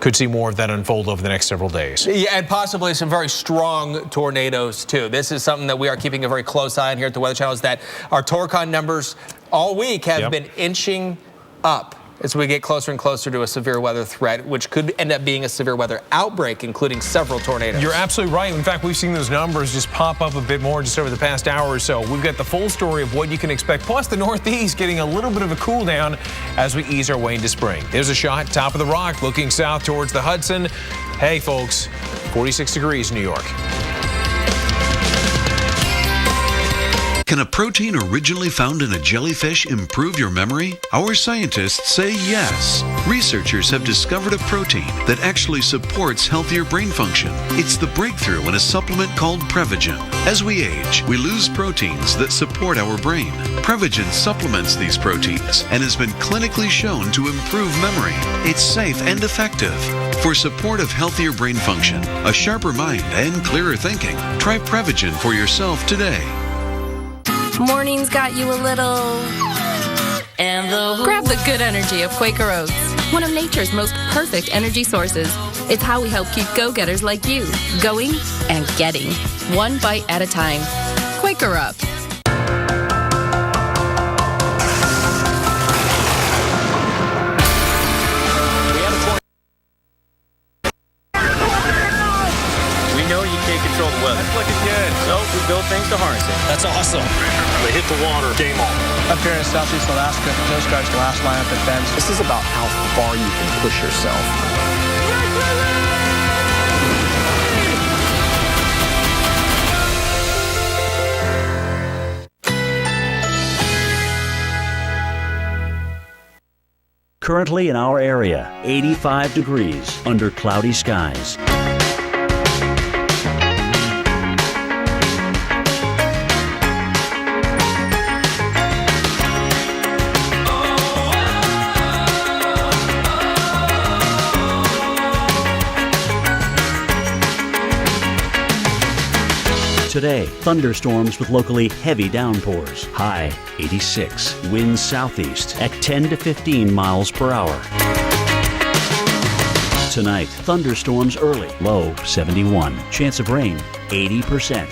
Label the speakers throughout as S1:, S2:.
S1: could see more of that unfold over the next several days.
S2: Yeah, and possibly some very strong tornadoes, too. This is something that we are keeping a very close eye on here at the Weather Channel, is that our Torcon numbers all week have been inching up as we get closer and closer to a severe weather threat, which could end up being a severe weather outbreak, including several tornadoes.
S1: You're absolutely right. In fact, we've seen those numbers just pop up a bit more just over the past hour or so. We've got the full story of what you can expect, plus the Northeast getting a little bit of a cool down as we ease our way into spring. There's a shot, top of the rock, looking south towards the Hudson. Hey, folks, 46 degrees, New York.
S3: Can a protein originally found in a jellyfish improve your memory? Our scientists say yes. Researchers have discovered a protein that actually supports healthier brain function. It's the breakthrough in a supplement called Prevagen. As we age, we lose proteins that support our brain. Prevagen supplements these proteins and has been clinically shown to improve memory. It's safe and effective. For support of healthier brain function, a sharper mind, and clearer thinking, try Prevagen for yourself today.
S4: Morning's got you a little... Grab the good energy of Quaker Oats, one of nature's most perfect energy sources. It's how we help keep go-getters like you going and getting, one bite at a time. Quaker Up.
S5: We know you can't control the weather.
S6: That's looking good.
S5: So we build things to harness it.
S6: That's awesome.
S7: They hit the water, game on.
S8: Up here in Southeast Alaska, the Coast Guard's last line of defense.
S9: This is about how far you can push yourself.
S10: Currently in our area, 85 degrees under cloudy skies. Today, thunderstorms with locally heavy downpours. High 86. Winds southeast at 10 to 15 miles per hour. Tonight, thunderstorms early. Low 71. Chance of rain 80%.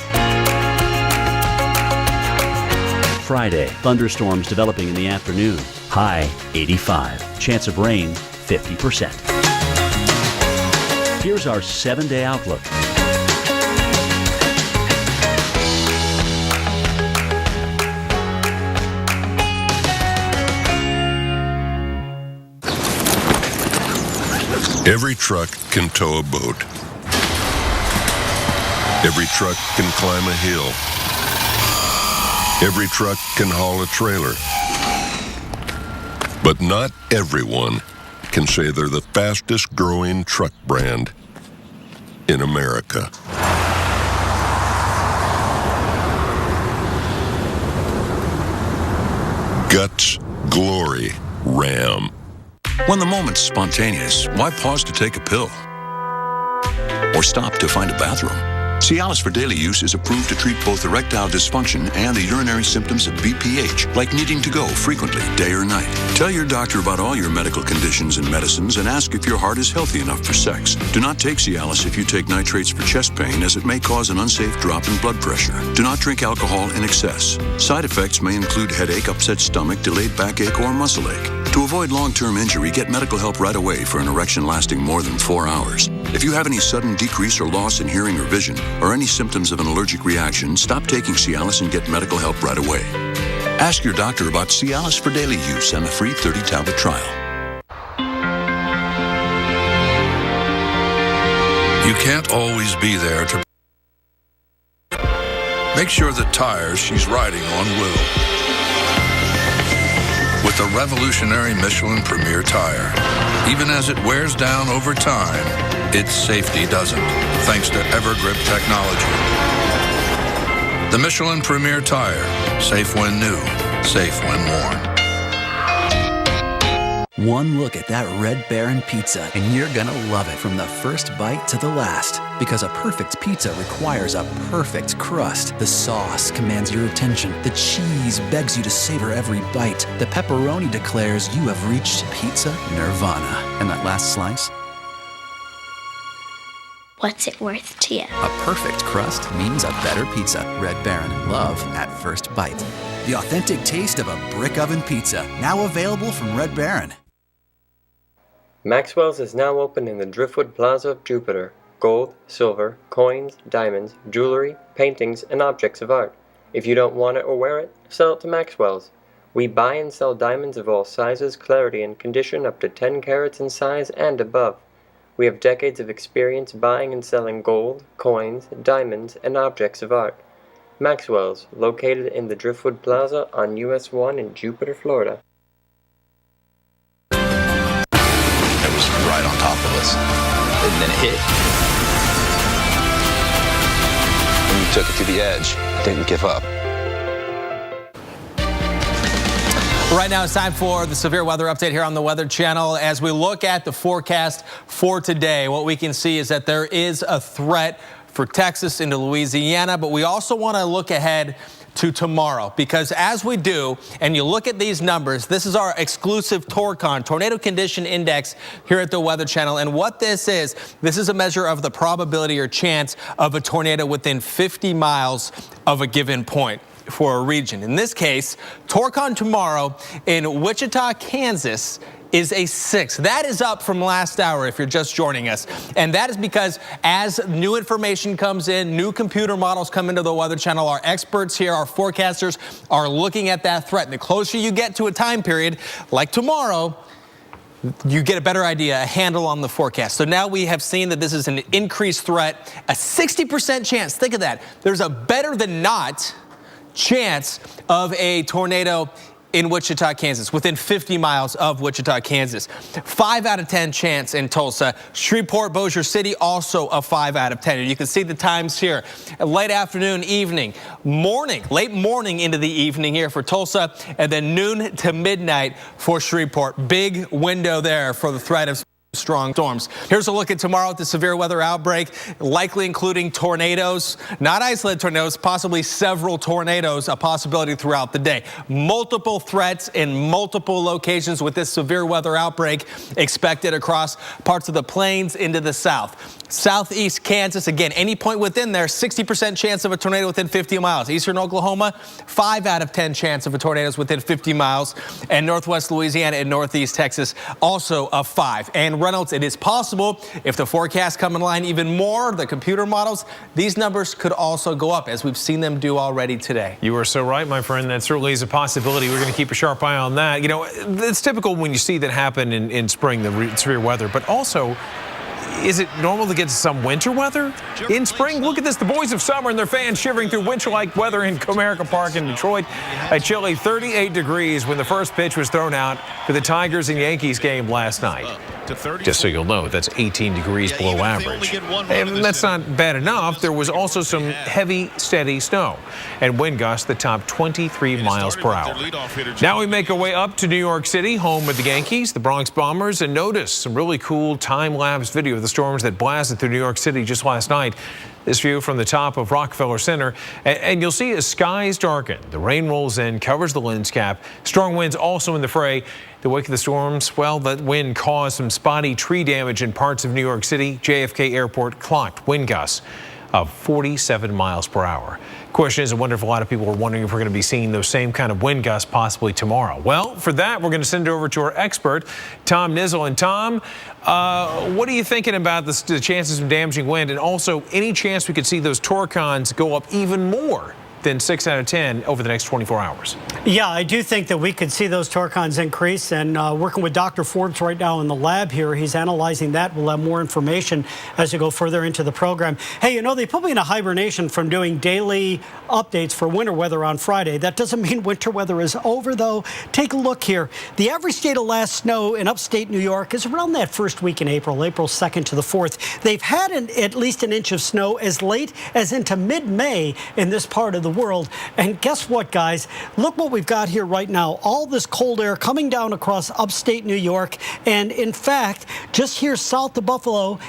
S10: Friday, thunderstorms developing in the afternoon. High 85. Chance of rain 50%. Here's our 7-day outlook.
S11: Every truck can tow a boat. Every truck can climb a hill. Every truck can haul a trailer. But not everyone can say they're the fastest growing truck brand in America. Guts, glory, Ram.
S12: When the moment's spontaneous, why pause to take a pill? Or stop to find a bathroom? Cialis for daily use is approved to treat both erectile dysfunction and the urinary symptoms of BPH, like needing to go frequently, day or night. Tell your doctor about all your medical conditions and medicines and ask if your heart is healthy enough for sex. Do not take Cialis if you take nitrates for chest pain, as it may cause an unsafe drop in blood pressure. Do not drink alcohol in excess. Side effects may include headache, upset stomach, delayed backache, or muscle ache. To avoid long-term injury, get medical help right away for an erection lasting more than 4 hours. If you have any sudden decrease or loss in hearing or vision, or any symptoms of an allergic reaction, stop taking Cialis and get medical help right away. Ask your doctor about Cialis for daily use and the free 30-tablet trial.
S13: You can't always be there to make sure the tires she's riding on will. With the revolutionary Michelin Premier tire, even as it wears down over time, its safety doesn't, thanks to Evergrip technology. The Michelin Premier tire, safe when new, safe when worn.
S14: One look at that Red Baron pizza, and you're gonna love it from the first bite to the last. Because a perfect pizza requires a perfect crust. The sauce commands your attention. The cheese begs you to savor every bite. The pepperoni declares you have reached pizza nirvana. And that last slice?
S6: What's it worth to you?
S14: A perfect crust means a better pizza. Red Baron. Love at first bite. The authentic taste of a brick oven pizza. Now available from Red Baron.
S15: Maxwell's is now open in the Driftwood Plaza of Jupiter. Gold, silver, coins, diamonds, jewelry, paintings, and objects of art. If you don't want it or wear it, sell it to Maxwell's. We buy and sell diamonds of all sizes, clarity, and condition up to 10 carats in size and above. We have decades of experience buying and selling gold, coins, diamonds, and objects of art. Maxwell's, located in the Driftwood Plaza on US 1 in Jupiter, Florida.
S9: It was right on top of us, and then it hit. And we took it to the edge. Didn't give up.
S2: Right now it's time for the severe weather update here on the Weather Channel. As we look at the forecast for today, what we can see is that there is a threat for Texas into Louisiana, but we also want to look ahead to tomorrow, because as we do, and you look at these numbers, this is our exclusive TORCON, Tornado Condition Index, here at the Weather Channel. And what this is a measure of the probability or chance of a tornado within 50 miles of a given point for a region. In this case, TORCON tomorrow in Wichita, Kansas is a 6. That is up from last hour if you're just joining us. And that is because as new information comes in, new computer models come into the Weather Channel, our experts here, our forecasters are looking at that threat. And the closer you get to a time period like tomorrow, you get a better idea, a handle on the forecast. So now we have seen that this is an increased threat, a 60% chance. Think of that. There's a better than not chance of a tornado in Wichita, Kansas, within 50 miles of Wichita, Kansas. 5 out of 10 chance in Tulsa. Shreveport, Bossier City, also a 5 out of 10. And you can see the times here. Late afternoon, evening, morning, late morning into the evening here for Tulsa, and then noon to midnight for Shreveport. Big window there for the threat of strong storms. Here's a look at tomorrow at the severe weather outbreak, likely including tornadoes, not isolated tornadoes, possibly several tornadoes, a possibility throughout the day. Multiple threats in multiple locations with this severe weather outbreak expected across parts of the plains into the south. Southeast Kansas, again, any point within there, 60% chance of a tornado within 50 miles. Eastern Oklahoma, 5 out of 10 chance of a tornado within 50 miles. And Northwest Louisiana and Northeast Texas, also a 5. And Reynolds, it is possible if the forecasts come in line even more, the computer models, these numbers could also go up, as we've seen them do already today.
S1: You are so right, my friend. That certainly is a possibility. We're going to keep a sharp eye on that. You know, it's typical when you see that happen in spring, the severe weather, but also, is it normal to get some winter weather in spring? Look at this. The boys of summer and their fans shivering through winter-like weather in Comerica Park in Detroit. A chilly 38 degrees when the first pitch was thrown out for the Tigers and Yankees game last night. Just so you'll know, that's 18 degrees below average. And that's not bad enough. There was also some heavy, steady snow and wind gusts that topped 23 miles per hour. Now we make our way up to New York City, home of the Yankees, the Bronx Bombers, and notice some really cool time-lapse video of the storms that blasted through New York City just last night. This view from the top of Rockefeller Center, and you'll see as skies darken, the rain rolls in, covers the lens cap. Strong winds also in the fray. The wake of the storms, well, that wind caused some spotty tree damage in parts of New York City. JFK Airport clocked wind gusts of 47 miles per hour. Question is, I wonder if a lot of people are wondering if we're going to be seeing those same kind of wind gusts possibly tomorrow. Well, for that, we're going to send it over to our expert, Tom Nizzle. And Tom, what are you thinking about the chances of damaging wind, and also any chance we could see those torcons go up even more than 6 out of 10 over the next 24 hours?
S16: Yeah, I do think that we could see those torcons increase, and working with Dr. Forbes right now in the lab here, he's analyzing that. We'll have more information as we go further into the program. Hey, you know, they put me in a hibernation from doing daily updates for winter weather on Friday. That doesn't mean winter weather is over, though. Take a look here. The average date of last snow in upstate New York is around that first week in April, April 2nd to the 4th. They've had at least an inch of snow as late as into mid-May in this part of the world. And guess what, guys? Look what we've got here right now. All this cold air coming down across upstate New York. And in fact, just here south of Buffalo,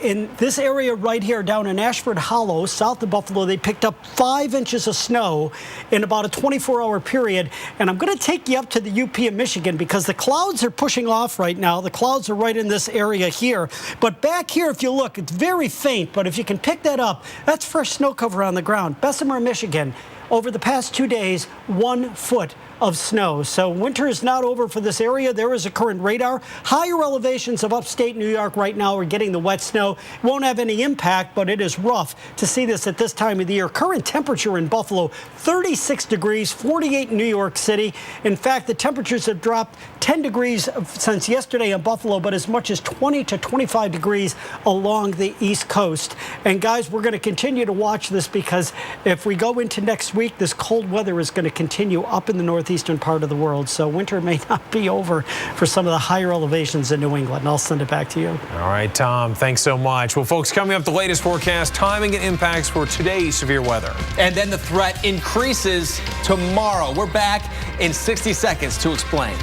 S16: in this area right here down in Ashford Hollow, south of Buffalo, they picked up 5 inches of snow in about a 24-hour period. And I'm going to take you up to the UP of Michigan because the clouds are pushing off right now. The clouds are right in this area here. But back here, if you look, it's very faint, but if you can pick that up, that's fresh snow cover on the ground. Bessemer, Michigan, over the past 2 days, 1 foot of snow. So winter is not over for this area. There is a current radar. Higher elevations of upstate New York right now are getting the wet snow. It won't have any impact, but it is rough to see this at this time of the year. Current temperature in Buffalo, 36 degrees, 48 in New York City. In fact, the temperatures have dropped 10 degrees since yesterday in Buffalo, but as much as 20 to 25 degrees along the East Coast. And guys, we're going to continue to watch this because if we go into next week, this cold weather is going to continue up in the northeastern part of the world. So winter may not be over for some of the higher elevations in New England. I'll send it back to you.
S1: All right, Tom, thanks so much. Well, folks, coming up, the latest forecast, timing and impacts for today's severe weather.
S2: And then the threat increases tomorrow. We're back in 60 seconds to explain.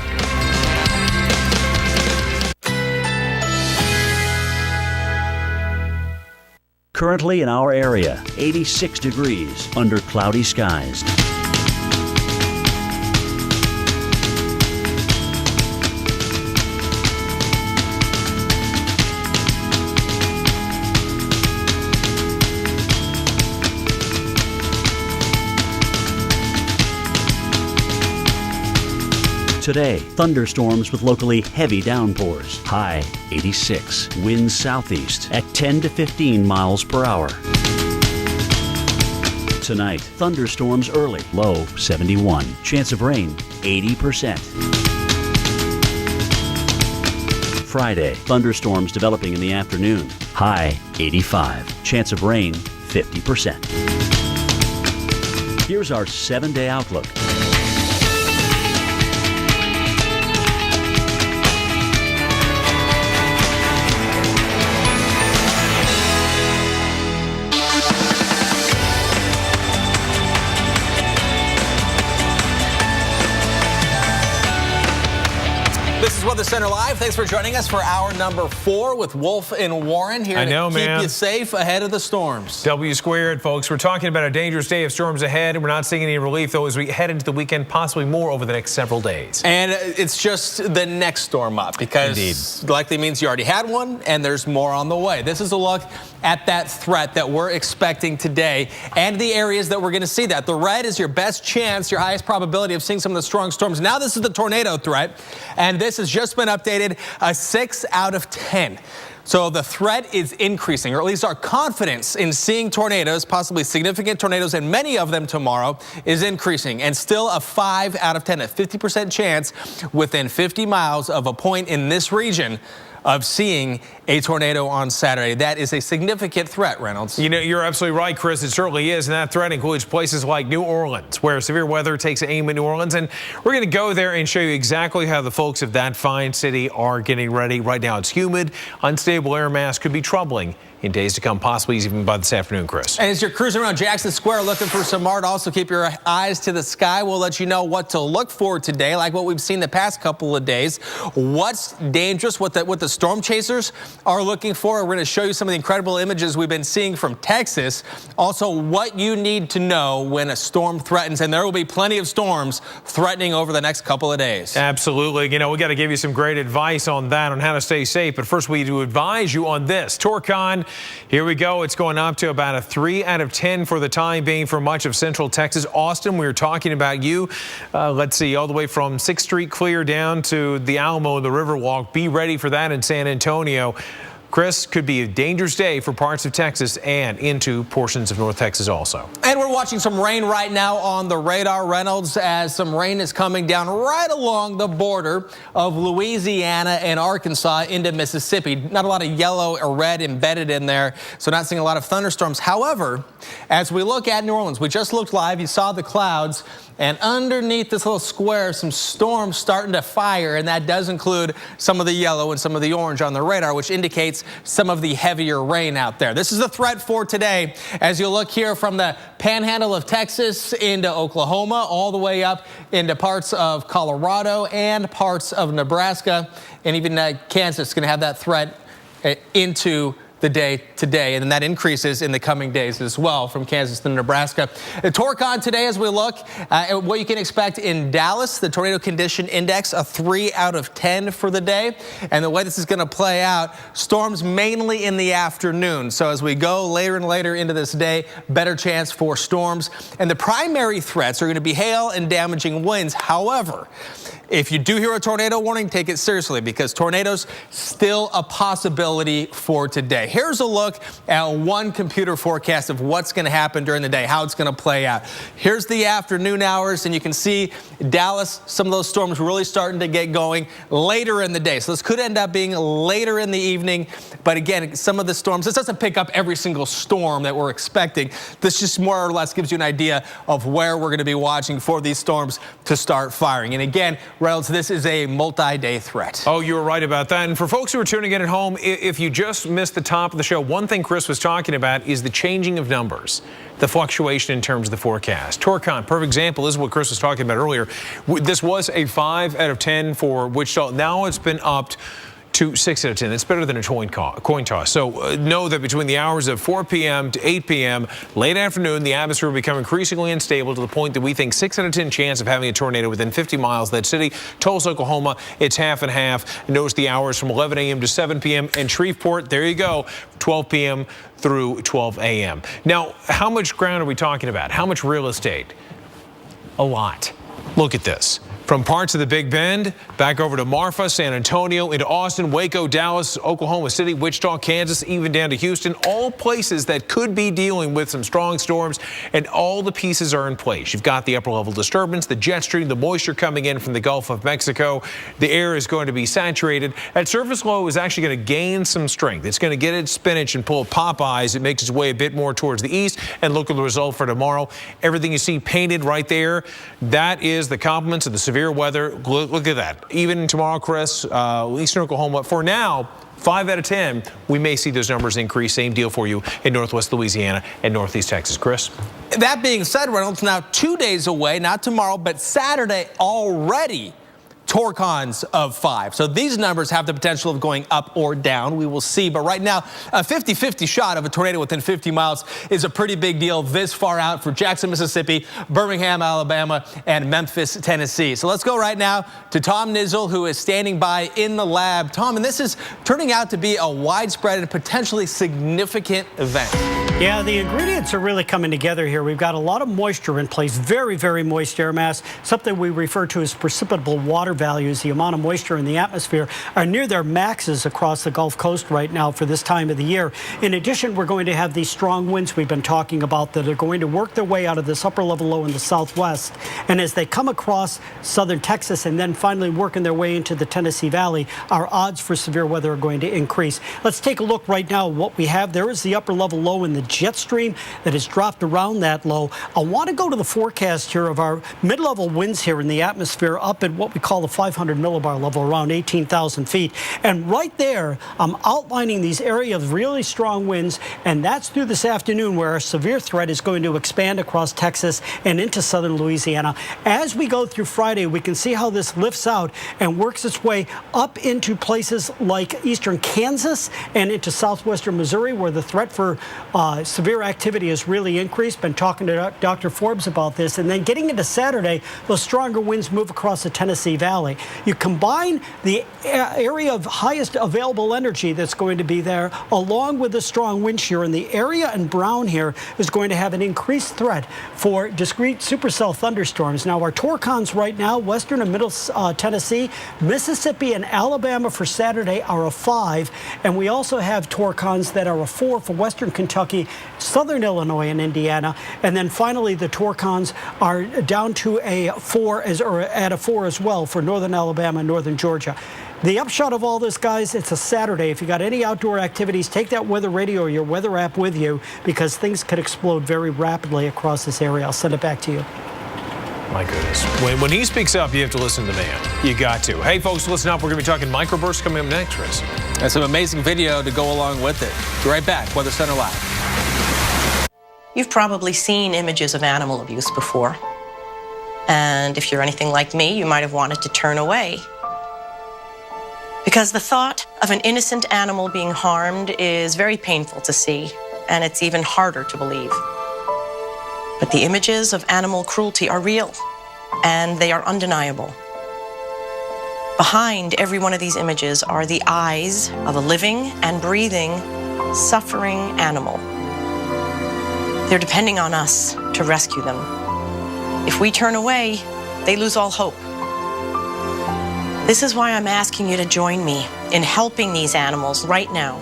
S10: Currently in our area, 86 degrees under cloudy skies. Today, thunderstorms with locally heavy downpours. High 86. Winds southeast at 10 to 15 miles per hour. Tonight, thunderstorms early. Low 71. Chance of rain 80%. Friday, thunderstorms developing in the afternoon. High 85. Chance of rain 50%. Here's our 7-day outlook.
S2: This is Weather Center Live. Thanks for joining us for hour number 4 with Wolf and Warren here to keep you safe ahead of the storms.
S1: W squared, folks. We're talking about a dangerous day of storms ahead. We're not seeing any relief, though, as we head into the weekend, possibly more over the next several days.
S2: And it's just the next storm up because likely means you already had one and there's more on the way. This is a look at that threat that we're expecting today and the areas that we're going to see that. The red is your best chance, your highest probability of seeing some of the strong storms. Now this is the tornado threat, and this has just been updated, a 6 out of 10. So the threat is increasing, or at least our confidence in seeing tornadoes, possibly significant tornadoes, and many of them tomorrow, is increasing. And still a 5 out of 10, a 50% chance within 50 miles of a point in this region of seeing a tornado on Saturday. That is a significant threat, Reynolds.
S1: You know, you're absolutely right, Chris. It certainly is. And that threat includes places like New Orleans, where severe weather takes aim at New Orleans. And we're going to go there and show you exactly how the folks of that fine city are getting ready. Right now it's humid. Unstable air mass could be troubling in days to come, possibly even by this afternoon, Chris.
S2: And as you're cruising around Jackson Square looking for some art, also keep your eyes to the sky. We'll let you know what to look for today, like what we've seen the past couple of days. What's dangerous, what the storm chasers are looking for. We're going to show you some of the incredible images we've been seeing from Texas. Also, what you need to know when a storm threatens, and there will be plenty of storms threatening over the next couple of days.
S1: Absolutely. You know, we got to give you some great advice on that, on how to stay safe. But first, we need to advise you on this. Torcon, here we go. It's going up to about a 3 out of 10 for the time being for much of central Texas. Austin, we were talking about you. Let's see, all the way from 6th Street clear down to the Alamo and the Riverwalk. Be ready for that in San Antonio. Chris, could be a dangerous day for parts of Texas and into portions of North Texas also.
S2: And we're watching some rain right now on the radar, Reynolds, as some rain is coming down right along the border of Louisiana and Arkansas into Mississippi. Not a lot of yellow or red embedded in there, so not seeing a lot of thunderstorms. However, as we look at New Orleans, we just looked live, you saw the clouds, and underneath this little square, some storms starting to fire, and that does include some of the yellow and some of the orange on the radar, which indicates some of the heavier rain out there. This is the threat for today as you look here from the panhandle of Texas into Oklahoma, all the way up into parts of Colorado and parts of Nebraska, and even Kansas is going to have that threat into the day today, and then that increases in the coming days as well from Kansas to Nebraska. The Torcon today, as we look at what you can expect in Dallas, the tornado condition index a 3 out of 10 for the day, and the way this is going to play out, storms mainly in the afternoon. So as we go later and later into this day, better chance for storms, and the primary threats are going to be hail and damaging winds. However, if you do hear a tornado warning, take it seriously because tornadoes still a possibility for today. Here's a look at one computer forecast of what's going to happen during the day, how it's going to play out. Here's the afternoon hours, and you can see Dallas, some of those storms really starting to get going later in the day. So this could end up being later in the evening. But again, some of the storms, this doesn't pick up every single storm that we're expecting. This just more or less gives you an idea of where we're going to be watching for these storms to start firing. And again, Reynolds, this is a multi-day threat.
S1: Oh, you were right about that. And for folks who are tuning in at home, if you just missed the top of the show, one thing Chris was talking about is the changing of numbers, the fluctuation in terms of the forecast. Torcon, perfect example, is what Chris was talking about earlier. This was a 5 out of 10 for Wichita. Now it's been upped to 6 out of 10. It's better than a coin toss. So know that between the hours of 4 p.m. to 8 p.m., late afternoon, the atmosphere will become increasingly unstable to the point that we think 6 out of 10 chance of having a tornado within 50 miles of that city. Tulsa, Oklahoma, it's half and half. Notice the hours from 11 a.m. to 7 p.m. And Shreveport, there you go, 12 p.m. through 12 a.m. Now, how much ground are we talking about? How much real estate? A lot. Look at this. From parts of the Big Bend, back over to Marfa, San Antonio, into Austin, Waco, Dallas, Oklahoma City, Wichita, Kansas, even down to Houston, all places that could be dealing with some strong storms, and all the pieces are in place. You've got the upper level disturbance, the jet stream, the moisture coming in from the Gulf of Mexico. The air is going to be saturated. That surface low is actually going to gain some strength. It's going to get its spinach and pull Popeyes. It makes its way a bit more towards the east, and look at the result for tomorrow. Everything you see painted right there, that is the complements of the severe weather. Look at that. Even tomorrow, Chris, eastern Oklahoma, for now, 5 out of 10, we may see those numbers increase. Same deal for you in northwest Louisiana and northeast Texas. Chris?
S2: That being said, Reynolds, now 2 days away, not tomorrow, but Saturday already. Torcons of 5. So these numbers have the potential of going up or down. We will see. But right now, a 50-50 shot of a tornado within 50 miles is a pretty big deal this far out for Jackson, Mississippi, Birmingham, Alabama, and Memphis, Tennessee. So let's go right now to Tom Nizzle, who is standing by in the lab. Tom, and this is turning out to be a widespread and potentially significant event.
S16: Yeah, the ingredients are really coming together here. We've got a lot of moisture in place, very, very moist air mass, something we refer to as precipitable water values. The amount of moisture in the atmosphere are near their maxes across the Gulf Coast right now for this time of the year. In addition, we're going to have these strong winds we've been talking about that are going to work their way out of this upper level low in the southwest. And as they come across southern Texas and then finally working their way into the Tennessee Valley, our odds for severe weather are going to increase. Let's take a look right now at what we have. There is the upper level low in the jet stream that has dropped around that low. I want to go to the forecast here of our mid-level winds here in the atmosphere up at what we call the 500 millibar level, around 18,000 feet. And right there, I'm outlining these areas of really strong winds, and that's through this afternoon where our severe threat is going to expand across Texas and into southern Louisiana. As we go through Friday, we can see how this lifts out and works its way up into places like eastern Kansas and into southwestern Missouri, where the threat for severe activity has really increased. Been talking to Dr. Forbes about this. And then getting into Saturday, those stronger winds move across the Tennessee Valley. You combine the area of highest available energy that's going to be there along with the strong wind shear, and the area in brown here is going to have an increased threat for discrete supercell thunderstorms. Now, our Torcons right now, western and middle Tennessee, Mississippi, and Alabama for Saturday are a 5, and we also have Torcons that are a 4 for western Kentucky, southern Illinois, and Indiana. And then finally, the Torcons are down to a 4 at a 4 as well for northern Alabama and northern Georgia. The upshot of all this, guys, it's a Saturday. If you got any outdoor activities, take that weather radio or your weather app with you, because things could explode very rapidly across this area. I'll send it back to you.
S1: My goodness. When he speaks up, you have to listen to the man. You got to. Hey, folks, listen up. We're going to be talking microbursts coming up next, Chris.
S2: And some amazing video to go along with it. Be right back. Weather Center Live.
S6: You've probably seen images of animal abuse before. And if you're anything like me, you might have wanted to turn away. Because the thought of an innocent animal being harmed is very painful to see, and it's even harder to believe. But the images of animal cruelty are real, and they are undeniable. Behind every one of these images are the eyes of a living and breathing, suffering animal. They're depending on us to rescue them. If we turn away, they lose all hope. This is why I'm asking you to join me in helping these animals right now.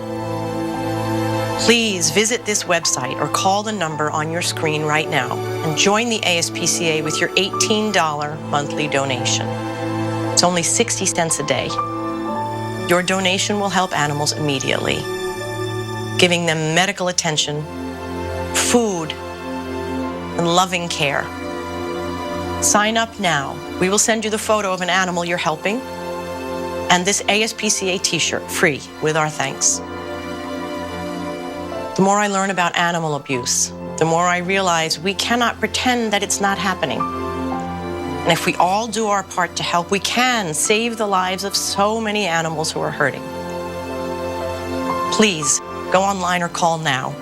S6: Please visit this website or call the number on your screen right now and join the ASPCA with your $18 monthly donation. It's only 60 cents a day. Your donation will help animals immediately, giving them medical attention, food, and loving care. Sign up now. We will send you the photo of an animal you're helping and this ASPCA t-shirt free with our thanks. The more I learn about animal abuse, the more I realize we cannot pretend that it's not happening. And if we all do our part to help, we can save the lives of so many animals who are hurting. Please, go online or call now.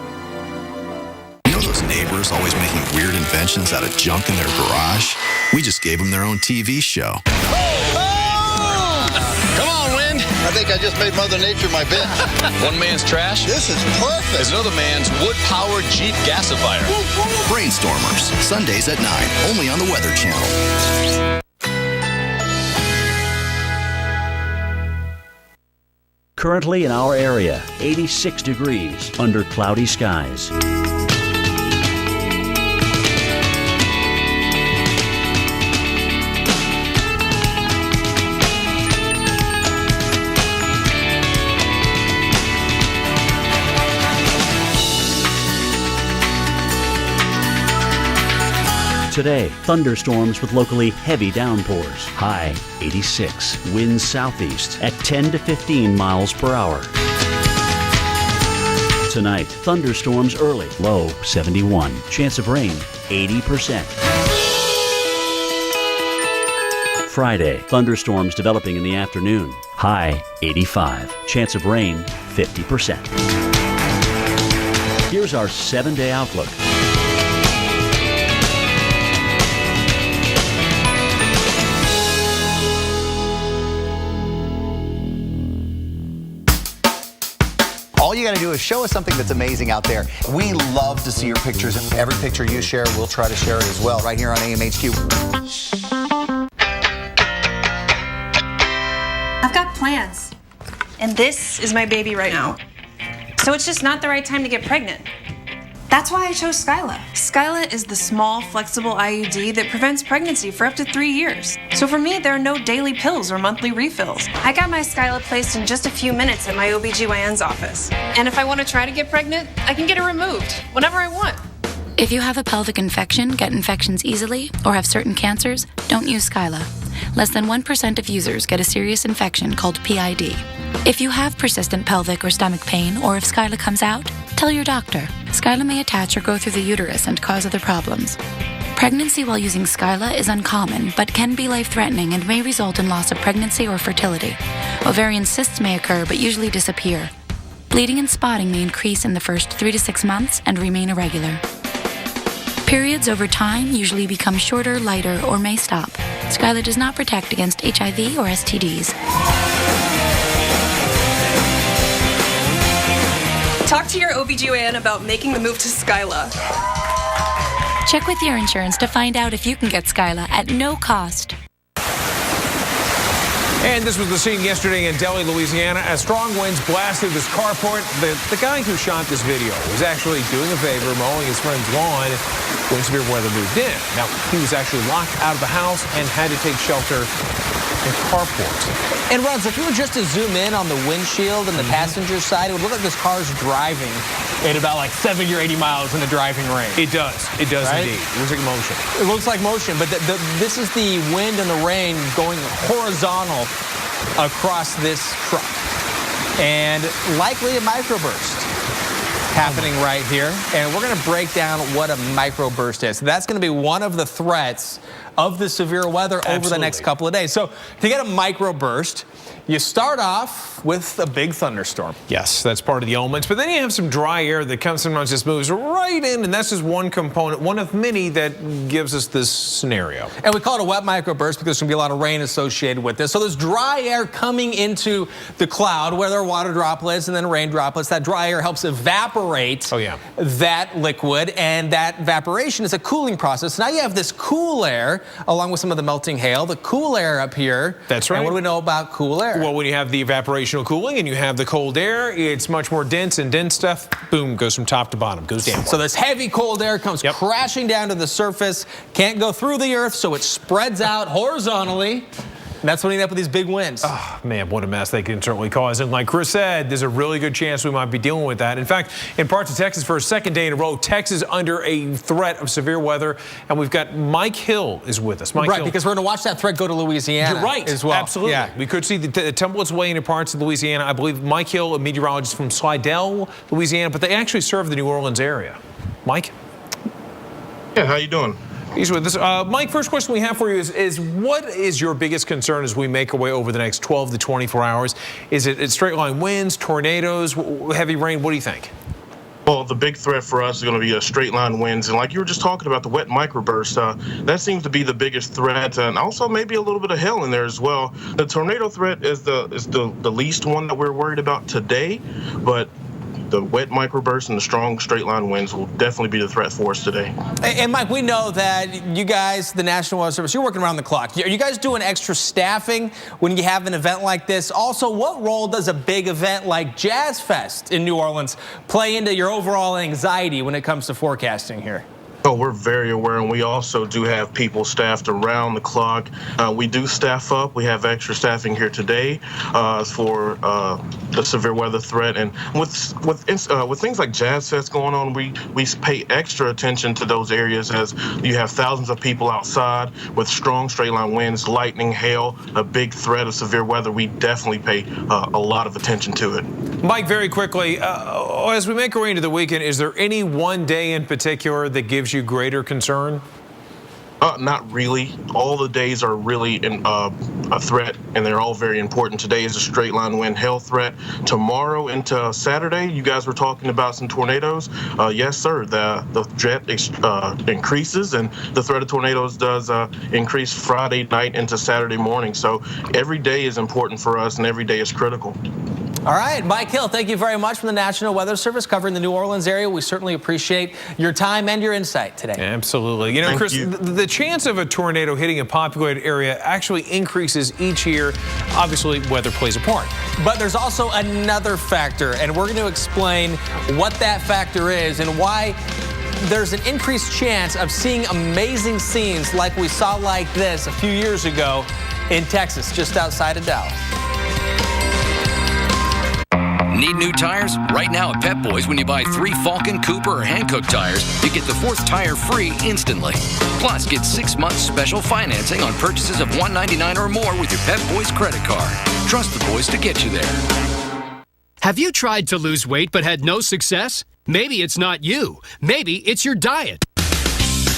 S9: You know those neighbors always making weird inventions out of junk in their garage? We just gave them their own TV show.
S7: Come on, Wind.
S17: I think I just made Mother Nature my bitch.
S7: One man's trash.
S17: This is perfect.
S7: Is another man's wood-powered Jeep gasifier.
S9: Brainstormers, Sundays at 9, only on the Weather Channel.
S10: Currently in our area, 86 degrees under cloudy skies. Today, thunderstorms with locally heavy downpours. High 86. Winds southeast at 10 to 15 miles per hour. Tonight, thunderstorms early. Low 71. Chance of rain 80%. Friday, thunderstorms developing in the afternoon. High 85. Chance of rain 50%. Here's our 7-day outlook.
S18: All you got to do is show us something that's amazing out there. We love to see your pictures, and every picture you share, we'll try to share it as well right here on AMHQ.
S19: I've got plans, and this is my baby right now. So it's just not the right time to get pregnant. That's why I chose Skyla. Skyla is the small, flexible IUD that prevents pregnancy for up to 3 years. So for me, there are no daily pills or monthly refills. I got my Skyla placed in just a few minutes at my OBGYN's office. And if I want to try to get pregnant, I can get it removed whenever I want.
S20: If you have a pelvic infection, get infections easily, or have certain cancers, don't use Skyla. Less than 1% of users get a serious infection called PID. If you have persistent pelvic or stomach pain, or if Skyla comes out, tell your doctor. Skyla may attach or go through the uterus and cause other problems. Pregnancy while using Skyla is uncommon, but can be life-threatening and may result in loss of pregnancy or fertility. Ovarian cysts may occur, but usually disappear. Bleeding and spotting may increase in the first 3 to 6 months and remain irregular. Periods over time usually become shorter, lighter, or may stop. Skyla does not protect against HIV or STDs.
S19: Talk to your OBGYN about making the move to Skyla.
S20: Check with your insurance to find out if you can get Skyla at no cost.
S1: And this was the scene yesterday in Delhi, Louisiana, as strong winds blasted this carport. The guy who shot this video was actually doing a favor, mowing his friend's lawn when severe weather moved in. Now, he was actually locked out of the house and had to take shelter in carport.
S2: And Rubs, if you were just to zoom in on the windshield and the passenger side, it would look like this car's driving at about like 70 or 80 miles in the driving range.
S1: It does. It does
S2: Right?
S1: indeed. It looks like motion.
S2: It looks like motion, but this is the wind and the rain going horizontal across this truck. And likely a microburst happening right here. And we're going to break down what a microburst is. That's going to be one of the threats of the severe weather over the next couple of days. So to get a microburst, you start off with a big thunderstorm.
S1: Yes, that's part of the elements. But then you have some dry air that comes sometimes just moves right in, and that's just one component, one of many that gives us this scenario.
S2: And we call it a wet microburst because there's going to be a lot of rain associated with this. So there's dry air coming into the cloud where there are water droplets and then rain droplets. That dry air helps evaporate that liquid, and that evaporation is a cooling process. Now you have this cool air along with some of the melting hail, the cool air up here.
S1: That's right.
S2: And what do we know about cool air?
S1: Well, when you have the evaporational cooling and you have the cold air, it's much more dense, and dense stuff, boom, goes from top to bottom, goes down.
S2: So this heavy cold air comes crashing down to the surface, can't go through the earth, so it spreads out horizontally. And that's when you end up with these big winds.
S1: Oh, man, what a mess they can certainly cause. And like Chris said, there's a really good chance we might be dealing with that. In fact, in parts of Texas for a second day in a row, Texas under a threat of severe weather. And we've got Mike Hill is with us. Mike Hill.
S2: Because we're going to watch that threat go to Louisiana.
S1: You're right.
S2: As well.
S1: Absolutely.
S2: Yeah.
S1: We could see the templates way into parts of Louisiana. I believe Mike Hill, a meteorologist from Slidell, Louisiana, but they actually serve the New Orleans area. Mike?
S21: Yeah, how you doing?
S1: He's with us. Mike, first question we have for you is what is your biggest concern as we make our way over the next 12 to 24 hours? Is it straight line winds, tornadoes, heavy rain? What do you think?
S21: Well, the big threat for us is going to be straight line winds. And like you were just talking about, the wet microburst, that seems to be the biggest threat. And also maybe a little bit of hail in there as well. The tornado threat is the least one that we're worried about today. But the wet microburst and the strong straight line winds will definitely be the threat for us today.
S2: And Mike, we know that you guys, the National Weather Service, you're working around the clock. Are you guys doing extra staffing when you have an event like this? Also, what role does a big event like Jazz Fest in New Orleans play into your overall anxiety when it comes to forecasting here?
S21: Oh, we're very aware, and we also do have people staffed around the clock. We do staff up. We have extra staffing here today for the severe weather threat, and with things like Jazz Fest going on, we pay extra attention to those areas as you have thousands of people outside with strong straight line winds, lightning, hail, a big threat of severe weather. We definitely pay a lot of attention to it.
S1: Mike, very quickly, as we make our way into the weekend, is there any one day in particular that gives you greater concern?
S21: Not really. All the days are really a threat, and they're all very important. Today is a straight line wind hail threat. Tomorrow into Saturday, you guys were talking about some tornadoes. Yes, sir. The threat increases, and the threat of tornadoes does increase Friday night into Saturday morning. So every day is important for us, and every day is critical.
S2: All right, Mike Hill, thank you very much from the National Weather Service covering the New Orleans area. We certainly appreciate your time and your insight today.
S1: Absolutely. You know, Chris, the chance of a tornado hitting a populated area actually increases each year. Obviously, weather plays a part.
S2: But there's also another factor, and we're going to explain what that factor is and why there's an increased chance of seeing amazing scenes like we saw like this a few years ago in Texas, just outside of Dallas.
S22: Need new tires? Right now at Pep Boys, when you buy 3 Falcon, Cooper, or Hankook tires, you get the 4th tire free instantly. Plus, get 6 months special financing on purchases of $199 or more with your Pep Boys credit card. Trust the boys to get you there.
S23: Have you tried to lose weight but had no success? Maybe it's not you. Maybe it's your diet.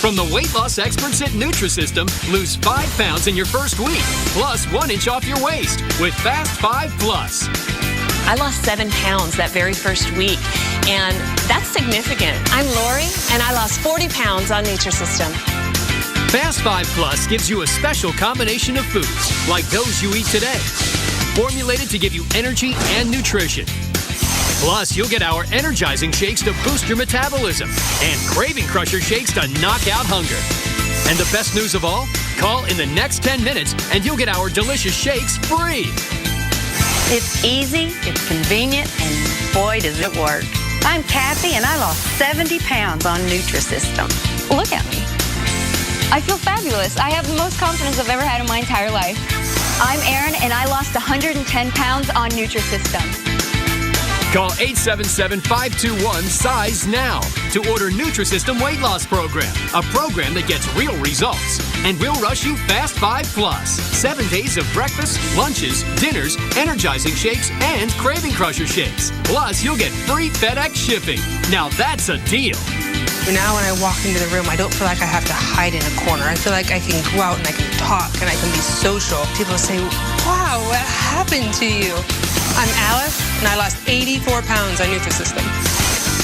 S23: From the weight loss experts at Nutrisystem, lose 5 pounds in your first week, plus 1 inch off your waist with Fast 5 Plus.
S24: I lost 7 pounds that very first week, and that's significant. I'm Lori, and I lost 40 pounds on Nutrisystem.
S23: Fast 5 Plus gives you a special combination of foods, like those you eat today, formulated to give you energy and nutrition. Plus, you'll get our energizing shakes to boost your metabolism and Craving Crusher shakes to knock out hunger. And the best news of all, call in the next 10 minutes and you'll get our delicious shakes free.
S25: It's easy, it's convenient, and boy, does it work. I'm Kathy, and I lost 70 pounds on Nutrisystem.
S26: Look at me. I feel fabulous. I have the most confidence I've ever had in my entire life. I'm Erin, and I lost 110 pounds on Nutrisystem.
S23: Call 877-521-SIZE now to order Nutrisystem Weight Loss Program, a program that gets real results and will rush you Fast 5 Plus. 7 days of breakfast, lunches, dinners, energizing shakes, and craving crusher shakes. Plus, you'll get free FedEx shipping. Now that's a deal.
S3: Now when I walk into the room, I don't feel like I have to hide in a corner. I feel like I can go out and I can talk and I can be social. People say, wow, what happened to you? I'm Alice, and I lost 84 pounds on Nutrisystem.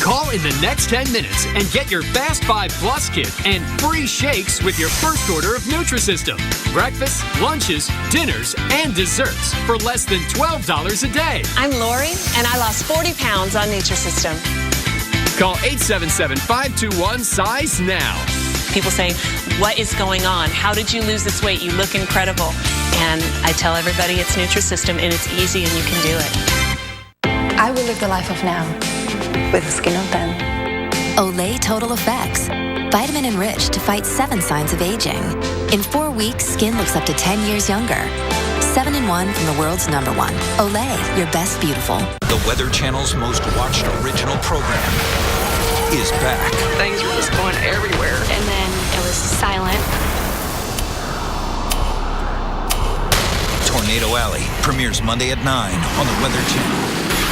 S23: Call in the next 10 minutes and get your Fast 5 Plus kit and free shakes with your first order of Nutrisystem. Breakfast, lunches, dinners, and desserts for less than $12 a day.
S24: I'm Lori, and I lost 40 pounds on Nutrisystem.
S23: Call 877-521-SIZE now.
S24: People say, what is going on? How did you lose this weight? You look incredible. And I tell everybody it's Nutrisystem, and it's easy, and you can do it.
S26: I will live the life of now with Skin on 10.
S4: Olay Total Effects. Vitamin enriched to fight 7 signs of aging. In 4 weeks, skin looks up to 10 years younger. 7-in-1 from the world's #1. Olay, your best beautiful.
S5: The Weather Channel's most watched original program is back.
S8: Things were just going everywhere.
S26: And then it was silent.
S5: Tornado Alley premieres Monday at 9 on the Weather Channel.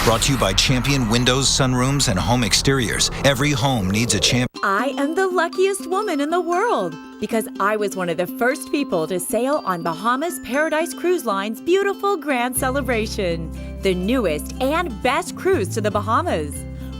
S5: Brought to you by Champion Windows, Sunrooms, and Home Exteriors. Every home needs a champion.
S11: I am the luckiest woman in the world because I was one of the first people to sail on Bahamas Paradise Cruise Line's beautiful Grand Celebration, the newest and best cruise to the Bahamas.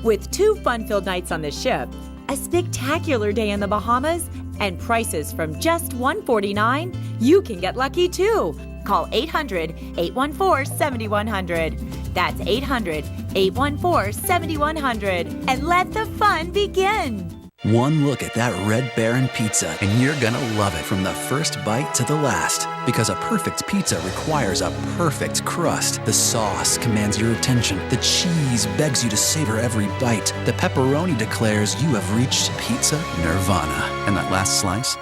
S11: With 2 fun-filled nights on the ship, a spectacular day in the Bahamas, and prices from just $149, you can get lucky too. Call 800-814-7100. That's 800-814-7100. And let the fun begin.
S14: One look at that Red Baron pizza, and you're gonna love it from the first bite to the last. Because a perfect pizza requires a perfect crust. The sauce commands your attention. The cheese begs you to savor every bite. The pepperoni declares you have reached pizza nirvana. And that last slice?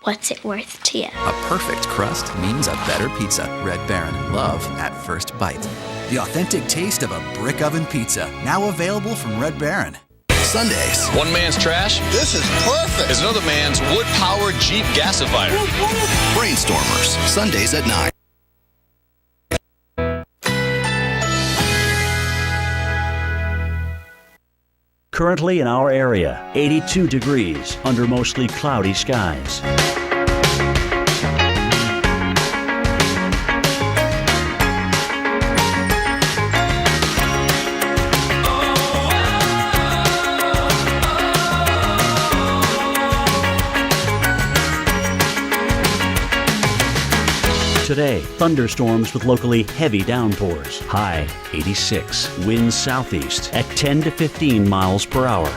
S12: What's it worth to you?
S14: A perfect crust means a better pizza. Red Baron, love at first bite. The authentic taste of a brick oven pizza, now available from Red Baron.
S9: Sundays.
S7: One man's trash.
S17: This is perfect.
S7: Is another man's wood-powered Jeep gasifier.
S9: Brainstormers. Sundays at 9.
S10: Currently in our area, 82 degrees under mostly cloudy skies. Today, thunderstorms with locally heavy downpours. High 86. Winds southeast at 10 to 15 miles per hour.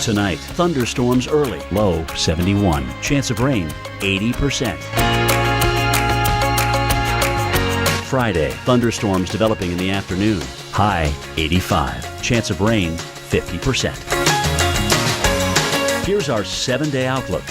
S10: Tonight, thunderstorms early. Low 71. Chance of rain 80%. Friday, thunderstorms developing in the afternoon. High 85. Chance of rain 50%. Here's our 7-day outlook.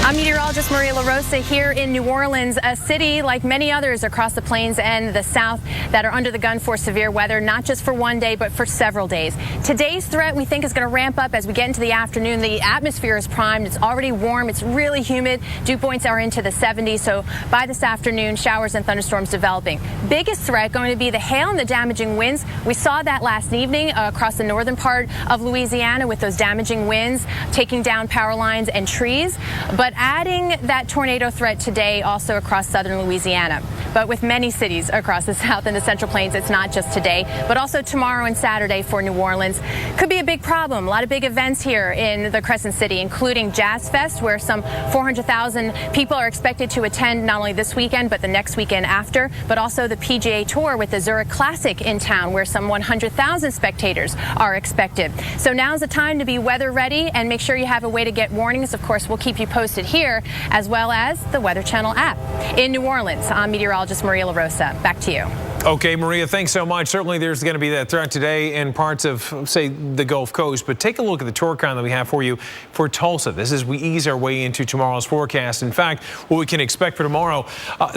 S27: I'm meteorologist Maria LaRosa here in New Orleans, a city like many others across the plains and the south that are under the gun for severe weather, not just for one day, but for several days. Today's threat we think is going to ramp up as we get into the afternoon. The atmosphere is primed. It's already warm. It's really humid. Dew points are into the 70s. So by this afternoon, showers and thunderstorms developing. Biggest threat going to be the hail and the damaging winds. We saw that last evening across the northern part of Louisiana with those damaging winds taking down power lines and trees. But adding that tornado threat today also across southern Louisiana. But with many cities across the south and the central plains, it's not just today, but also tomorrow and Saturday for New Orleans. Could be a big problem. A lot of big events here in the Crescent City, including Jazz Fest, where some 400,000 people are expected to attend not only this weekend, but the next weekend after, but also the PGA Tour with the Zurich Classic in town, where some 100,000 spectators are expected. So now's the time to be weather ready and make sure you have a way to get warnings. Of course, we'll keep you posted here, as well as the Weather Channel app. In New Orleans, I'm meteorologist Maria LaRosa. Back to you.
S1: Okay, Maria, thanks so much. Certainly there's going to be that threat today in parts of, say, the Gulf Coast. But take a look at the Torcon that we have for you for Tulsa. This is we ease our way into tomorrow's forecast. In fact, what we can expect for tomorrow,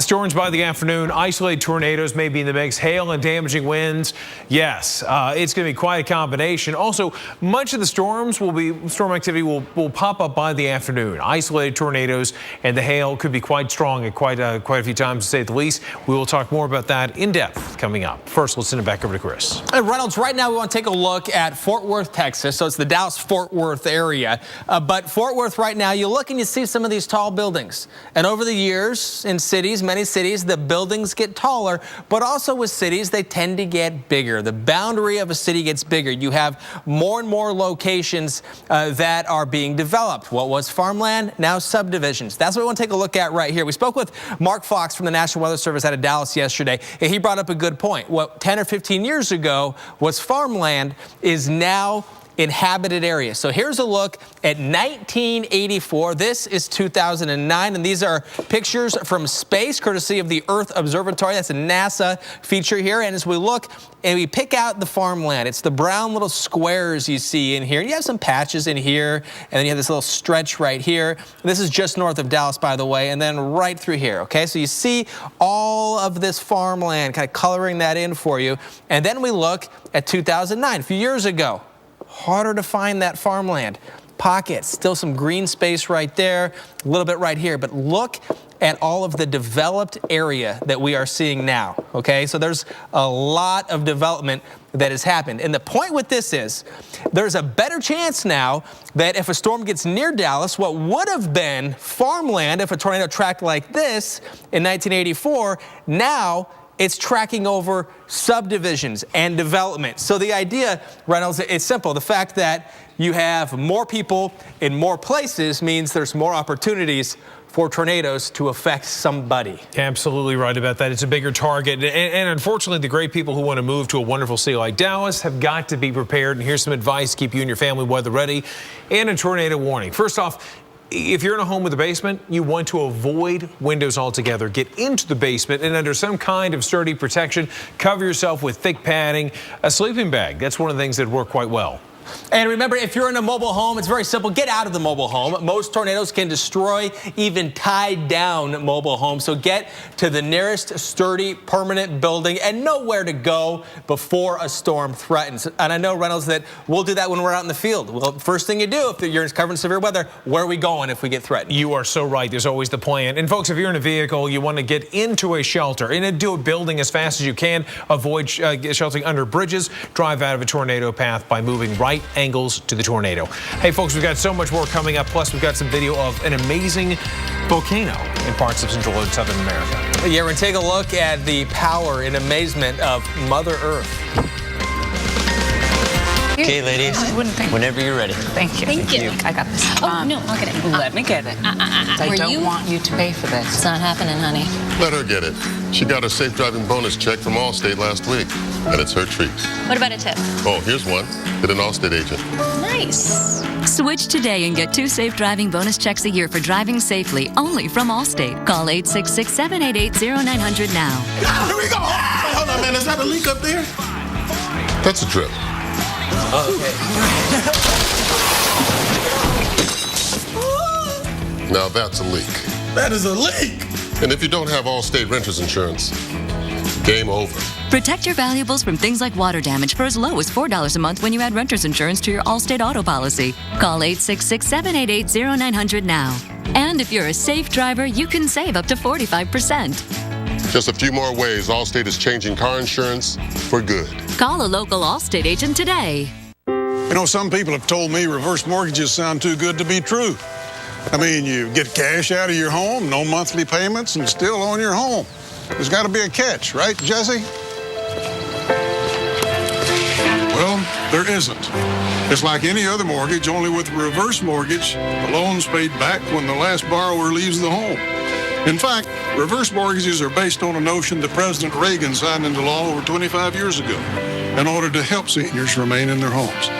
S1: storms by the afternoon, isolated tornadoes may be in the mix, hail and damaging winds. Yes, it's going to be quite a combination. Also, much of the storm activity will pop up by the afternoon. Isolated tornadoes and the hail could be quite strong at quite a few times, to say the least. We will talk more about that in depth coming up. First, let's send it back over to Chris.
S2: Hey, Reynolds, right now we want to take a look at Fort Worth, Texas. So it's the Dallas-Fort Worth area. But Fort Worth right now, you look and you see some of these tall buildings. And over the years in cities, many cities, the buildings get taller. But also with cities, they tend to get bigger. The boundary of a city gets bigger. You have more and more locations that are being developed. What was farmland? Now subdivisions. That's what we want to take a look at right here. We spoke with Mark Fox from the National Weather Service out of Dallas yesterday. And he brought up a good point. What 10 or 15 years ago was farmland is now inhabited area. So here's a look at 1984. This is 2009, and these are pictures from space, courtesy of the Earth Observatory. That's a NASA feature here. And as we look and we pick out the farmland, it's the brown little squares you see in here. And you have some patches in here, and then you have this little stretch right here. This is just north of Dallas, by the way, and then right through here. Okay, so you see all of this farmland, kind of coloring that in for you. And then we look at 2009, a few years ago. Harder to find that farmland. Pockets, still some green space right there, a little bit right here. But look at all of the developed area that we are seeing now, okay? So there's a lot of development that has happened. And the point with this is there's a better chance now that if a storm gets near Dallas, what would have been farmland if a tornado tracked like this in 1984, now it's tracking over subdivisions and development. So the idea, Reynolds, it's simple. The fact that you have more people in more places means there's more opportunities for tornadoes to affect somebody.
S1: Absolutely right about that. It's a bigger target. And unfortunately, the great people who want to move to a wonderful city like Dallas have got to be prepared. And here's some advice to keep you and your family weather ready and a tornado warning. First off, if you're in a home with a basement, you want to avoid windows altogether. Get into the basement and under some kind of sturdy protection, cover yourself with thick padding, a sleeping bag. That's one of the things that work quite well.
S2: And remember, if you're in a mobile home, it's very simple. Get out of the mobile home. Most tornadoes can destroy even tied down mobile homes. So get to the nearest sturdy, permanent building and know where to go before a storm threatens. And I know, Reynolds, that we'll do that when we're out in the field. Well, first thing you do if you're covered in severe weather, where are we going if we get threatened?
S1: You are so right. There's always the plan. And folks, if you're in a vehicle, you want to get into a shelter and do a building as fast as you can. Avoid sheltering under bridges. Drive out of a tornado path by moving right angles to the tornado. Hey folks, we've got so much more coming up. Plus, we've got some video of an amazing volcano in parts of Central and Southern America.
S2: Yeah, we're going to take a look at the power and amazement of Mother Earth.
S6: Okay, ladies, whenever you're ready.
S13: Thank you.
S6: Thank you.
S13: I got this.
S6: Oh,
S13: no, I'll get it. Let me get it. I don't want you to pay for this.
S15: It's not happening, honey.
S16: Let her get it. She got a safe driving bonus check from Allstate last week, and it's her treat.
S15: What about a tip?
S16: Oh, here's one. Did an Allstate agent.
S15: Nice.
S18: Switch today and get 2 safe driving bonus checks a year for driving safely, only from Allstate. Call 866-788-0900 now.
S16: Here we go. Hold on, man. Is that a leak up there? That's a drip.
S6: Okay.
S16: Now that's a leak.
S19: That is a leak.
S16: And if you don't have Allstate Renters Insurance, game over.
S18: Protect your valuables from things like water damage for as low as $4 a month when you add renter's insurance to your Allstate auto policy. Call 866-788-0900 now. And if you're a safe driver, you can save up to 45%.
S16: Just a few more ways Allstate is changing car insurance for good.
S18: Call a local Allstate agent today.
S19: You know, some people have told me reverse mortgages sound too good to be true. I mean, you get cash out of your home, no monthly payments, and still own your home. There's got to be a catch, right, Jesse? Well, there isn't. It's like any other mortgage, only with a reverse mortgage, the loan's paid back when the last borrower leaves the home. In fact, reverse mortgages are based on a notion that President Reagan signed into law over 25 years ago in order to help seniors remain in their homes.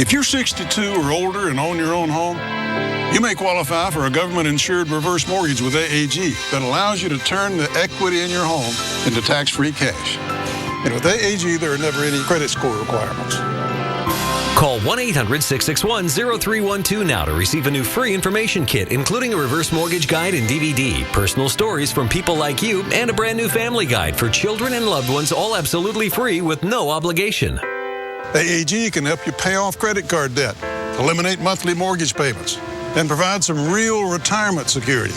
S19: If you're 62 or older and own your own home, you may qualify for a government-insured reverse mortgage with AAG that allows you to turn the equity in your home into tax-free cash. And with AAG, there are never any credit score requirements.
S3: Call 1-800-661-0312 now to receive a new free information kit, including a reverse mortgage guide and DVD, personal stories from people like you, and a brand new family guide for children and loved ones, all absolutely free with no obligation.
S19: AAG can help you pay off credit card debt, eliminate monthly mortgage payments, and provide some real retirement security.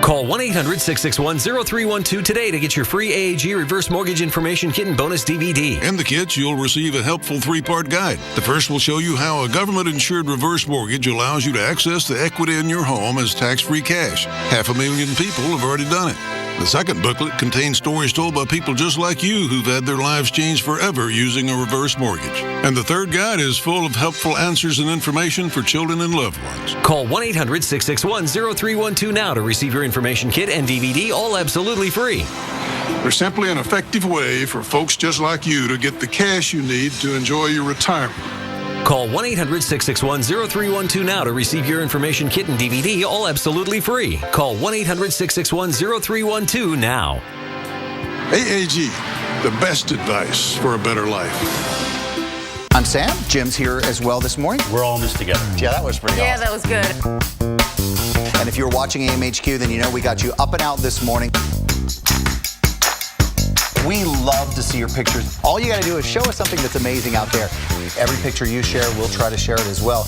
S3: Call 1-800-661-0312 today to get your free AAG reverse mortgage information kit and bonus DVD.
S19: In the kits, you'll receive a helpful 3-part guide. The first will show you how a government-insured reverse mortgage allows you to access the equity in your home as tax-free cash. 500,000 people have already done it. The second booklet contains stories told by people just like you who've had their lives changed forever using a reverse mortgage. And the third guide is full of helpful answers and information for children and loved ones.
S3: Call 1-800-661-0312 now to receive your information kit and DVD, all absolutely free.
S19: They're simply an effective way for folks just like you to get the cash you need to enjoy your retirement.
S3: Call 1-800-661-0312 now to receive your information kit and DVD, all absolutely free. Call 1-800-661-0312 now.
S19: AAG, the best advice for a better life.
S20: I'm Sam. Jim's here as well this morning.
S21: We're all in this together.
S20: Yeah, that was pretty awesome.
S27: that was good.
S20: And if you're watching AMHQ, then you know we got you up and out this morning. We love to see your pictures. All you got to do is show us something that's amazing out there. Every picture you share, we'll try to share it as well.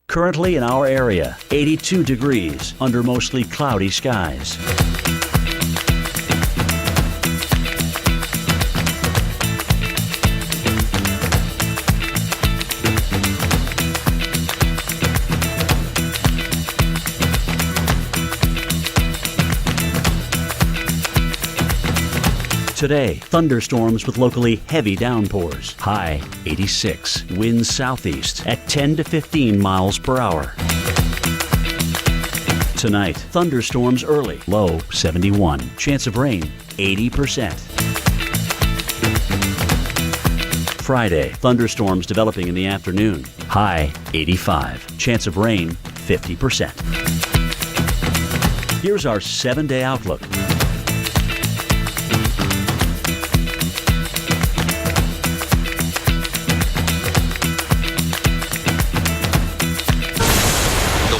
S10: Currently in our area, 82 degrees under mostly cloudy skies. Today, thunderstorms with locally heavy downpours. High 86. Winds southeast at 10 to 15 miles per hour. Tonight, thunderstorms early. Low 71. Chance of rain 80%. Friday, thunderstorms developing in the afternoon. High 85. Chance of rain 50%. Here's our 7-day outlook.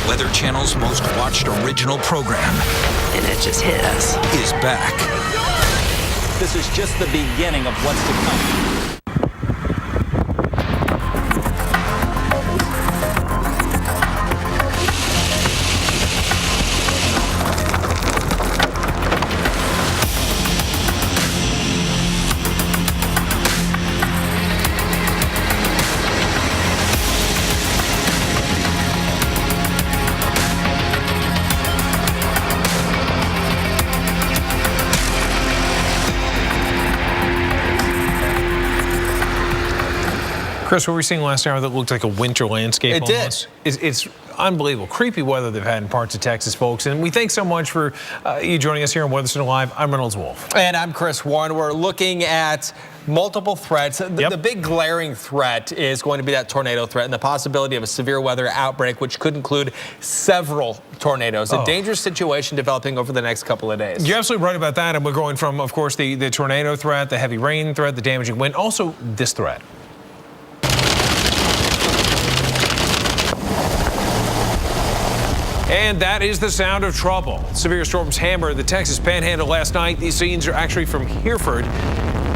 S5: Weather Channel's most watched original program.
S8: And it just hit us.
S5: Is back.
S21: This is just the beginning of what's to come.
S1: Chris, what were we seeing last hour that looked like a winter landscape
S2: It
S1: almost? It's unbelievable. Creepy weather they've had in parts of Texas, folks. And we thank so much for you joining us here on Weather Center Live. I'm Reynolds Wolf.
S2: And I'm Chris Warren. We're looking at multiple threats. The big glaring threat is going to be that tornado threat and the possibility of a severe weather outbreak, which could include several tornadoes. A dangerous situation developing over the next couple of days.
S1: You're absolutely right about that. And we're going from, of course, the tornado threat, the heavy rain threat, the damaging wind, also this threat. And that is the sound of trouble. Severe storms hammered the Texas Panhandle last night. These scenes are actually from Hereford.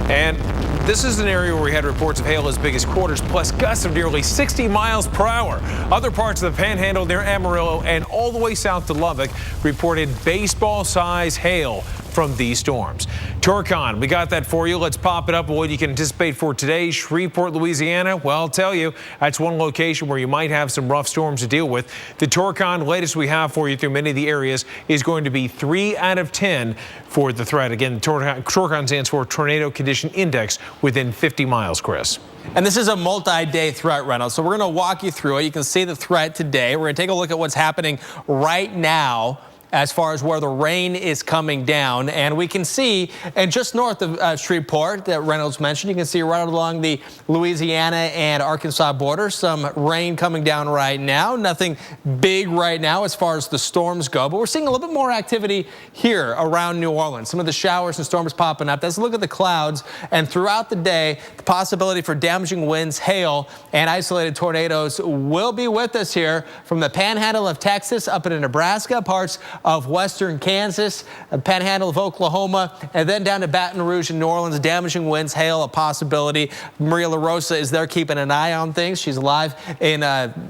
S1: And this is an area where we had reports of hail as big as quarters, plus gusts of nearly 60 miles per hour. Other parts of the Panhandle near Amarillo and all the way south to Lubbock reported baseball-size hail from these storms. Torcon, we got that for you. Let's pop it up. What you can anticipate for today, Shreveport, Louisiana. Well, I'll tell you, that's one location where you might have some rough storms to deal with. The Torcon latest we have for you through many of the areas is going to be 3 out of 10 for the threat. Again, Torcon stands for Tornado Condition Index within 50 miles, Chris.
S2: And this is a multi-day threat, Reynolds. So we're going to walk you through it. You can see the threat today. We're going to take a look at what's happening right now as far as where the rain is coming down. And we can see, and just north of Shreveport that Reynolds mentioned, you can see right along the Louisiana and Arkansas border, some rain coming down right now. Nothing big right now as far as the storms go, but we're seeing a little bit more activity here around New Orleans. Some of the showers and storms popping up. Let's look at the clouds, and throughout the day, the possibility for damaging winds, hail, and isolated tornadoes will be with us here from the panhandle of Texas up into Nebraska, parts of western Kansas, the panhandle of Oklahoma, and then down to Baton Rouge and New Orleans. Damaging winds, hail, a possibility. Maria LaRosa is there keeping an eye on things. She's live in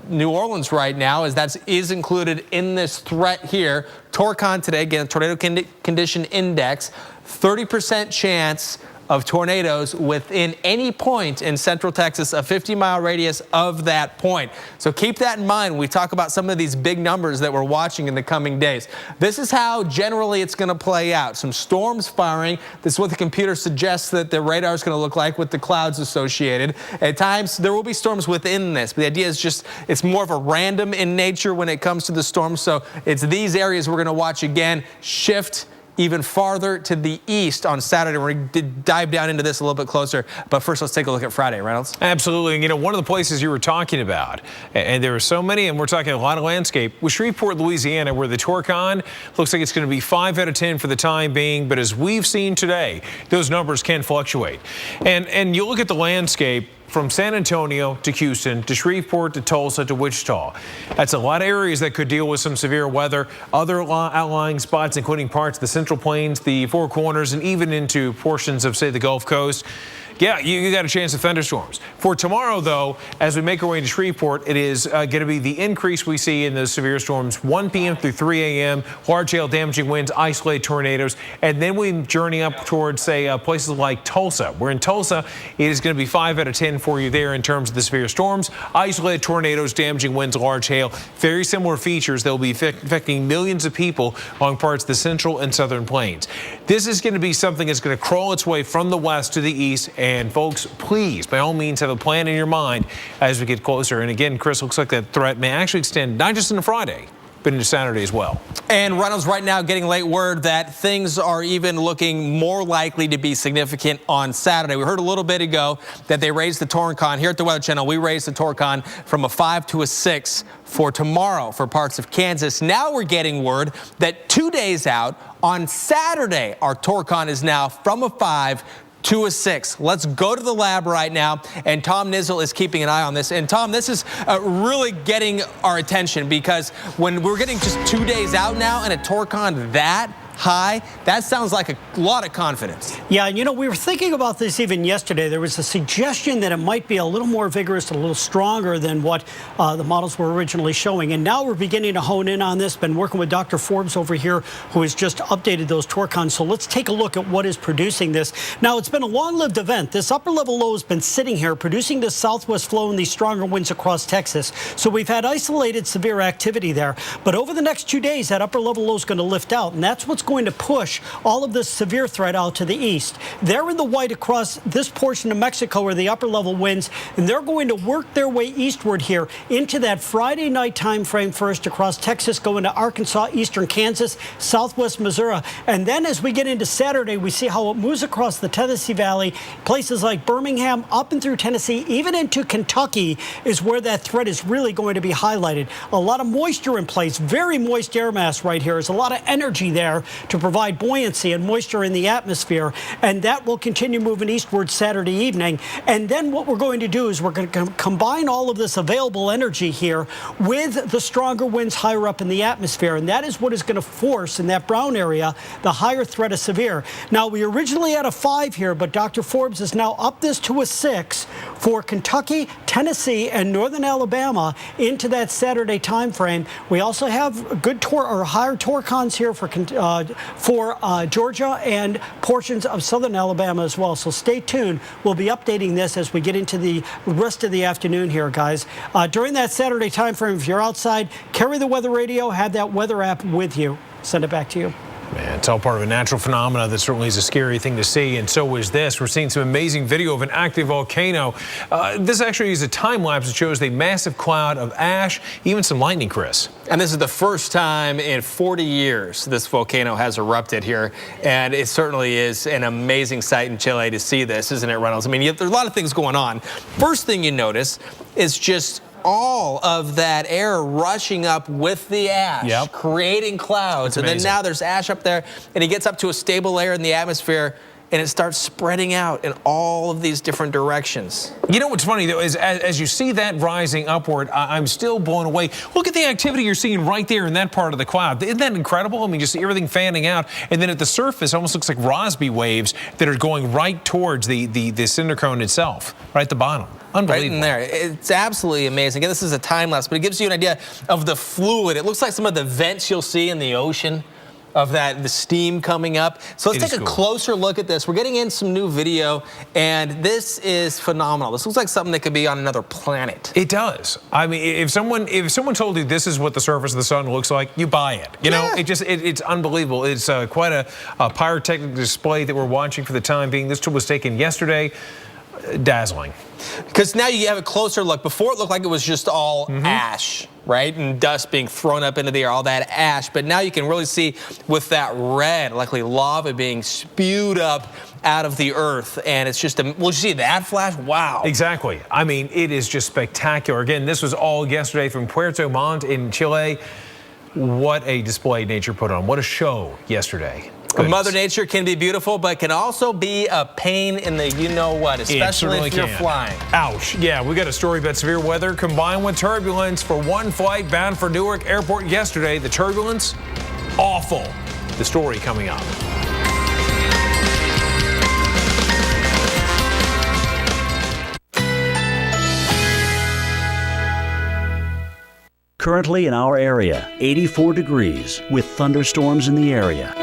S2: New Orleans right now, as that is included in this threat here. Torcon today, again, tornado condition index, 30% chance of tornadoes within any point in central Texas, a 50-mile radius of that point. So keep that in mind when we talk about some of these big numbers that we're watching in the coming days. This is how generally it's going to play out. Some storms firing. This is what the computer suggests that the radar is going to look like with the clouds associated. At times, there will be storms within this, but the idea is just it's more of a random in nature when it comes to the storms. So it's these areas we're going to watch again shift even farther to the east on Saturday. We're going to dive down into this a little bit closer. But first, let's take a look at Friday, Reynolds.
S1: Absolutely. You know, one of the places you were talking about, and there are so many, and we're talking a lot of landscape, was Shreveport, Louisiana, where the Torcon looks like it's going to be 5 out of 10 for the time being. But as we've seen today, those numbers can fluctuate. And you look at the landscape from San Antonio to Houston to Shreveport to Tulsa to Wichita. That's a lot of areas that could deal with some severe weather. Other outlying spots, including parts of the Central Plains, the Four Corners, and even into portions of, say, the Gulf Coast. Yeah, you got a chance of thunderstorms. For tomorrow, though, as we make our way into Shreveport, it is going to be the increase we see in those severe storms, 1 p.m. through 3 a.m., large hail, damaging winds, isolated tornadoes, and then we journey up towards, say, places like Tulsa. Where in Tulsa, it is going to be 5 out of 10 for you there in terms of the severe storms, isolated tornadoes, damaging winds, large hail. Very similar features that will be affecting millions of people along parts of the central and southern plains. This is going to be something that's going to crawl its way from the west to the east. And folks, please, by all means, have a plan in your mind as we get closer. And again, Chris, looks like that threat may actually extend not just into Friday, but into Saturday as well.
S2: And Reynolds right now getting late word that things are even looking more likely to be significant on Saturday. We heard a little bit ago that they raised the Torcon. Here at the Weather Channel, we raised the Torcon from a 5 to a 6 for tomorrow for parts of Kansas. Now we're getting word that 2 days out on Saturday, our Torcon is now from a 5 to a 6. Let's go to the lab right now, and Tom Nizzle is keeping an eye on this. And Tom, this is really getting our attention, because when we're getting just 2 days out now and a Torcon that high, that sounds like a lot of confidence.
S4: Yeah, and you know, we were thinking about this even yesterday. There was a suggestion that it might be a little more vigorous, a little stronger than what the models were originally showing. And now we're beginning to hone in on this. Been working with Dr. Forbes over here, who has just updated those Torcons. So let's take a look at what is producing this. Now, it's been a long-lived event. This upper level low has been sitting here, producing this southwest flow and these stronger winds across Texas. So we've had isolated severe activity there. But over the next 2 days, that upper level low is going to lift out, and that's what's going to push all of this severe threat out to the east. They're in the white across this portion of Mexico where the upper level winds, and they're going to work their way eastward here into that Friday night time frame first across Texas, going to Arkansas, eastern Kansas, southwest Missouri. And then as we get into Saturday, we see how it moves across the Tennessee Valley, places like Birmingham, up and through Tennessee, even into Kentucky is where that threat is really going to be highlighted. A lot of moisture in place, very moist air mass right here. There's a lot of energy there to provide buoyancy and moisture in the atmosphere, and that will continue moving eastward Saturday evening. And then what we're going to do is we're going to combine all of this available energy here with the stronger winds higher up in the atmosphere, and that is what is going to force in that brown area the higher threat of severe. Now, we originally had a 5 here, but Dr. Forbes has now upped this to a 6 for Kentucky, Tennessee, and northern Alabama into that Saturday time frame. We also have good higher Torcons here for Georgia and portions of southern Alabama as well. So stay tuned. We'll be updating this as we get into the rest of the afternoon here, guys. During that Saturday time frame, if you're outside, carry the weather radio, have that weather app with you. Send it back to you.
S1: Man, it's all part of a natural phenomena that certainly is a scary thing to see, and so is this. We're seeing some amazing video of an active volcano. This actually is a time lapse that shows a massive cloud of ash, even some lightning, Chris.
S2: And this is the first time in 40 years this volcano has erupted here, and it certainly is an amazing sight in Chile to see this, isn't it, Reynolds? I mean, there's a lot of things going on. First thing you notice is just all of that air rushing up with the ash, creating clouds. And then now there's ash up there, and it gets up to a stable layer in the atmosphere, and it starts spreading out in all of these different directions.
S1: You know what's funny, though, is as you see that rising upward, I'm still blown away. Look at the activity you're seeing right there in that part of the cloud. Isn't that incredible? I mean, just see everything fanning out. And then at the surface, it almost looks like Rossby waves that are going right towards the cinder cone itself, right at the bottom. Unbelievable.
S2: Right in there. It's absolutely amazing. Again, this is a time lapse, but it gives you an idea of the fluid. It looks like some of the vents you'll see in the ocean of the steam coming up. So let's take a closer look at this. We're getting in some new video, and this is phenomenal. This looks like something that could be on another planet.
S1: It does. I mean, if someone told you this is what the surface of the sun looks like, you buy it. You know, it's unbelievable. It's quite a pyrotechnic display that we're watching for the time being. This tool was taken yesterday. Dazzling.
S2: Because now you have a closer look. Before it looked like it was just all ash, right? And dust being thrown up into the air, all that ash. But now you can really see with that red, likely lava being spewed up out of the earth. And it's just, will you see that flash? Wow.
S1: Exactly. I mean, it is just spectacular. Again, this was all yesterday from Puerto Montt in Chile. What a display nature put on. What a show yesterday.
S2: Mother Nature can be beautiful, but can also be a pain in the you-know-what, especially if you're flying.
S1: Ouch. Yeah, we got a story about severe weather combined with turbulence for one flight bound for Newark Airport yesterday. The turbulence, awful. The story coming up.
S10: Currently in our area, 84 degrees with thunderstorms in the area.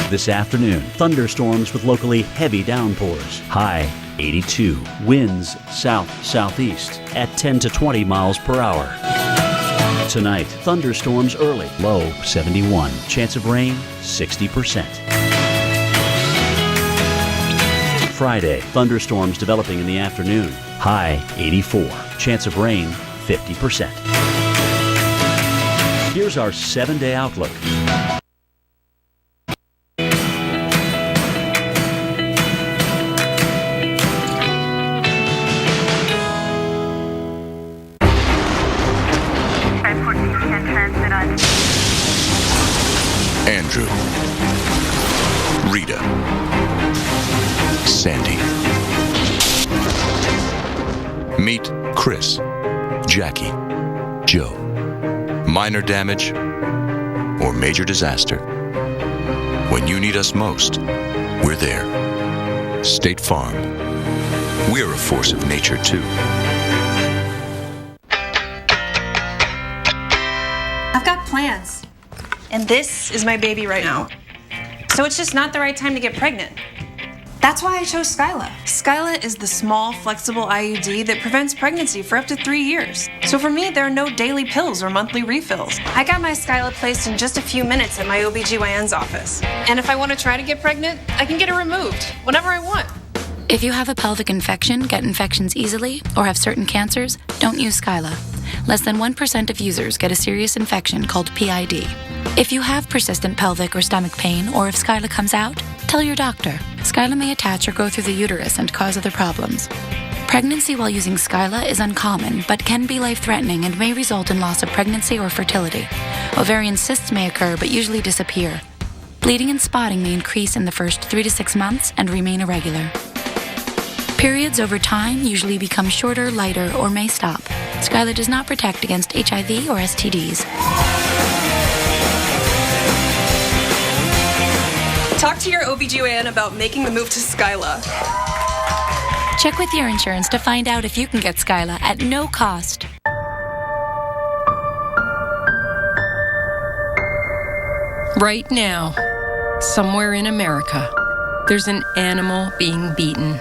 S10: This afternoon, thunderstorms with locally heavy downpours. High 82. Winds south-southeast at 10 to 20 miles per hour. Tonight, thunderstorms early. Low 71. Chance of rain 60%. Friday, thunderstorms developing in the afternoon. High 84. Chance of rain 50%. Here's our 7-day outlook.
S11: Andrew, Rita, Sandy. Meet Chris, Jackie, Joe. Minor damage or major disaster. When you need us most, we're there. State Farm. We're a force of nature, too.
S12: I've got plans. And this is my baby right now. So it's just not the right time to get pregnant. That's why I chose Skyla. Skyla is the small, flexible IUD that prevents pregnancy for up to 3 years. So for me, there are no daily pills or monthly refills. I got my Skyla placed in just a few minutes at my OBGYN's office. And if I want to try to get pregnant, I can get it removed whenever I want.
S22: If you have a pelvic infection, get infections easily, or have certain cancers, don't use Skyla. Less than 1% of users get a serious infection called PID. If you have persistent pelvic or stomach pain, or if Skyla comes out, tell your doctor. Skyla may attach or go through the uterus and cause other problems. Pregnancy while using Skyla is uncommon, but can be life-threatening and may result in loss of pregnancy or fertility. Ovarian cysts may occur, but usually disappear. Bleeding and spotting may increase in the first 3 to 6 months and remain irregular. Periods over time usually become shorter, lighter, or may stop. Skyla does not protect against HIV or STDs.
S12: Talk to your OBGYN about making the move to Skyla.
S22: Check with your insurance to find out if you can get Skyla at no cost.
S7: Right now, somewhere in America, there's an animal being beaten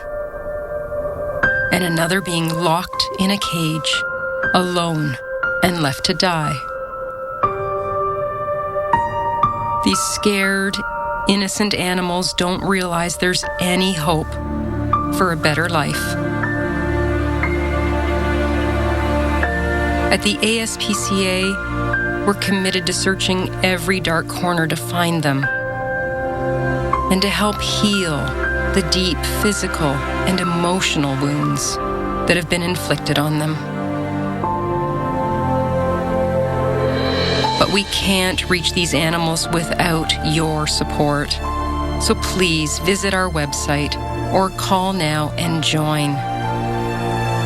S7: and another being locked in a cage, alone and left to die. These scared, innocent animals don't realize there's any hope for a better life. At the ASPCA, we're committed to searching every dark corner to find them and to help heal the deep physical and emotional wounds that have been inflicted on them. But we can't reach these animals without your support. So please visit our website or call now and join.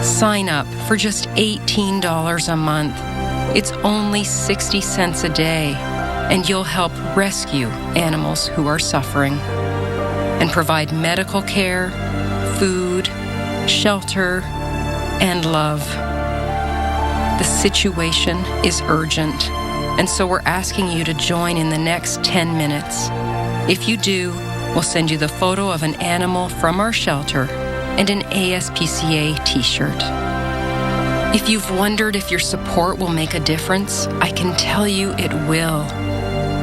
S7: Sign up for just $18 a month. It's only 60 cents a day, and you'll help rescue animals who are suffering and provide medical care, food, shelter, and love. The situation is urgent, and so we're asking you to join in the next 10 minutes. If you do, we'll send you the photo of an animal from our shelter and an ASPCA t-shirt. If you've wondered if your support will make a difference, I can tell you it will.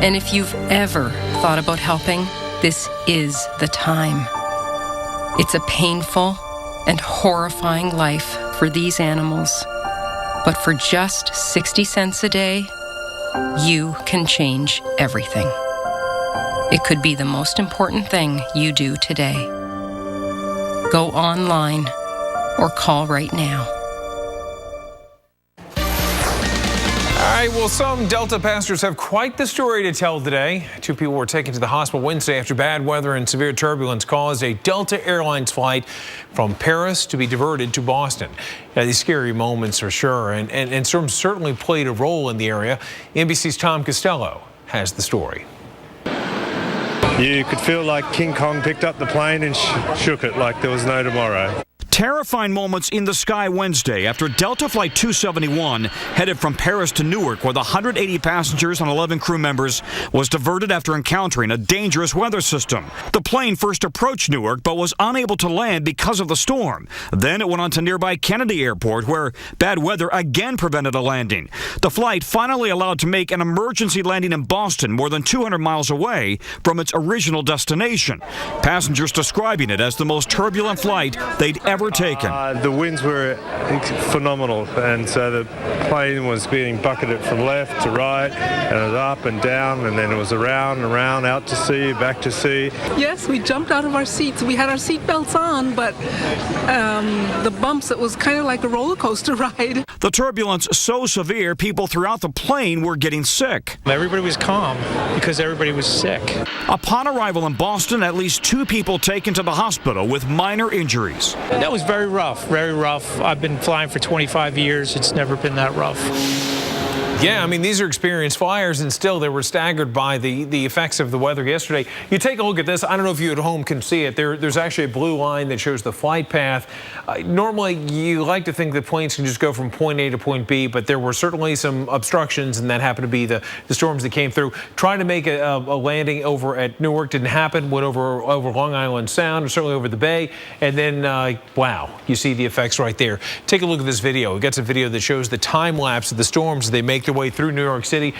S7: And if you've ever thought about helping, this is the time. It's a painful and horrifying life for these animals. But for just 60 cents a day, you can change everything. It could be the most important thing you do today. Go online or call right now.
S1: All right, well, some Delta passengers have quite the story to tell today. 2 people were taken to the hospital Wednesday after bad weather and severe turbulence caused a Delta Airlines flight from Paris to be diverted to Boston. Now, these scary moments for sure, and storms certainly played a role in the area. NBC's Tom Costello has the story.
S14: You could feel like King Kong picked up the plane and shook it like there was no tomorrow.
S17: Terrifying moments in the sky Wednesday after Delta Flight 271 headed from Paris to Newark with 180 passengers and 11 crew members was diverted after encountering a dangerous weather system. The plane first approached Newark but was unable to land because of the storm. Then it went on to nearby Kennedy Airport where bad weather again prevented a landing. The flight finally allowed to make an emergency landing in Boston more than 200 miles away from its original destination. Passengers describing it as the most turbulent flight they'd ever taken.
S14: The winds were phenomenal, and so the plane was being bucketed from left to right, and it was up and down, and then it was around and around, out to sea, back to sea.
S23: Yes, we jumped out of our seats. We had our seat belts on, but the bumps, it was kind of like a roller coaster ride.
S17: The turbulence so severe, people throughout the plane were getting sick.
S24: Everybody was calm because everybody was sick.
S17: Upon arrival in Boston, at least 2 people taken to the hospital with minor injuries.
S24: That was very rough, very rough. I've been flying for 25 years. It's never been that rough.
S1: Yeah, I mean, these are experienced flyers, and still they were staggered by the effects of the weather yesterday. You take a look at this. I don't know if you at home can see it. There's actually a blue line that shows the flight path. Normally, you like to think that planes can just go from point A to point B, but there were certainly some obstructions, and that happened to be the storms that came through. Trying to make a landing over at Newark didn't happen. Went over Long Island Sound, or certainly over the bay, and then, wow, you see the effects right there. Take a look at this video. We got some video that shows the time lapse of the storms as they make their way through New York City.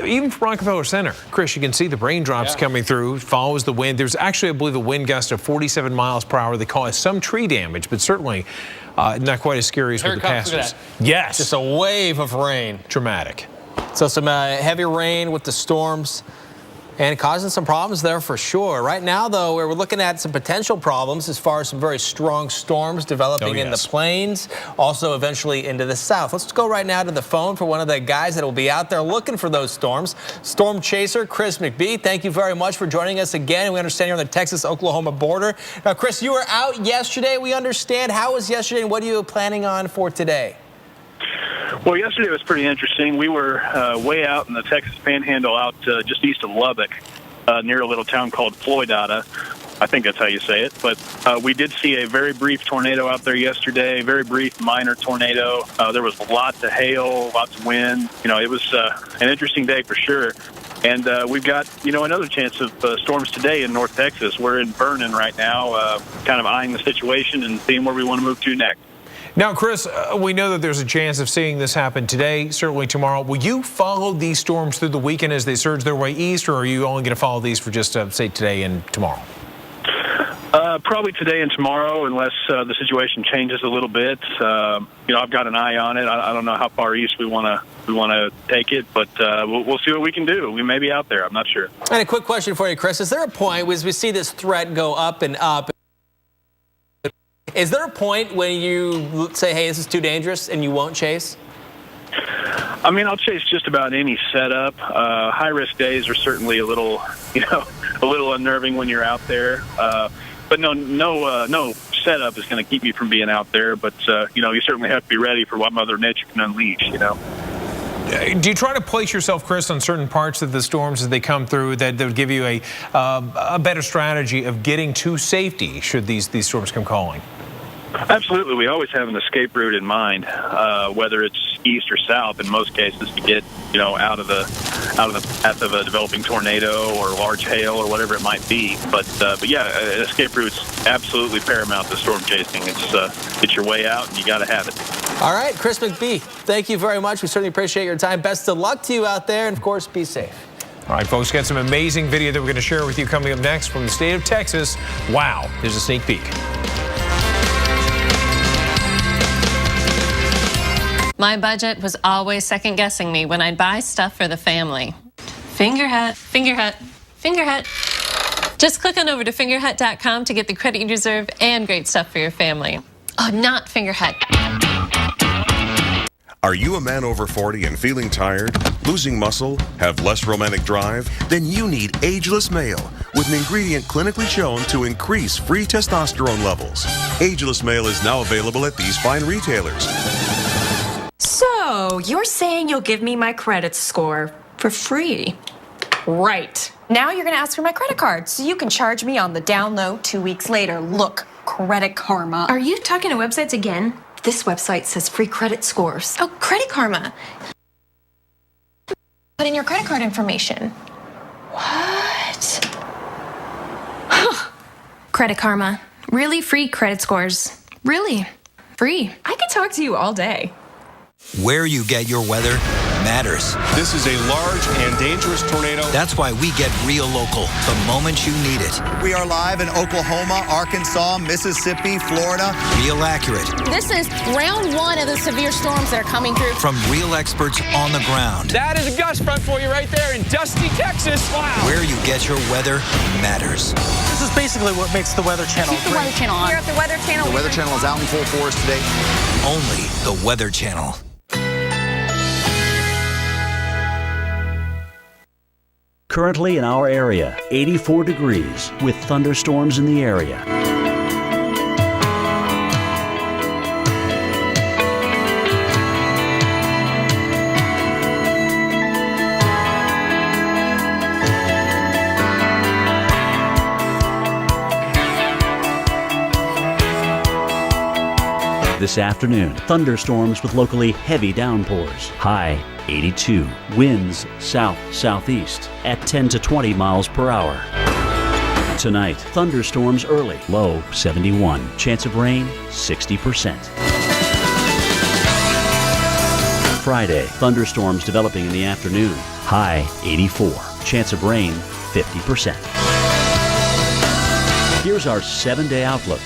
S1: Even from Rockefeller Center, Chris, you can see the raindrops coming through, follows the wind. There's actually, I believe, a wind gust of 47 miles per hour that caused some tree damage, but certainly not quite as scary as with the passengers.
S2: Yes. Just a wave of rain.
S1: Dramatic.
S2: So some heavy rain with the storms and causing some problems there for sure. Right now, though, we're looking at some potential problems as far as some very strong storms developing in the plains, also eventually into the south. Let's go right now to the phone for one of the guys that will be out there looking for those storms. Storm chaser Chris McBee, thank you very much for joining us again. We understand you're on the Texas-Oklahoma border. Now, Chris, you were out yesterday, we understand. How was yesterday, and what are you planning on for today?
S25: Well, yesterday was pretty interesting. We were way out in the Texas Panhandle, out just east of Lubbock, near a little town called Floydada. I think that's how you say it. But we did see a very brief tornado out there yesterday, very brief minor tornado. There was lots of hail, lots of wind. You know, it was an interesting day for sure. And we've got, another chance of storms today in North Texas. We're in Vernon right now, kind of eyeing the situation and seeing where we want to move to next.
S1: Now, Chris, we know that there's a chance of seeing this happen today, certainly tomorrow. Will you follow these storms through the weekend as they surge their way east, or are you only going to follow these for just, say, today and tomorrow?
S25: Probably today and tomorrow, unless the situation changes a little bit. I've got an eye on it. I don't know how far east we want to take it, but we'll see what we can do. We may be out there. I'm not sure.
S2: And a quick question for you, Chris. Is there a point, as we see this threat go up and up, is there a point when you say, hey, this is too dangerous, and you won't chase?
S25: I mean, I'll chase just about any setup. High-risk days are certainly a little unnerving when you're out there. But no setup is going to keep you from being out there. But you certainly have to be ready for what Mother Nature can unleash.
S1: Do you try to place yourself, Chris, on certain parts of the storms as they come through that would give you a better strategy of getting to safety should these storms come calling?
S25: Absolutely. We always have an escape route in mind, whether it's east or south in most cases, to get out of the path of a developing tornado or large hail or whatever it might be. But yeah, an escape route's absolutely paramount to storm chasing. It's your way out, and you got to have it.
S2: All right, Chris McBee, thank you very much. We certainly appreciate your time. Best of luck to you out there, and of course, be safe.
S1: All right, folks, got some amazing video that we're going to share with you coming up next from the state of Texas. Wow, here's a sneak peek.
S6: My budget was always second-guessing me when I'd buy stuff for the family. Fingerhut, Fingerhut, Fingerhut. Just click on over to fingerhut.com to get the credit you deserve and great stuff for your family. Oh, not Fingerhut.
S9: Are you a man over 40 and feeling tired, losing muscle, have less romantic drive? Then you need Ageless Male, with an ingredient clinically shown to increase free testosterone levels. Ageless Male is now available at these fine retailers.
S8: So, you're saying you'll give me my credit score for free? Right. Now you're going to ask for my credit card so you can charge me on the down low 2 weeks later. Look, Credit Karma.
S27: Are you talking to websites again?
S8: This website says free credit scores.
S27: Oh, Credit Karma. Put in your credit card information.
S8: What?
S27: Credit Karma. Really free credit scores. Really free.
S8: I could talk to you all day.
S5: Where you get your weather matters.
S9: This is a large and dangerous tornado.
S5: That's why we get real local the moment you need it.
S20: We are live in Oklahoma, Arkansas, Mississippi, Florida.
S5: Real accurate.
S27: This is round one of the severe storms that are coming through.
S5: From real experts on the ground.
S13: That is a gust front for you right there in dusty Texas. Wow.
S5: Where you get your weather matters.
S15: This is basically what makes the Weather Channel
S27: Keep the Weather Channel on.
S12: Here at the Weather Channel.
S20: The Weather Channel is out in full force today.
S5: Only the Weather Channel.
S10: Currently in our area, 84 degrees with thunderstorms in the area. This afternoon, thunderstorms with locally heavy downpours. High 82. Winds south-southeast at 10 to 20 miles per hour. Tonight, thunderstorms early. Low 71. Chance of rain 60%. Friday, thunderstorms developing in the afternoon. High 84. Chance of rain 50%. Here's our 7-day outlook.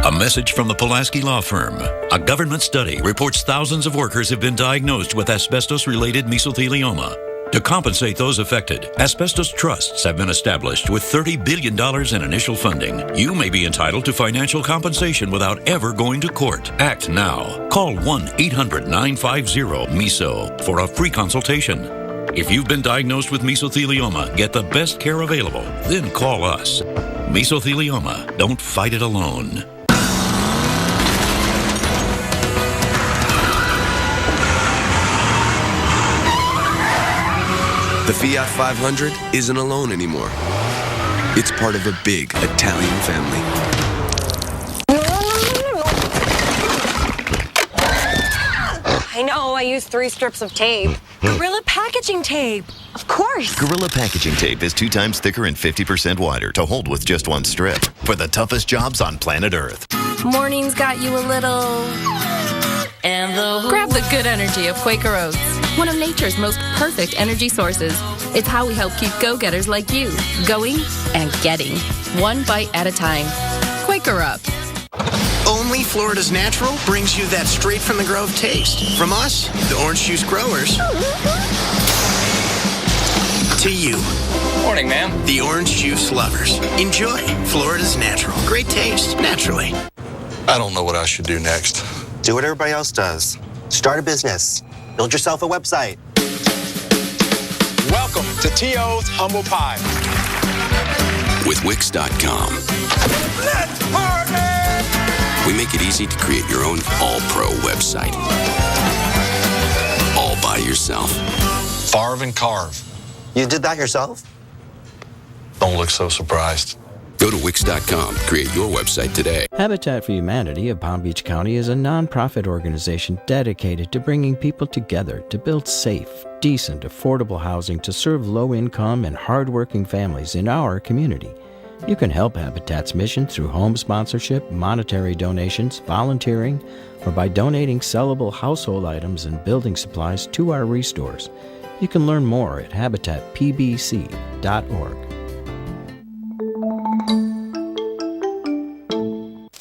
S16: A message from the Pulaski Law Firm. A government study reports thousands of workers have been diagnosed with asbestos-related mesothelioma. To compensate those affected, asbestos trusts have been established with $30 billion in initial funding. You may be entitled to financial compensation without ever going to court. Act now. Call 1-800-950-MESO for a free consultation. If you've been diagnosed with mesothelioma, get the best care available. Then call us. Mesothelioma. Don't fight it alone.
S18: The Fiat 500 isn't alone anymore. It's part of a big Italian family.
S3: I know, I used 3 strips of tape. Gorilla packaging tape. Of course.
S4: Gorilla packaging tape is 2 times thicker and 50% wider to hold with just 1 strip for the toughest jobs on planet Earth.
S3: Mornings got you a little...
S7: Grab the good energy of Quaker Oats, one of nature's most perfect energy sources. It's how we help keep go-getters like you going and getting, one bite at a time. Quaker Up.
S11: Only Florida's Natural brings you that straight from the grove taste. From us, the orange juice growers, to you.
S13: Morning, ma'am.
S11: The orange juice lovers. Enjoy Florida's Natural. Great taste, naturally.
S19: I don't know what I should do next.
S20: Do what everybody else does. Start a business. Build yourself a website.
S13: Welcome to T.O.'s Humble Pie.
S18: With Wix.com.
S13: Let's party!
S18: We make it easy to create your own all-pro website. All by yourself.
S19: Farve and carve.
S20: You did that yourself?
S19: Don't look so surprised.
S18: Go to Wix.com. Create your website today.
S21: Habitat for Humanity of Palm Beach County is a nonprofit organization dedicated to bringing people together to build safe, decent, affordable housing to serve low-income and hardworking families in our community. You can help Habitat's mission through home sponsorship, monetary donations, volunteering, or by donating sellable household items and building supplies to our restores. You can learn more at habitatpbc.org.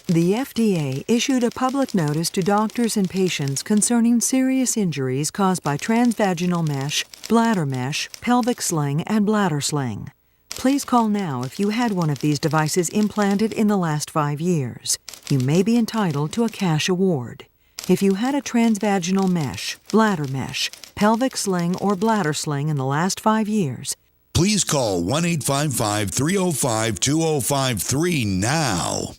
S22: The FDA issued a public notice to doctors and patients concerning serious injuries caused by transvaginal mesh, bladder mesh, pelvic sling, and bladder sling. Please call now if you had one of these devices implanted in the last 5 years. You may be entitled to a cash award. If you had a transvaginal mesh, bladder mesh, pelvic sling, or bladder sling in the last 5 years,
S26: please call 1-855-305-2053 now.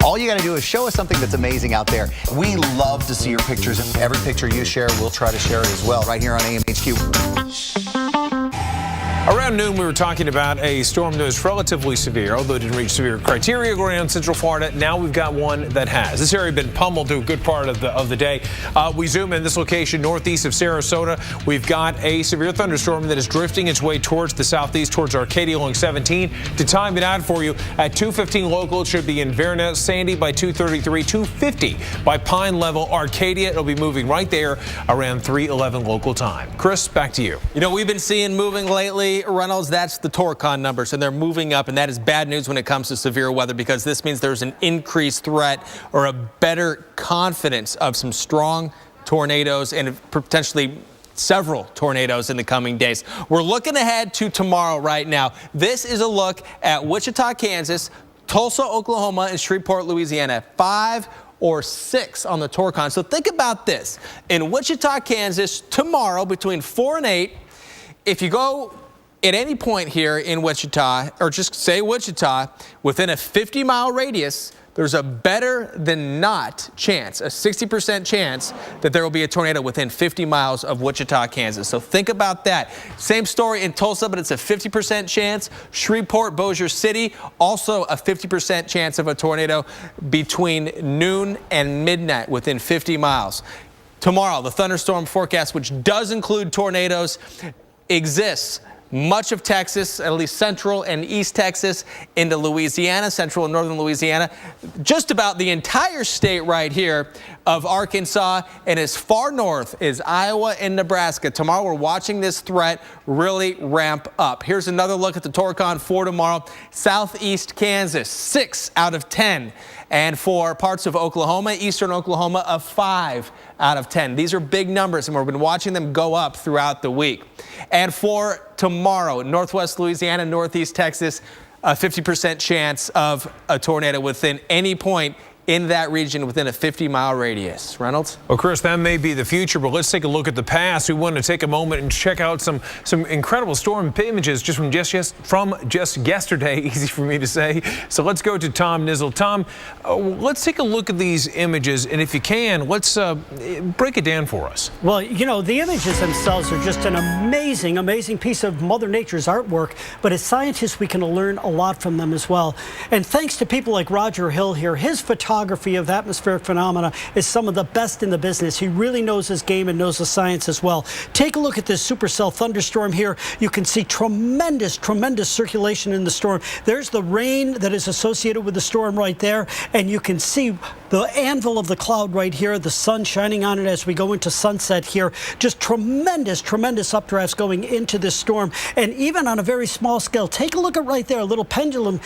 S20: All you got to do is show us something that's amazing out there. We love to see your pictures, and every picture you share, we'll try to share it as well right here on AMHQ.
S1: Around noon, we were talking about a storm that was relatively severe, although it didn't reach severe criteria around Central Florida. Now we've got one that has. This area had been pummeled through a good part of the day. We zoom in this location northeast of Sarasota. We've got a severe thunderstorm that is drifting its way towards the southeast, towards Arcadia along 17. To time it out for you, at 2:15 local, it should be in Verna, Sandy by 2:33, 2:50 by Pine Level, Arcadia. It'll be moving right there around 3:11 local time. Chris, back to you.
S2: You know, we've been seeing moving lately, Reynolds, that's the Torcon numbers, and they're moving up, and that is bad news when it comes to severe weather because this means there's an increased threat or a better confidence of some strong tornadoes and potentially several tornadoes in the coming days. We're looking ahead to tomorrow right now. This is a look at Wichita, Kansas, Tulsa, Oklahoma, and Shreveport, Louisiana. 5 or 6 on the Torcon. So think about this. In Wichita, Kansas, tomorrow between 4 and 8, if you go at any point here in Wichita, or just say Wichita, within a 50-mile radius, there's a better than not chance, a 60% chance that there will be a tornado within 50 miles of Wichita, Kansas. So think about that. Same story in Tulsa, but it's a 50% chance. Shreveport, Bossier City, also a 50% chance of a tornado between noon and midnight within 50 miles. Tomorrow, the thunderstorm forecast, which does include tornadoes, exists. Much of Texas, at least central and east Texas, into Louisiana, central and northern Louisiana, just about the entire state right here of Arkansas, and as far north as Iowa and Nebraska. Tomorrow we're watching this threat really ramp up. Here's another look at the Torcon for tomorrow. Southeast Kansas, 6 out of 10. And for parts of Oklahoma, eastern Oklahoma, a 5 out of 10. These are big numbers, and we've been watching them go up throughout the week. And for tomorrow, northwest Louisiana, northeast Texas, a 50% chance of a tornado within any point in that region within a 50-mile radius. Reynolds?
S1: Well, Chris, that may be the future, but let's take a look at the past. We want to take a moment and check out some incredible storm images just from just yesterday. Easy for me to say. So let's go to Tom Nizzle. Tom, let's take a look at these images, and if you can, let's break it down for us.
S28: Well, you know, the images themselves are just an amazing, amazing piece of Mother Nature's artwork, but as scientists, we can learn a lot from them as well. And thanks to people like Roger Hill here, his photography photography of atmospheric phenomena is some of the best in the business. He really knows his game and knows the science as well. Take a look at this supercell thunderstorm here. You can see tremendous circulation in the storm. There's the rain that is associated with the storm right there, and you can see the anvil of the cloud right here, the sun shining on it as we go into sunset here. Just tremendous updrafts going into this storm. And even on a very small scale, take a look at right there, a little pendulum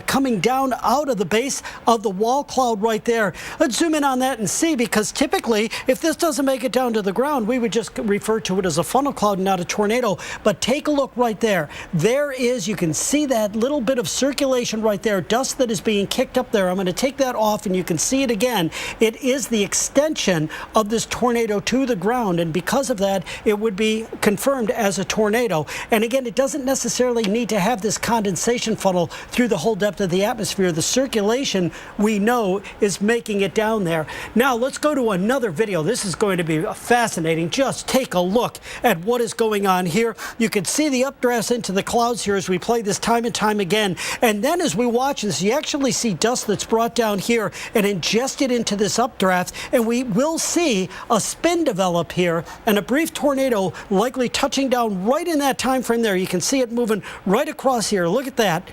S28: coming down out of the base of the wall cloud right there. Let's zoom in on that and see, because typically, if this doesn't make it down to the ground, we would just refer to it as a funnel cloud and not a tornado. But take a look right there. There is, you can see that little bit of circulation right there, dust that is being kicked up there. I'm going to take that off and you can see it again. It is the extension of this tornado to the ground, and because of that, it would be confirmed as a tornado. And again, it doesn't necessarily need to have this condensation funnel through the whole depth of the atmosphere. The circulation, we know, is making it down there. Now, let's go to another video. This is going to be fascinating. Just take a look at what is going on here. You can see the updrafts into the clouds here as we play this time and time again. And then as we watch this, you actually see dust that's brought down here and ingested into this updraft, and we will see a spin develop here and a brief tornado likely touching down right in that time frame there. You can see it moving right across here. Look at that.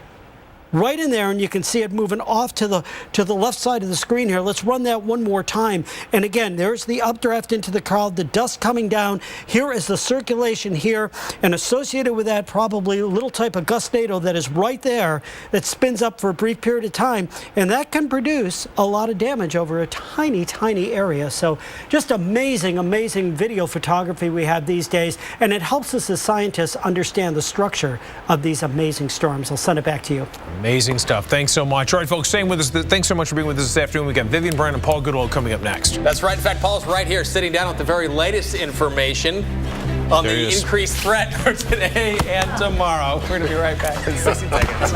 S28: Right in there, and you can see it moving off to the left side of the screen here. Let's run that one more time. And again, there's the updraft into the cloud, the dust coming down. Here is the circulation here, and associated with that, probably a little type of gustado that is right there that spins up for a brief period of time, and that can produce a lot of damage over a tiny area. So just amazing video photography we have these days, and it helps us as scientists understand the structure of these amazing storms. I'll send it back to you.
S1: Amazing stuff. Thanks so much. All right, folks, staying with us. Thanks so much for being with us this afternoon. We got Vivian Brown and Paul Goodwill coming up next.
S2: That's right. In fact, Paul's right here sitting down with the very latest information on the increased threat for today and tomorrow. We're going to be right back in 60 seconds.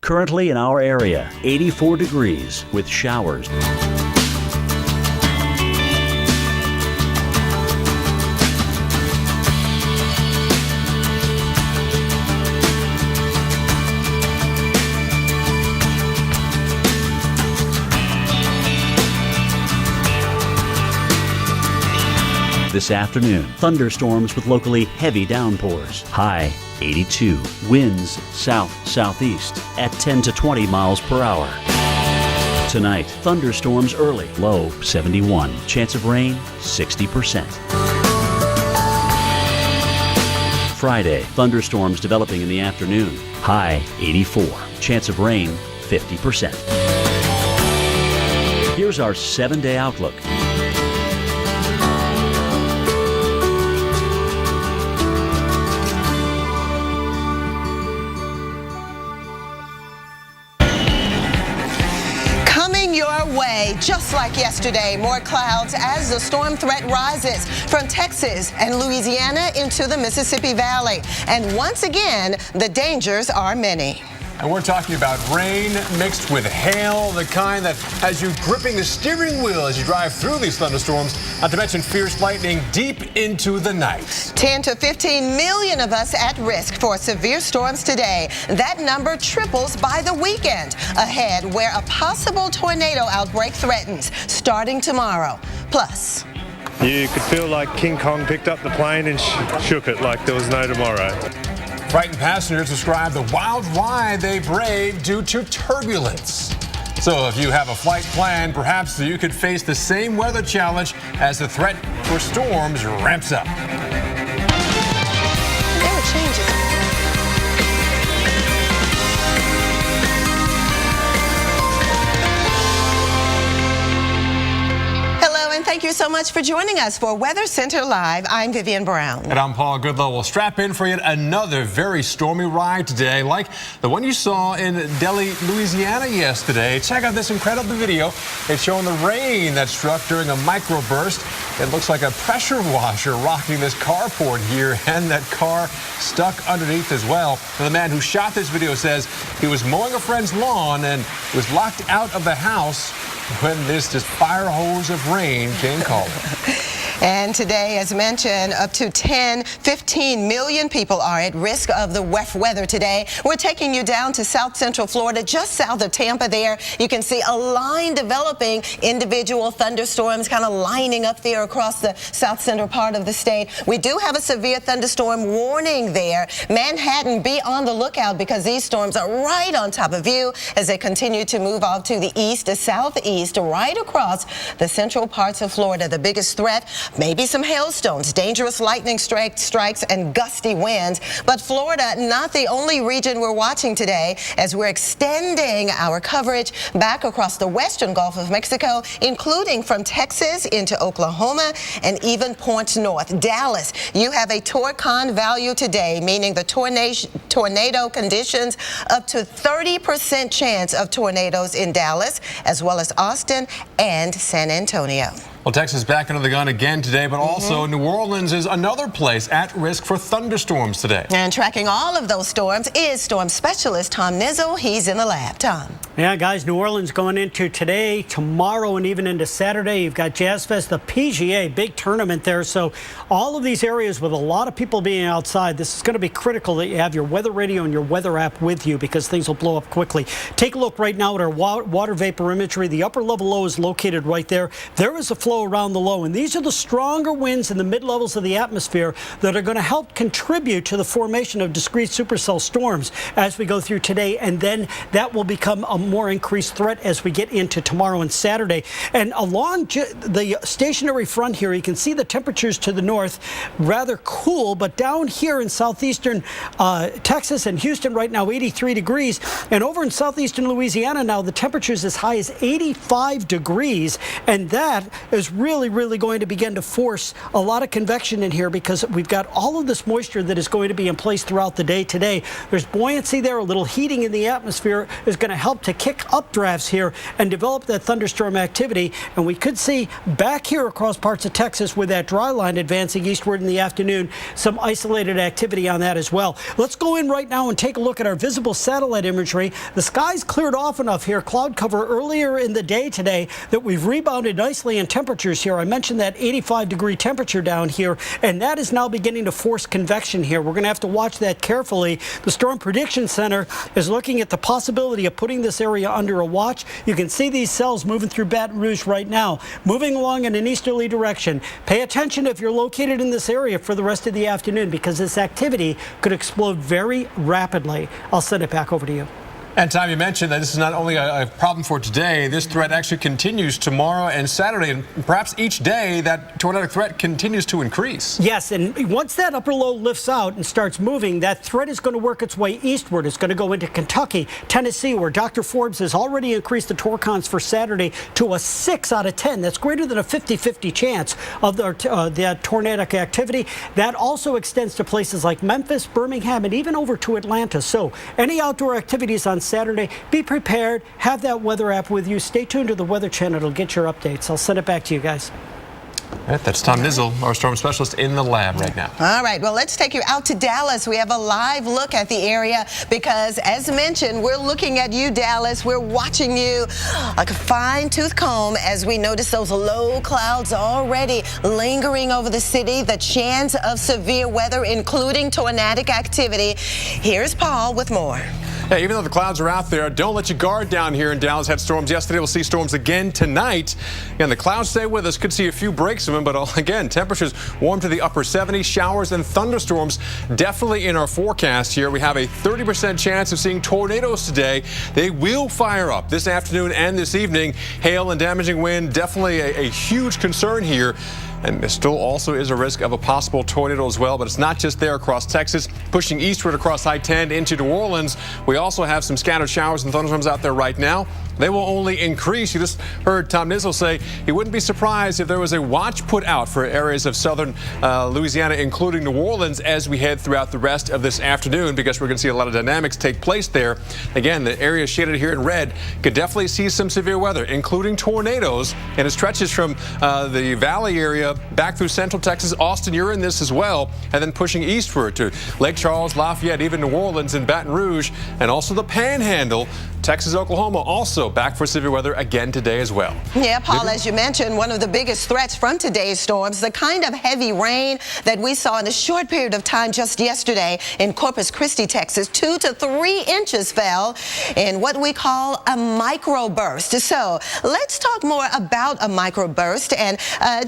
S10: Currently in our area, 84 degrees with showers. This afternoon, thunderstorms with locally heavy downpours. High 82. Winds south-southeast at 10 to 20 miles per hour. Tonight, thunderstorms early. Low 71. Chance of rain 60%. Friday, thunderstorms developing in the afternoon. High 84. Chance of rain 50%. Here's our 7-day outlook.
S6: Just like yesterday, more clouds as the storm threat rises from Texas and Louisiana into the Mississippi Valley. And once again, the dangers are many.
S8: And we're talking about rain mixed with hail, the kind that has you gripping the steering wheel as you drive through these thunderstorms, not to mention fierce lightning deep into the night.
S6: 10 to 15 million of us at risk for severe storms today. That number triples by the weekend, ahead where a possible tornado outbreak threatens, starting tomorrow. Plus,
S9: you could feel like King Kong picked up the plane and shook it like there was no tomorrow.
S8: Frightened passengers describe the wild ride they braved due to turbulence. So if you have a flight planned, perhaps you could face the same weather challenge as the threat for storms ramps up.
S6: There were changes. Thank you so much for joining us for Weather Center Live. I'm Vivian Brown.
S8: And I'm Paul Goodlow. We'll strap in for yet another very stormy ride today, like the one you saw in Delhi, Louisiana yesterday. Check out this incredible video. It's showing the rain that struck during a microburst. It looks like a pressure washer rocking this carport here, and that car stuck underneath as well. And the man who shot this video says he was mowing a friend's lawn and was locked out of the house when this just fire hose of rain came calling.
S6: And today, as mentioned, up to 15 million people are at risk of the wet weather today. We're taking you down to South Central Florida, just south of Tampa there. You can see a line developing, individual thunderstorms kind of lining up there across the south central part of the state. We do have a severe thunderstorm warning there. Manhattan, be on the lookout because these storms are right on top of you as they continue to move off to the east, to southeast, right across the central parts of Florida. The biggest threat, maybe some hailstones, dangerous lightning strikes, and gusty winds. But Florida, not the only region we're watching today, as we're extending our coverage back across the western Gulf of Mexico, including from Texas into Oklahoma and even points north. Dallas, you have a Torcon value today, meaning the tornado conditions, up to 30% chance of tornadoes in Dallas, as well as Austin and San Antonio.
S8: Well, Texas back under the gun again today, but also New Orleans is another place at risk for thunderstorms today.
S6: And tracking all of those storms is storm specialist Tom Nizzle. He's in the lab. Tom.
S28: Yeah, guys, New Orleans going into today, tomorrow, and even into Saturday. You've got Jazz Fest, the PGA, big tournament there. So all of these areas with a lot of people being outside, this is going to be critical that you have your weather radio and your weather app with you because things will blow up quickly. Take a look right now at our water vapor imagery. The upper level low is located right there. There is a flow around the low, and these are the stronger winds in the mid-levels of the atmosphere that are going to help contribute to the formation of discrete supercell storms as we go through today, and then that will become a more increased threat as we get into tomorrow and Saturday. And along the stationary front here, you can see the temperatures to the north rather cool, but down here in southeastern Texas and Houston right now 83 degrees, and over in southeastern Louisiana now the temperatures as high as 85 degrees, and that is really going to begin to force a lot of convection in here because we've got all of this moisture that is going to be in place throughout the day today. There's buoyancy there, a little heating in the atmosphere is going to help to kick up drafts here and develop that thunderstorm activity, and we could see back here across parts of Texas with that dry line advancing eastward in the afternoon, some isolated activity on that as well. Let's go in right now and take a look at our visible satellite imagery. The sky's cleared off enough here, cloud cover earlier in the day today, that we've rebounded nicely in temperatures here. I mentioned that 85-degree temperature down here, and that is now beginning to force convection here. We're going to have to watch that carefully. The Storm Prediction Center is looking at the possibility of putting this area under a watch. You can see these cells moving through Baton Rouge right now, moving along in an easterly direction. Pay attention if you're located in this area for the rest of the afternoon because this activity could explode very rapidly. I'll send it back over to you.
S8: And Tom, you mentioned that this is not only a problem for today, this threat actually continues tomorrow and Saturday, and perhaps each day that tornadic threat continues to increase.
S28: Yes, and once that upper low lifts out and starts moving, that threat is going to work its way eastward. It's going to go into Kentucky, Tennessee, where Dr. Forbes has already increased the Torcons for Saturday to a 6 out of 10. That's greater than a 50-50 chance of the tornadic activity. That also extends to places like Memphis, Birmingham, and even over to Atlanta. So any outdoor activities on Saturday, be prepared, have that weather app with you. Stay tuned to the Weather Channel. It'll get your updates. I'll send it back to you guys.
S8: All right, that's Tom Nizzle, our storm specialist in the lab right now.
S6: All right, well, let's take you out to Dallas. We have a live look at the area because, as mentioned, we're looking at you, Dallas. We're watching you like a fine-tooth comb as we notice those low clouds already lingering over the city, the chance of severe weather, including tornadic activity. Here's Paul with more.
S8: Yeah, even though the clouds are out there, don't let your guard down here in Dallas. Had storms yesterday. We'll see storms again tonight. And the clouds stay with us. Could see a few breaks of them, but again, temperatures warm to the upper 70s. Showers and thunderstorms definitely in our forecast here. We have a 30% chance of seeing tornadoes today. They will fire up this afternoon and this evening. Hail and damaging wind, definitely a huge concern here. And there still also is a risk of a possible tornado as well, but it's not just there across Texas, pushing eastward across I-10 into New Orleans. We also have some scattered showers and thunderstorms out there right now. They will only increase. You just heard Tom Nizzle say he wouldn't be surprised if there was a watch put out for areas of southern Louisiana, including New Orleans, as we head throughout the rest of this afternoon, because we're going to see a lot of dynamics take place there. Again, the area shaded here in red could definitely see some severe weather, including tornadoes, and it stretches from the valley area area back through central Texas. Austin, you're in this as well. And then pushing eastward to Lake Charles, Lafayette, even New Orleans and Baton Rouge, and also the Panhandle. Texas, Oklahoma also back for severe weather again today as well.
S6: Yeah, Paul, as you mentioned, one of the biggest threats from today's storms, the kind of heavy rain that we saw in a short period of time just yesterday in Corpus Christi, Texas. 2 to 3 inches fell in what we call a microburst. So let's talk more about a microburst and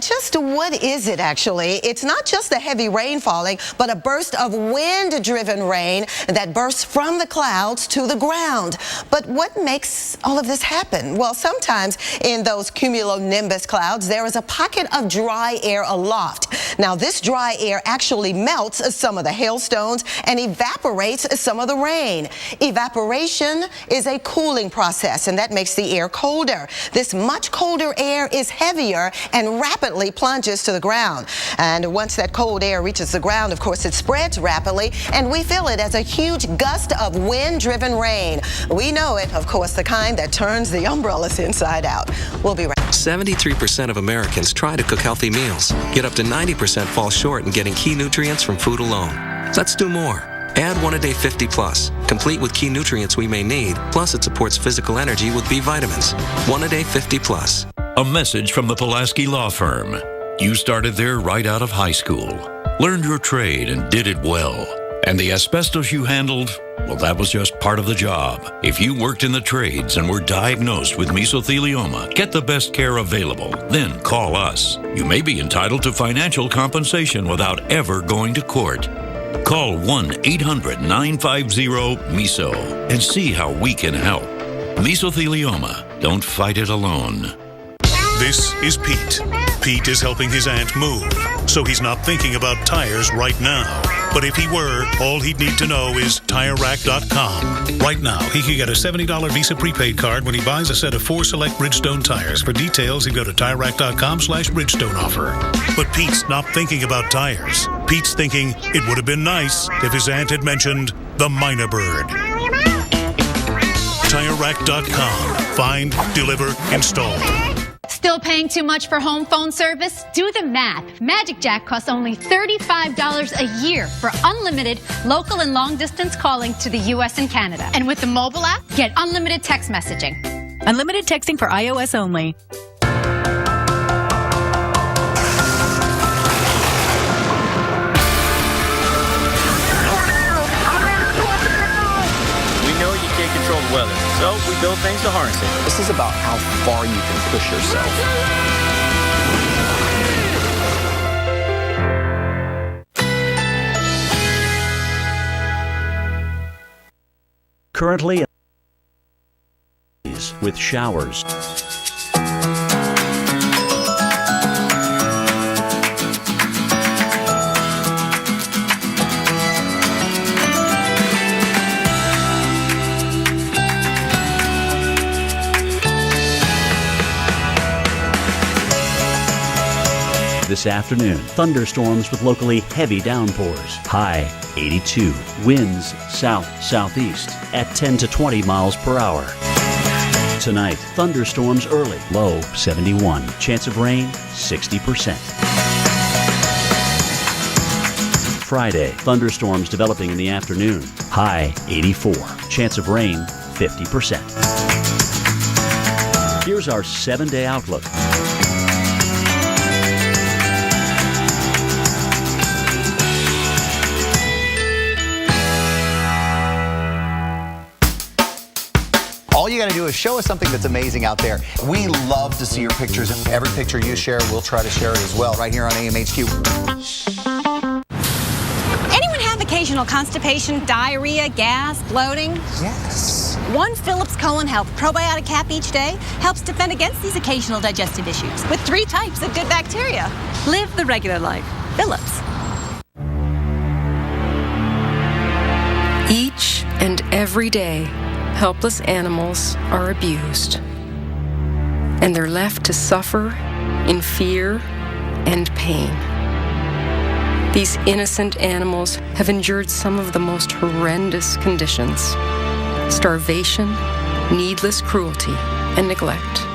S6: just what is it actually? It's not just the heavy rain falling, but a burst of wind-driven rain that bursts from the clouds to the ground. But what makes all of this happen? Well, sometimes in those cumulonimbus clouds, there is a pocket of dry air aloft. Now, this dry air actually melts some of the hailstones and evaporates some of the rain. Evaporation is a cooling process, and that makes the air colder. This much colder air is heavier and rapidly plunges to the ground. And once that cold air reaches the ground, of course, it spreads rapidly, and we feel it as a huge gust of wind-driven rain. We know it, of course, the kind that turns the umbrellas inside out. We'll be right back.
S12: 73% of Americans try to cook healthy meals, yet up to 90% fall short in getting key nutrients from food alone. Let's do more. Add 1 a day 50 plus, complete with key nutrients we may need, plus it supports physical energy with B vitamins. 1 a day 50 plus.
S16: A message from the Pulaski Law Firm. You started there right out of high school, learned your trade and did it well. And the asbestos you handled, well, that was just part of the job. If you worked in the trades and were diagnosed with mesothelioma, get the best care available. Then call us. You may be entitled to financial compensation without ever going to court. Call 1-800-950-MESO and see how we can help. Mesothelioma. Don't fight it alone.
S14: This is Pete. Pete is helping his aunt move, so he's not thinking about tires right now. But if he were, all he'd need to know is TireRack.com. Right now, he could get a $70 Visa prepaid card when he buys a set of 4 select Bridgestone tires. For details, he'd go to TireRack.com/Bridgestone offer. But Pete's not thinking about tires. Pete's thinking it would have been nice if his aunt had mentioned the Minor Bird. TireRack.com. Find, deliver, install.
S15: Still paying too much for home phone service? Do the math. Magic Jack costs only $35 a year for unlimited local and long distance calling to the U.S. and Canada. And with the mobile app, get unlimited text messaging.
S17: Unlimited texting for iOS only.
S23: Control the weather, so we build things to harness it.
S24: This is about how far you can push yourself.
S10: Currently, with showers. This afternoon, thunderstorms with locally heavy downpours. High 82. Winds south-southeast at 10 to 20 miles per hour. Tonight, thunderstorms early. Low 71. Chance of rain 60%. Friday, thunderstorms developing in the afternoon. High 84. Chance of rain 50%. Here's our 7-day outlook.
S20: All you got to do is show us something that's amazing out there. We love to see your pictures. Every picture you share, we'll try to share it as well right here on AMHQ.
S3: Anyone have occasional constipation, diarrhea, gas, bloating?
S20: Yes.
S3: One Phillips Colon Health probiotic cap each day helps defend against these occasional digestive issues with 3 types of good bacteria. Live the regular life. Phillips.
S7: Each and every day, helpless animals are abused, and they're left to suffer in fear and pain. These innocent animals have endured some of the most horrendous conditions: starvation, needless cruelty, and neglect.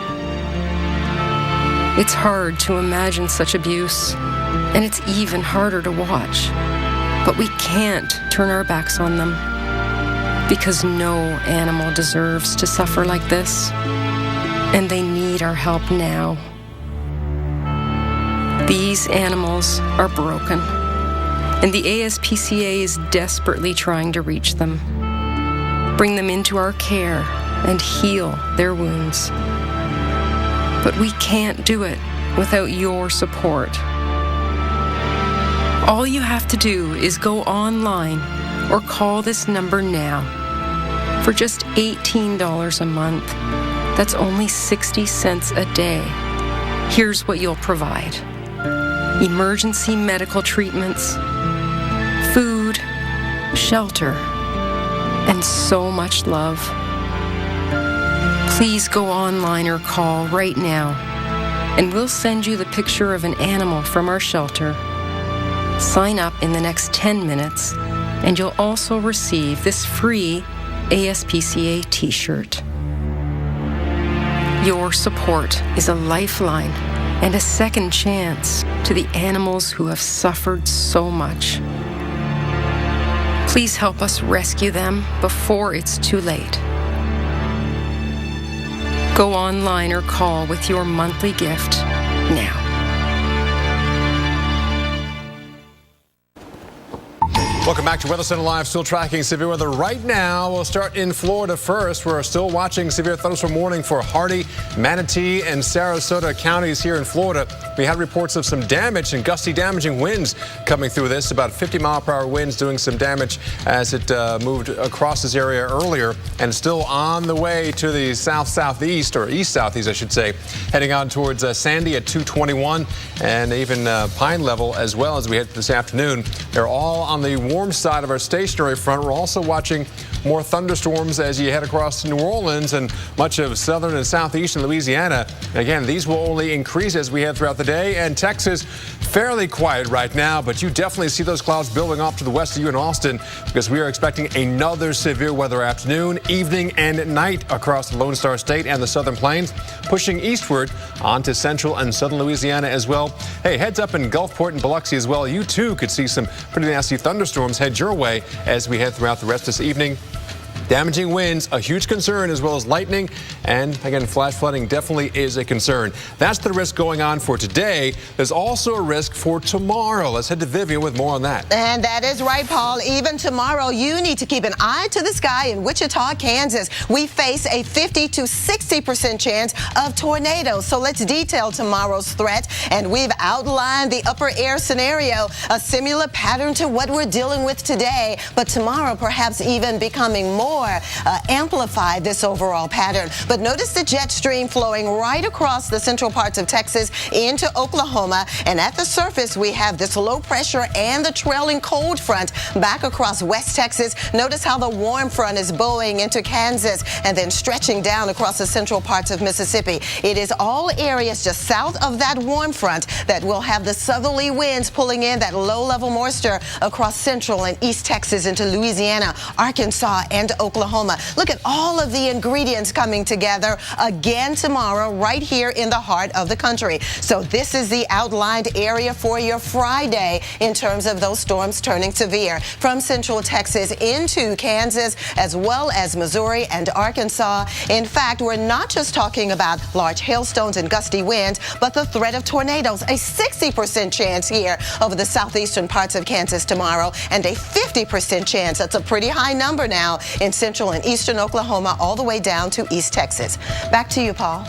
S7: It's hard to imagine such abuse, and it's even harder to watch. But we can't turn our backs on them, because no animal deserves to suffer like this, and they need our help now. These animals are broken, and the ASPCA is desperately trying to reach them, bring them into our care, and heal their wounds. But we can't do it without your support. All you have to do is go online or call this number now. For just $18 a month, that's only 60 cents a day. Here's what you'll provide: emergency medical treatments, food, shelter, and so much love. Please go online or call right now, and we'll send you the picture of an animal from our shelter. Sign up in the next 10 minutes, and you'll also receive this free ASPCA t-shirt. Your support is a lifeline and a second chance to the animals who have suffered so much. Please help us rescue them before it's too late. Go online or call with your monthly gift now.
S8: Welcome back to Weather Center Live. Still tracking severe weather right now. We'll start in Florida first. We're still watching severe thunderstorm warning for Hardee, Manatee, and Sarasota counties here in Florida. We had reports of some damage and gusty, damaging winds coming through this. About 50-mile-per-hour winds doing some damage as it moved across this area earlier, and still on the way to the south-southeast, or east-southeast, I should say, heading on towards Sandy at 221, and even Pine Level as well as we head this afternoon. They're all on the warm side of our stationary front. We're also watching more thunderstorms as you head across to New Orleans and much of southern and southeastern Louisiana. Again, these will only increase as we head throughout the day. And Texas, fairly quiet right now, but you definitely see those clouds building off to the west of you in Austin, because we are expecting another severe weather afternoon, evening, and night across the Lone Star State and the southern plains, pushing eastward onto central and southern Louisiana as well. Hey, heads up in Gulfport and Biloxi as well. You too could see some pretty nasty thunderstorms head your way as we head throughout the rest of this evening. Damaging winds, a huge concern, as well as lightning. And again, flash flooding definitely is a concern. That's the risk going on for today. There's also a risk for tomorrow. Let's head to Vivian with more on that.
S6: And that is right, Paul. Even tomorrow, you need to keep an eye to the sky in Wichita, Kansas. We face a 50 to 60% chance of tornadoes. So let's detail tomorrow's threat. And we've outlined the upper air scenario, a similar pattern to what we're dealing with today. But tomorrow, perhaps even becoming more amplify this overall pattern. But notice the jet stream flowing right across the central parts of Texas into Oklahoma. And at the surface, we have this low pressure and the trailing cold front back across West Texas. Notice how the warm front is bowing into Kansas and then stretching down across the central parts of Mississippi. It is all areas just south of that warm front that will have the southerly winds pulling in that low-level moisture across central and east Texas into Louisiana, Arkansas, and Oklahoma. Look at all of the ingredients coming together again tomorrow right here in the heart of the country. So this is the outlined area for your Friday in terms of those storms turning severe from central Texas into Kansas as well as Missouri and Arkansas. In fact, we're not just talking about large hailstones and gusty winds, but the threat of tornadoes. A 60% chance here over the southeastern parts of Kansas tomorrow, and a 50% chance, that's a pretty high number now, in central and eastern Oklahoma, all the way down to East Texas. Back to you, Paul.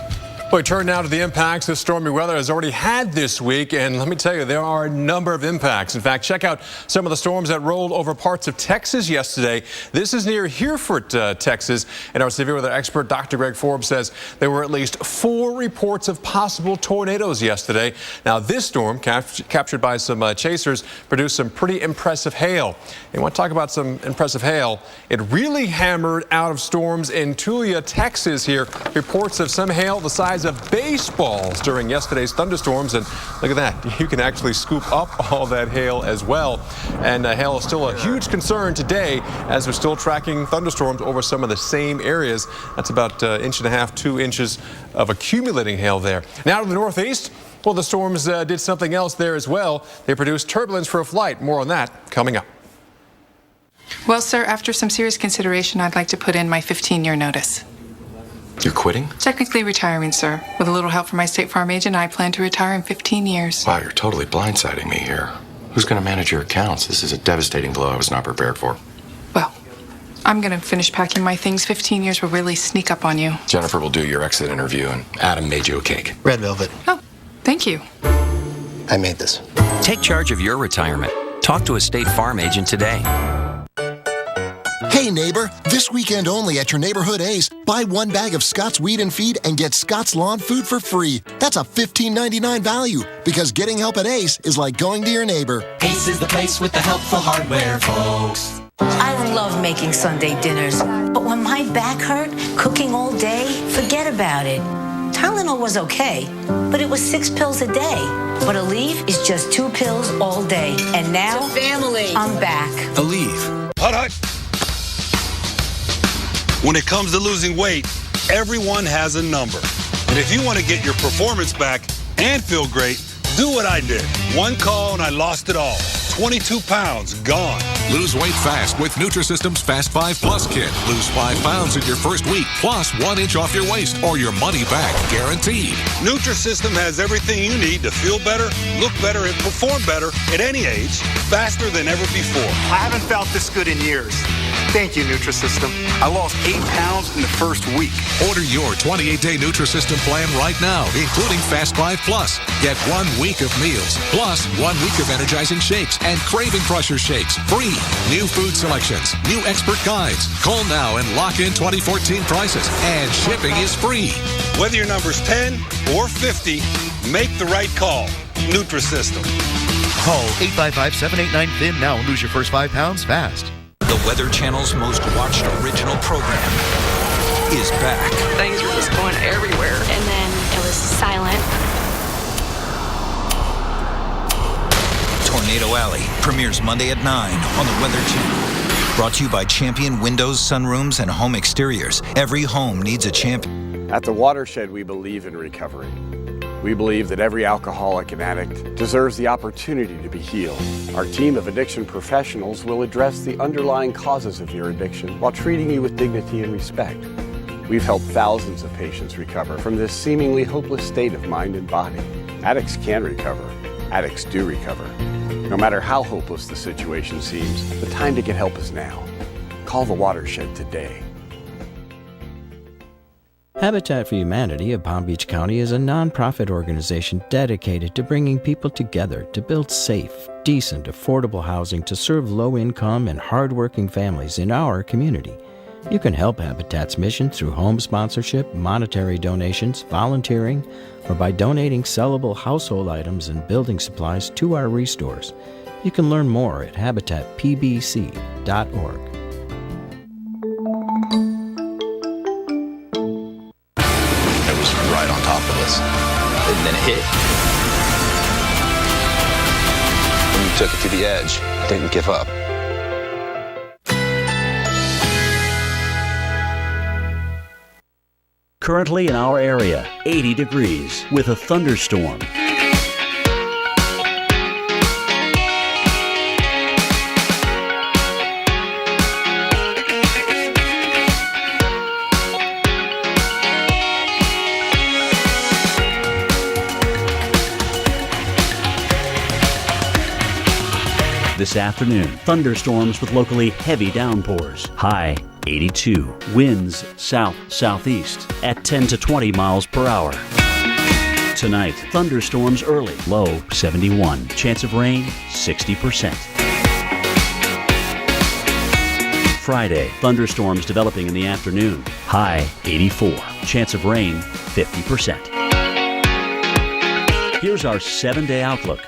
S8: We turn now to the impacts this stormy weather has already had this week, and let me tell you, there are a number of impacts. In fact, check out some of the storms that rolled over parts of Texas yesterday. This is near Hereford, Texas, and our severe weather expert, Dr. Greg Forbes, says there were at least 4 reports of possible tornadoes yesterday. Now, this storm, captured by some chasers, produced some pretty impressive hail. You want to talk about some impressive hail? It really hammered out of storms in Tulia, Texas here. Reports of some hail the size tons of baseballs during yesterday's thunderstorms. And look at that. You can actually scoop up all that hail as well. And hail is still a huge concern today as we're still tracking thunderstorms over some of the same areas. That's about 1.5 inches, 2 inches of accumulating hail there. Now to the northeast. Well, the storms did something else there as well. They produced turbulence for a flight. More on that coming up.
S4: Well, sir, after some serious consideration, I'd like to put in my 15-year notice.
S5: You're quitting?
S4: Technically retiring, sir. With a little help from my State Farm agent, I plan to retire in 15 years.
S5: Wow, you're totally blindsiding me here. Who's going to manage your accounts? This is a devastating blow I was not prepared for.
S4: Well, I'm going to finish packing my things. 15 years will really sneak up on you.
S5: Jennifer will do your exit interview, and Adam made you a cake.
S11: Red velvet.
S4: Oh, thank you.
S11: I made this.
S13: Take charge of your retirement. Talk to a State Farm agent today.
S18: Hey neighbor, this weekend only at your neighborhood Ace, buy 1 bag of Scott's Weed and Feed and get Scott's Lawn Food for free. That's a $15.99 value, because getting help at Ace is like going to your neighbor.
S19: Ace is the place with the helpful hardware, folks.
S25: I love making Sunday dinners, but when my back hurt, cooking all day, forget about it. Tylenol was okay, but it was 6 pills a day. But Aleve is just 2 pills all day. And now, family. I'm back.
S27: Aleve. Hut. When it comes to losing weight, everyone has a number. And if you want to get your performance back and feel great, do what I did. 1 call and I lost it all. 22 pounds gone.
S29: Lose weight fast with Nutrisystem's Fast 5 Plus Kit. Lose 5 pounds in your first week, plus 1 inch off your waist or your money back guaranteed.
S27: Nutrisystem has everything you need to feel better, look better, and perform better at any age, faster than ever before.
S30: I haven't felt this good in years. Thank you, Nutrisystem. I lost 8 pounds in the first week.
S29: Order your 28-day Nutrisystem plan right now, including Fast 5 Plus. Get 1 week of meals, plus 1 week of energizing shakes and Craving Crusher shakes free. New food selections, new expert guides. Call now and lock in 2014 prices, and shipping is free.
S27: Whether your number's 10 or 50, make the right call. Nutrisystem.
S31: Call 855-789-FIN now and lose your first 5 pounds fast.
S32: The Weather Channel's most watched original program is back.
S33: Things were just going everywhere, and then it was silent.
S32: Tornado Alley premieres Monday at 9 on the Weather Channel. Brought to you by Champion Windows, Sunrooms, and Home Exteriors. Every home needs a champion.
S34: At the Watershed, we believe in recovery. We believe that every alcoholic and addict deserves the opportunity to be healed. Our team of addiction professionals will address the underlying causes of your addiction while treating you with dignity and respect. We've helped thousands of patients recover from this seemingly hopeless state of mind and body. Addicts can recover. Addicts do recover. No matter how hopeless the situation seems, the time to get help is now. Call the Watershed today.
S21: Habitat for Humanity of Palm Beach County is a nonprofit organization dedicated to bringing people together to build safe, decent, affordable housing to serve low-income and hardworking families in our community. You can help Habitat's mission through home sponsorship, monetary donations, volunteering, or by donating sellable household items and building supplies to our restores. You can learn more at habitatpbc.org.
S24: It was right on top of us. And then it hit. When you took it to the edge, I didn't give up.
S10: Currently in our area, 80 degrees with a thunderstorm. This afternoon, thunderstorms with locally heavy downpours. High 82. Winds south-southeast at 10 to 20 miles per hour. Tonight, thunderstorms early. Low 71. Chance of rain 60%. Friday, thunderstorms developing in the afternoon. High 84. Chance of rain 50%. Here's our 7-day outlook.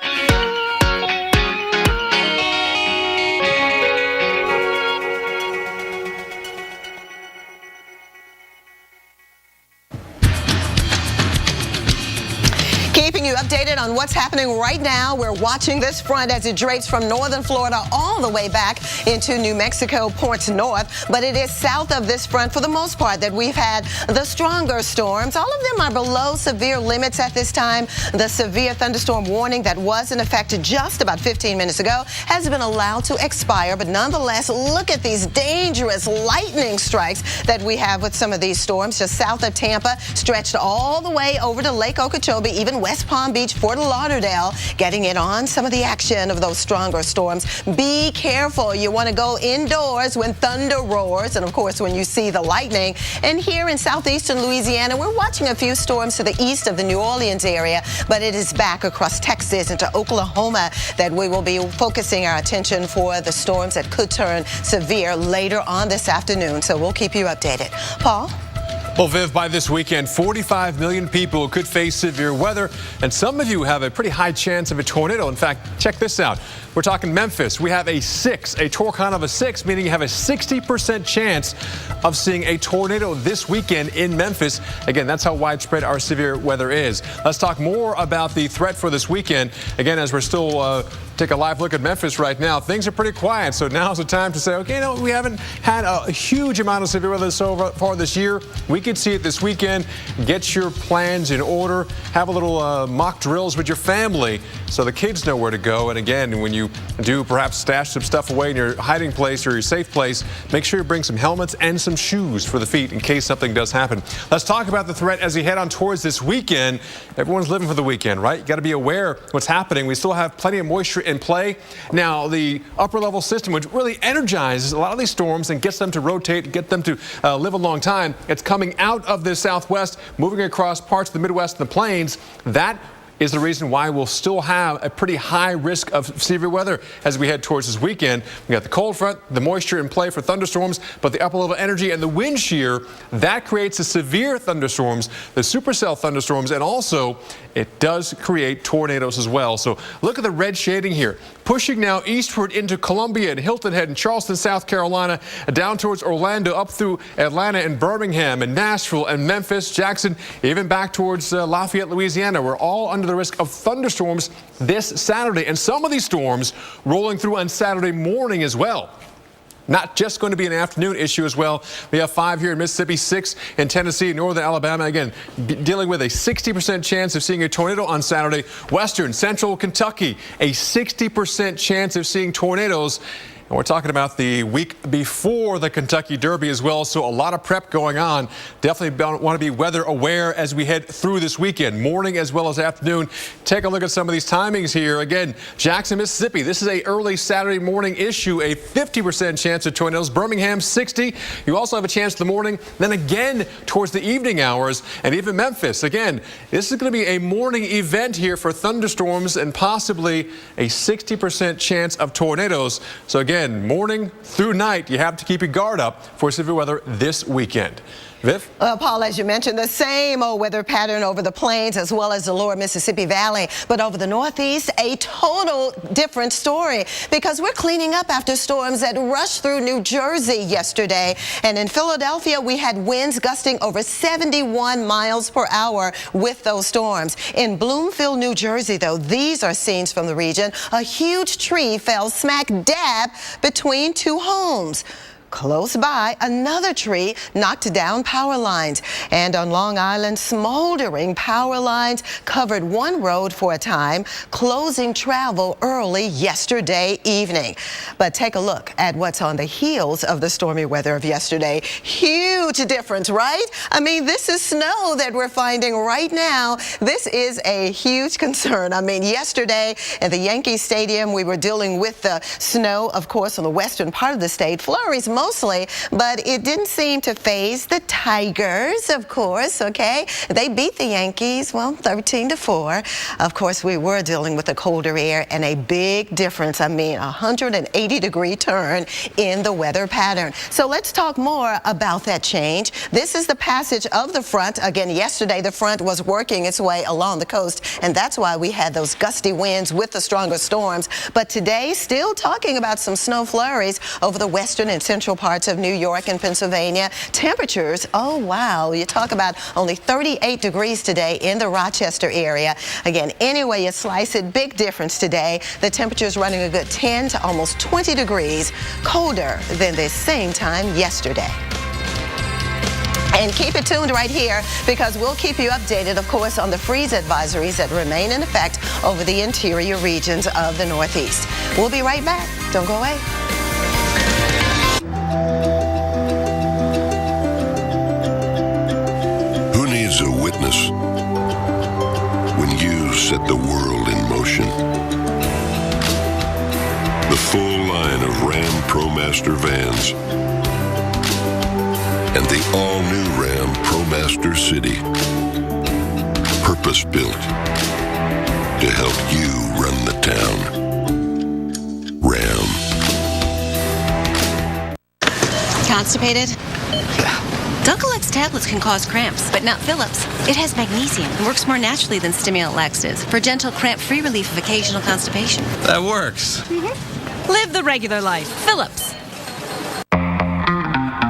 S6: Keeping you updated on what's happening right now. We're watching this front as it drapes from northern Florida all the way back into New Mexico, points north. But it is south of this front for the most part that we've had the stronger storms. All of them are below severe limits at this time. The severe thunderstorm warning that was in effect just about 15 minutes ago has been allowed to expire. But nonetheless, look at these dangerous lightning strikes that we have with some of these storms just south of Tampa, stretched all the way over to Lake Okeechobee, even West Palm Beach, Fort Lauderdale, getting in on some of the action of those stronger storms. Be careful. You want to go indoors when thunder roars and, of course, when you see the lightning. And here in southeastern Louisiana, we're watching a few storms to the east of the New Orleans area, but it is back across Texas into Oklahoma that we will be focusing our attention for the storms that could turn severe later on this afternoon. So we'll keep you updated. Paul?
S8: Well, Viv, by this weekend, 45 million people could face severe weather, and some of you have a pretty high chance of a tornado. In fact, check this out. We're talking Memphis. We have a torque count of a 6, meaning you have a 60% chance of seeing a tornado this weekend in Memphis. Again, that's how widespread our severe weather is. Let's talk more about the threat for this weekend. Again, as we're still take a live look at Memphis right now, things are pretty quiet. So now's the time to say, okay, no, we haven't had a huge amount of severe weather so far this year. We could see it this weekend. Get your plans in order. Have a little mock drills with your family so the kids know where to go. And again, when you do perhaps stash some stuff away in your hiding place or your safe place, make sure you bring some helmets and some shoes for the feet in case something does happen. Let's talk about the threat as we head on towards this weekend. Everyone's living for the weekend, right? You got to be aware of what's happening. We still have plenty of moisture in play. Now, the upper level system, which really energizes a lot of these storms and gets them to rotate, get them to live a long time, it's coming out of the southwest, moving across parts of the Midwest and the plains. That is the reason why we'll still have a pretty high risk of severe weather as we head towards this weekend. We got the cold front, the moisture in play for thunderstorms, but the upper level energy and the wind shear, that creates the severe thunderstorms, the supercell thunderstorms, and also it does create tornadoes as well. So look at the red shading here. Pushing now eastward into Columbia and Hilton Head and Charleston, South Carolina, down towards Orlando, up through Atlanta and Birmingham and Nashville and Memphis, Jackson, even back towards Lafayette, Louisiana. We're all under the risk of thunderstorms this Saturday. And some of these storms rolling through on Saturday morning as well. Not just going to be an afternoon issue as well. We have 5 here in Mississippi, 6 in Tennessee, northern Alabama. Again, dealing with a 60% chance of seeing a tornado on Saturday. Western, central Kentucky, a 60% chance of seeing tornadoes. And we're talking about the week before the Kentucky Derby as well, so a lot of prep going on. Definitely want to be weather aware as we head through this weekend, morning as well as afternoon. Take a look at some of these timings here. Again, Jackson, Mississippi, this is a early Saturday morning issue, a 50% chance of tornadoes. Birmingham, 60. You also have a chance in the morning, then again towards the evening hours, and even Memphis. Again, this is going to be a morning event here for thunderstorms and possibly a 60% chance of tornadoes. So again, morning through night, you have to keep your guard up for severe weather this weekend. Viv?
S6: Well, Paul, as you mentioned, the same old weather pattern over the plains as well as the lower Mississippi Valley. But over the Northeast, a total different story because we're cleaning up after storms that rushed through New Jersey yesterday. And in Philadelphia, we had winds gusting over 71 miles per hour with those storms. In Bloomfield, New Jersey, though, these are scenes from the region. A huge tree fell smack dab between two homes. Close by, another tree knocked down power lines. And on Long Island, smoldering power lines covered one road for a time, closing travel early yesterday evening. But take a look at what's on the heels of the stormy weather of yesterday. Huge difference, right? I mean, this is snow that we're finding right now. This is a huge concern. I mean, yesterday at the Yankee Stadium, we were dealing with the snow, of course, on the western part of the state. Flurries mostly, but it didn't seem to faze the Tigers, of course, okay? They beat the Yankees, well, 13-4. Of course, we were dealing with the colder air and a big difference, I mean, a 180-degree turn in the weather pattern. So let's talk more about that change. This is the passage of the front. Again, yesterday, the front was working its way along the coast, and that's why we had those gusty winds with the stronger storms. But today, still talking about some snow flurries over the western and central central parts of New York and Pennsylvania. Temperatures, oh wow, you talk about only 38 degrees today in the Rochester area. Again, any way you slice it, big difference today. The temperature is running a good 10 to almost 20 degrees colder than this same time yesterday. And keep it tuned right here because we'll keep you updated, of course, on the freeze advisories that remain in effect over the interior regions of the Northeast. We'll be right back. Don't go away.
S1: Who needs a witness when you set the world in motion? The full line of Ram ProMaster vans and the all-new Ram ProMaster City. Purpose-built to help you run the town. Ram.
S2: Constipated? Dunkel-X tablets can cause cramps, but not Phillips. It has magnesium and works more naturally than Stimulant-Lax does for gentle, cramp-free relief of occasional constipation.
S24: That works.
S2: Mm-hmm. Live the regular life. Phillips.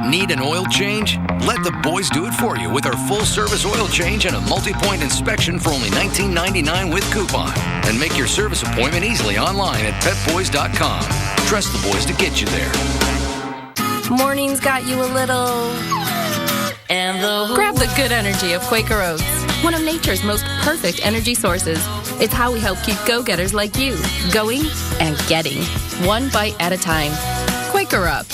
S13: Need an oil change? Let the boys do it for you with our full-service oil change and a multi-point inspection for only $19.99 with coupon. And make your service appointment easily online at petboys.com. Trust the boys to get you there.
S7: Morning's got you a little... Grab the good energy of Quaker Oats, one of nature's most perfect energy sources. It's how we help keep go-getters like you going and getting, one bite at a time. Quaker Up.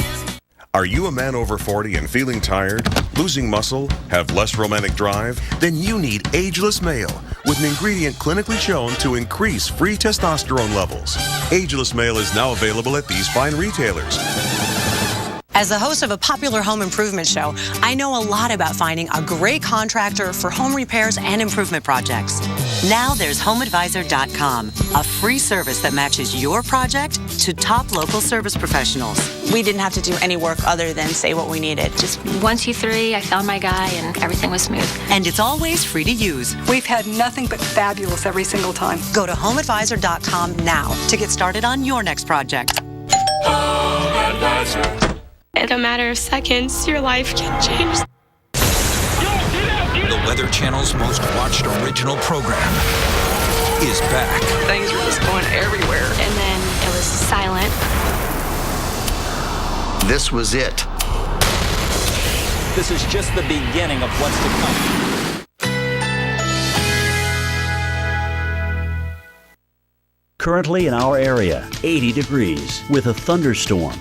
S3: Are you a man over 40 and feeling tired, losing muscle, have less romantic drive? Then you need Ageless Male, with an ingredient clinically shown to increase free testosterone levels. Ageless Male is now available at these fine retailers.
S9: As the host of a popular home improvement show, I know a lot about finding a great contractor for home repairs and improvement projects. Now there's HomeAdvisor.com, a free service that matches your project to top local service professionals.
S12: We didn't have to do any work other than say what we needed.
S33: Just 1, 2, 3, I found my guy and everything was smooth.
S9: And it's always free to use.
S14: We've had nothing but fabulous every single time.
S9: Go to HomeAdvisor.com now to get started on your next project.
S33: Home Advisor. In a matter of seconds, your life can change.
S32: The Weather Channel's most watched original program is back.
S33: Things were just going everywhere. And then it was silent.
S11: This was it.
S15: This is just the beginning of what's to come.
S10: Currently in our area, 80 degrees with a thunderstorm.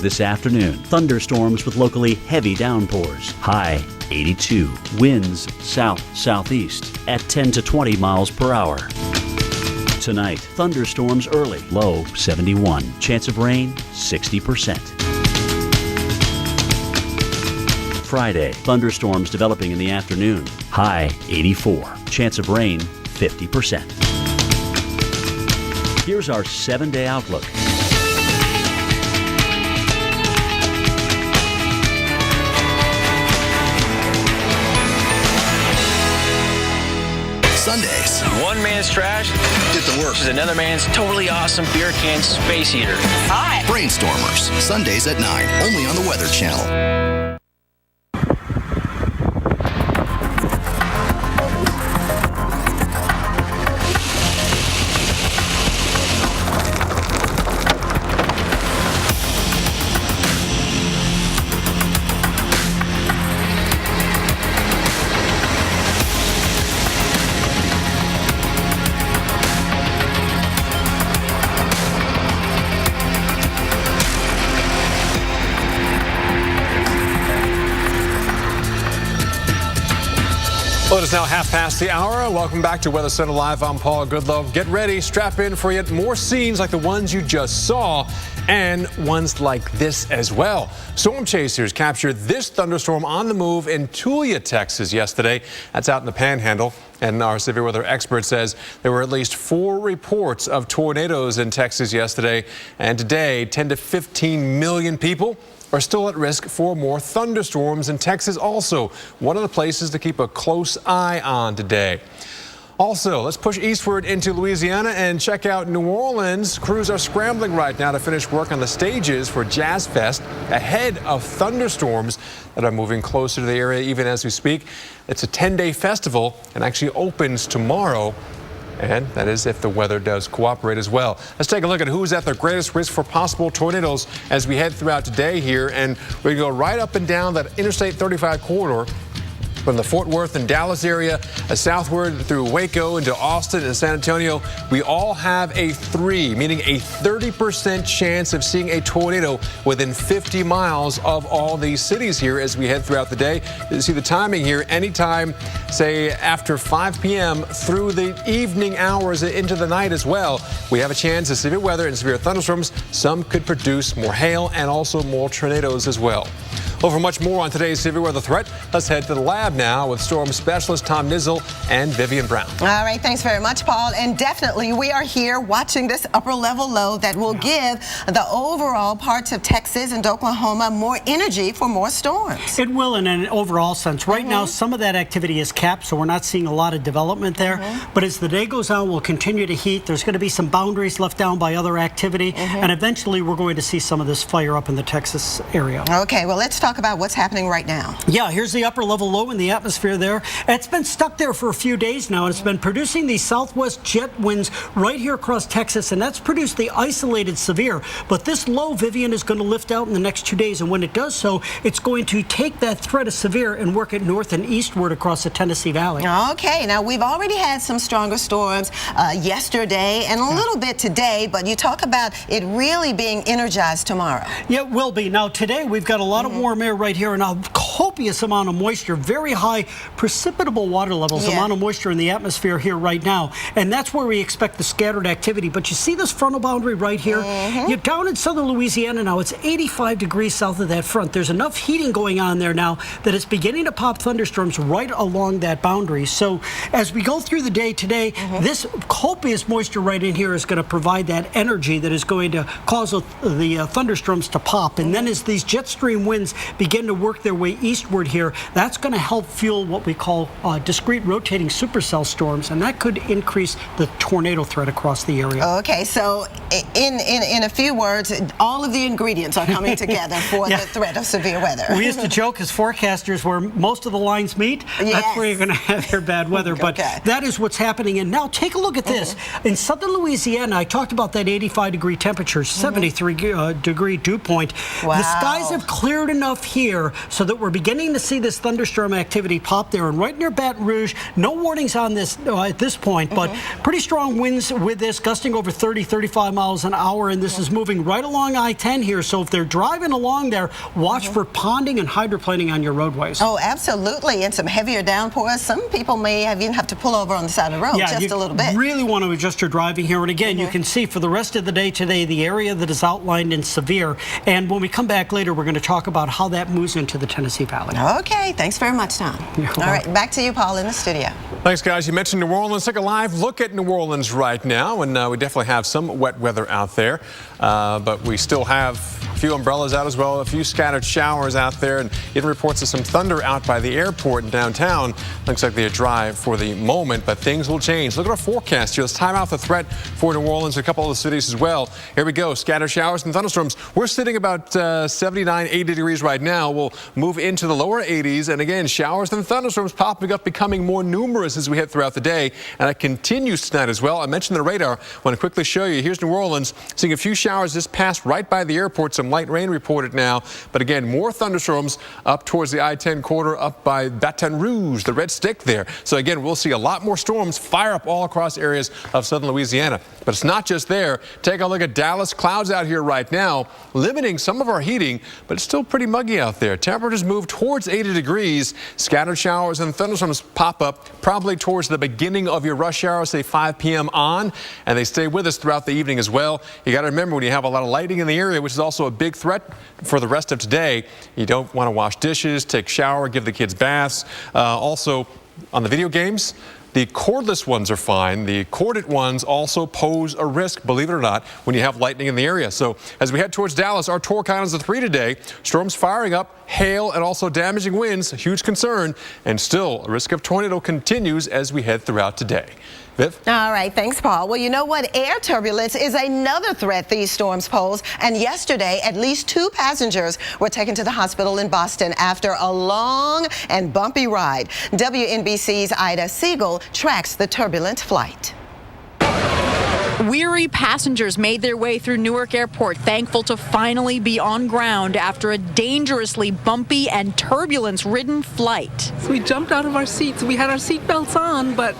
S10: This afternoon, thunderstorms with locally heavy downpours. High 82. Winds south-southeast at 10 to 20 miles per hour. Tonight, thunderstorms early. Low 71. Chance of rain 60%. Friday, thunderstorms developing in the afternoon. High 84. Chance of rain 50%. Here's our 7-day outlook.
S16: Sundays. One man's trash did the work. Is another man's totally awesome beer can space heater.
S1: Hi. Brainstormers. Sundays at 9. Only on the Weather Channel.
S8: Well, it is now 1:30. Welcome back to Weather Center Live. I'm Paul Goodlove. Get ready, strap in for yet more scenes like the ones you just saw and ones like this as well. Storm chasers captured this thunderstorm on the move in Tulia, Texas yesterday. That's out in the Panhandle. And our severe weather expert says there were at least 4 reports of tornadoes in Texas yesterday. And today, 10 to 15 million people are still at risk for more thunderstorms in Texas. Also, one of the places to keep a close eye on today. Also, let's push eastward into Louisiana and check out New Orleans. Crews are scrambling right now to finish work on the stages for Jazz Fest ahead of thunderstorms that are moving closer to the area even as we speak. It's a 10-day festival and actually opens tomorrow. And that is if the weather does cooperate as well. Let's take a look at who's at the greatest risk for possible tornadoes as we head throughout today here. And we go right up and down that Interstate 35 corridor from the Fort Worth and Dallas area, southward through Waco into Austin and San Antonio. We all have a 3, meaning a 30% chance of seeing a tornado within 50 miles of all these cities here as we head throughout the day. You see the timing here, anytime, say, after 5 p.m. through the evening hours into the night as well. We have a chance of severe weather and severe thunderstorms. Some could produce more hail and also more tornadoes as well. Well, for much more on today's severe weather threat, let's head to the lab now with storm specialist Tom Nizzle and Vivian Brown.
S6: All right, thanks very much, Paul. And definitely we are here watching this upper level low that will give the overall parts of Texas and Oklahoma more energy for more storms.
S4: It will in an overall sense. Right now, some of that activity is capped, so we're not seeing a lot of development there. But as the day goes on, we'll continue to heat. There's going to be some boundaries left down by other activity. And eventually, we're going to see some of this fire up in the Texas area.
S6: Okay, well, let's talk about what's happening right now.
S4: Yeah, here's the upper level low in the atmosphere there. It's been stuck there for a few days now, and it's been producing these southwest jet winds right here across Texas, and that's produced the isolated severe. But this low, Vivian, is going to lift out in the next 2 days, and when it does so, it's going to take that threat of severe and work it north and eastward across the Tennessee Valley.
S6: Okay, now we've already had some stronger storms yesterday and a little bit today, but you talk about it really being energized tomorrow.
S4: Yeah, it will be. Now, today we've got a lot of warm air right here and a copious amount of moisture, very high precipitable water levels, amount of moisture in the atmosphere here right now. And that's where we expect the scattered activity. But you see this frontal boundary right here? You're down in southern Louisiana now. It's 85 degrees south of that front. There's enough heating going on there now that it's beginning to pop thunderstorms right along that boundary. So as we go through the day today, this copious moisture right in here is going to provide that energy that is going to cause the thunderstorms to pop. And then as these jet stream winds begin to work their way eastward here, that's going to help fuel what we call discrete rotating supercell storms, and that could increase the tornado threat across the area.
S6: Okay, so in a few words, all of the ingredients are coming together for the threat of severe weather.
S4: We used to joke as forecasters where most of the lines meet, that's where you're going to have your bad weather, but that is what's happening. And now take a look at this. In southern Louisiana, I talked about that 85-degree temperature, 73-degree dew point. The skies have cleared enough here so that we're beginning to see this thunderstorm activity pop there. And right near Baton Rouge, no warnings on this at this point, but pretty strong winds with this, gusting over 30, 35 miles an hour, and this is moving right along I-10 here. So if they're driving along there, watch for ponding and hydroplaning on your roadways.
S6: Oh, absolutely, and some heavier downpours. Some people may even have to pull over on the side of the road just a little bit.
S4: You really want to adjust your driving here. And again, you can see for the rest of the day today, the area that is outlined in severe. And when we come back later, we're going to talk about how that moves into the Tennessee Valley.
S6: Okay, thanks very much, Tom. All right, back to you, Paul, in the studio.
S8: Thanks, guys. You mentioned New Orleans. Take a live look at New Orleans right now, and we definitely have some wet weather out there, but we still have a few umbrellas out as well, a few scattered showers out there, and even reports of some thunder out by the airport in downtown. Looks like they're dry for the moment, but things will change. Look at our forecast here. Let's time out the threat for New Orleans, a couple of the cities as well. Here we go. Scattered showers and thunderstorms. We're sitting about 79, 80 degrees right now. We'll move into the lower 80s, and again, showers and thunderstorms popping up, becoming more numerous as we head throughout the day, and it continues tonight as well. I mentioned the radar. I want to quickly show you. Here's New Orleans, seeing a few showers just passed right by the airport. Some light rain reported now, but again, more thunderstorms up towards the I-10 corridor, up by Baton Rouge, the red stick there. So again, we'll see a lot more storms fire up all across areas of southern Louisiana. But it's not just there. Take a look at Dallas. Clouds out here right now, limiting some of our heating, but it's still pretty muggy out there. Temperatures move towards 80 degrees. Scattered showers and thunderstorms pop up probably towards the beginning of your rush hour, say 5 p.m. on, and they stay with us throughout the evening as well. You got to remember, when you have a lot of lighting in the area, which is also a big threat for the rest of today, you don't want to wash dishes, take a shower, give the kids baths. Also, on the video games, The cordless ones are fine. The corded ones also pose a risk, believe it or not, when you have lightning in the area. So as we head towards Dallas, our tour count is a 3 today. Storms firing up, hail, and also damaging winds, a huge concern. And still, a risk of tornado continues as we head throughout today. Viv?
S6: All right, thanks, Paul. Well, you know what? Air turbulence is another threat these storms pose. And yesterday, at least 2 passengers were taken to the hospital in Boston after a long and bumpy ride. WNBC's Ida Siegel tracks the turbulent flight.
S5: Weary passengers made their way through Newark Airport, thankful to finally be on ground after a dangerously bumpy and turbulence-ridden flight.
S17: So we jumped out of our seats. We had our seat belts on, but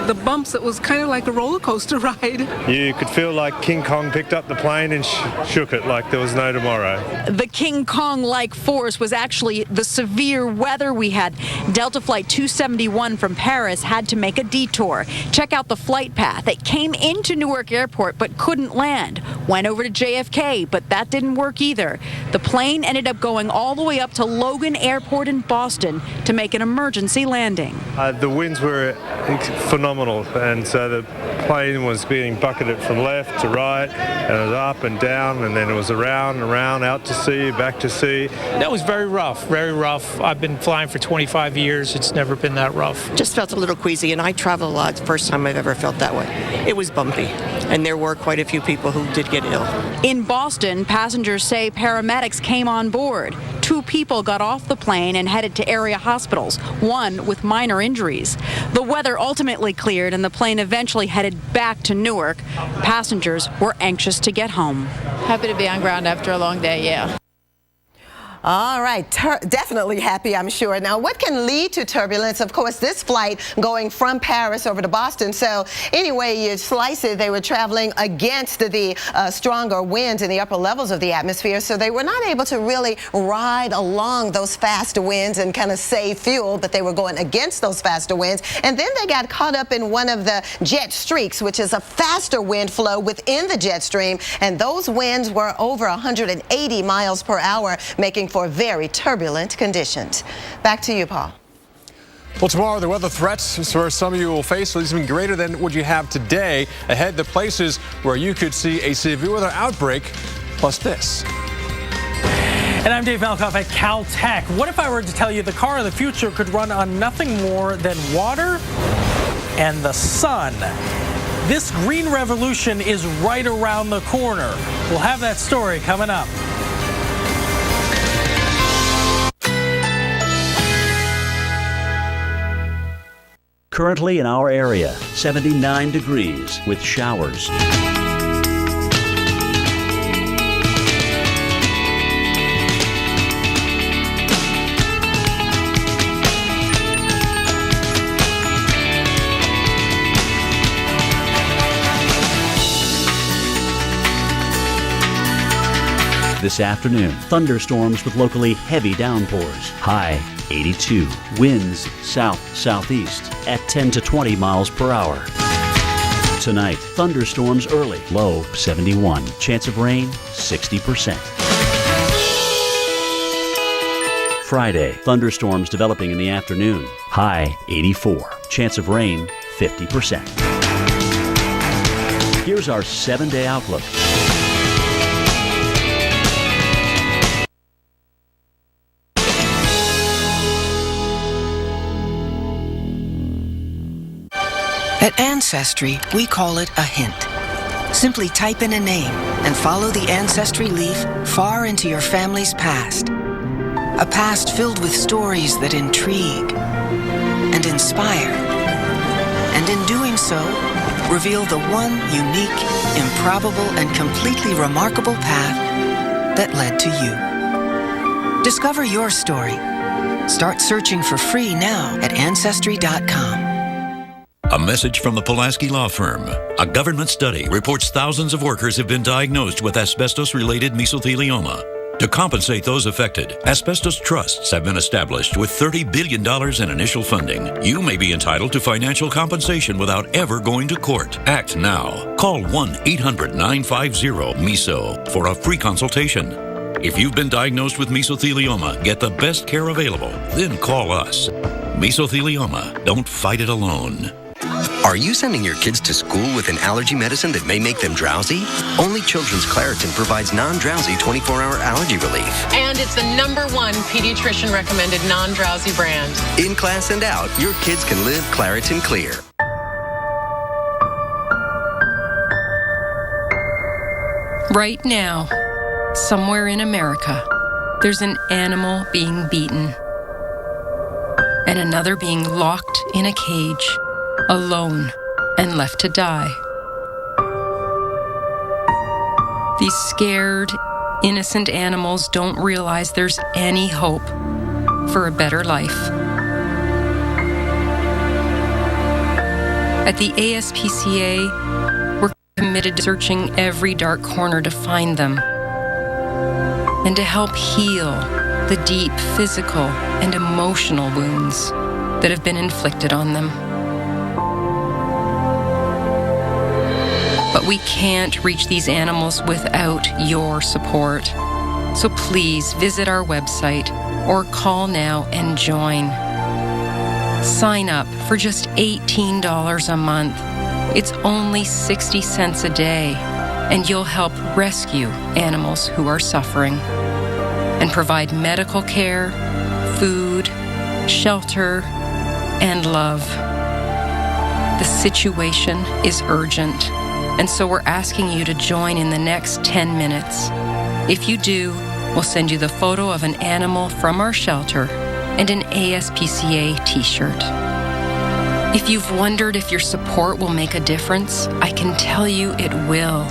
S17: the bumps, it was kind of like a roller coaster ride.
S18: You could feel like King Kong picked up the plane and shook it like there was no tomorrow.
S5: The King Kong-like force was actually the severe weather we had. Delta Flight 271 from Paris had to make a detour. Check out the flight path. It came into Newark Airport but couldn't land. Went over to JFK, but that didn't work either. The plane ended up going all the way up to Logan Airport in Boston to make an emergency landing.
S18: The winds were phenomenal, and so the plane was being bucketed from left to right, and it was up and down, and then it was around and around, out to sea, back to sea.
S19: That was very rough, very rough. I've been flying for 25 years. It's never been that rough.
S20: Just felt a little queasy, and I travel a lot. It's the first time I've ever felt that way. It was bumpy, and there were quite a few people who did get ill.
S5: In Boston, passengers say paramedics came on board. 2 people got off the plane and headed to area hospitals, one with minor injuries. The weather ultimately cleared, and the plane eventually headed back to Newark. Passengers were anxious to get home.
S22: Happy to be on ground after a long day, yeah.
S6: All right, definitely happy, I'm sure. Now, what can lead to turbulence? Of course, this flight going from Paris over to Boston. So anyway, you slice it, they were traveling against the stronger winds in the upper levels of the atmosphere. So they were not able to really ride along those faster winds and kind of save fuel, but they were going against those faster winds. And then they got caught up in one of the jet streaks, which is a faster wind flow within the jet stream. And those winds were over 180 miles per hour, making for very turbulent conditions. Back to you, Paul.
S8: Well, tomorrow the weather threats for some of you will face will even greater than what you have today. Ahead, the places where you could see a severe weather outbreak, plus this.
S19: And I'm Dave Malkoff at Caltech. What if I were to tell you the car of the future could run on nothing more than water and the sun? This green revolution is right around the corner. We'll have that story coming up.
S10: Currently in our area, 79 degrees with showers. This afternoon, thunderstorms with locally heavy downpours. High 82. Winds south-southeast at 10 to 20 miles per hour. Tonight, thunderstorms early. Low 71. Chance of rain 60%. Friday, thunderstorms developing in the afternoon. High 84. Chance of rain 50%. Here's our 7-day outlook.
S23: At Ancestry, we call it a hint. Simply type in a name and follow the Ancestry leaf far into your family's past. A past filled with stories that intrigue and inspire. And in doing so, reveal the one unique, improbable, and completely remarkable path that led to you. Discover your story. Start searching for free now at Ancestry.com.
S25: A message from the Pulaski Law Firm. A government study reports thousands of workers have been diagnosed with asbestos-related mesothelioma. To compensate those affected, asbestos trusts have been established with $30 billion in initial funding. You may be entitled to financial compensation without ever going to court. Act now. Call 1-800-950-MESO for a free consultation. If you've been diagnosed with mesothelioma, get the best care available, then call us. Mesothelioma. Don't fight it alone.
S11: Are you sending your kids to school with an allergy medicine that may make them drowsy? Only Children's Claritin provides non-drowsy 24-hour allergy relief.
S2: And it's the #1 pediatrician recommended non-drowsy brand.
S11: In class and out, your kids can live Claritin Clear.
S3: Right now, somewhere in America, there's an animal being beaten and another being locked in a cage, alone and left to die. These scared, innocent animals don't realize there's any hope for a better life. At the ASPCA, we're committed to searching every dark corner to find them and to help heal the deep physical and emotional wounds that have been inflicted on them. But we can't reach these animals without your support. So please visit our website or call now and join. Sign up for just $18 a month. It's only 60 cents a day, and you'll help rescue animals who are suffering and provide medical care, food, shelter, and love. The situation is urgent, and so we're asking you to join in the next 10 minutes. If you do, we'll send you the photo of an animal from our shelter and an ASPCA t-shirt. If you've wondered if your support will make a difference, I can tell you it will.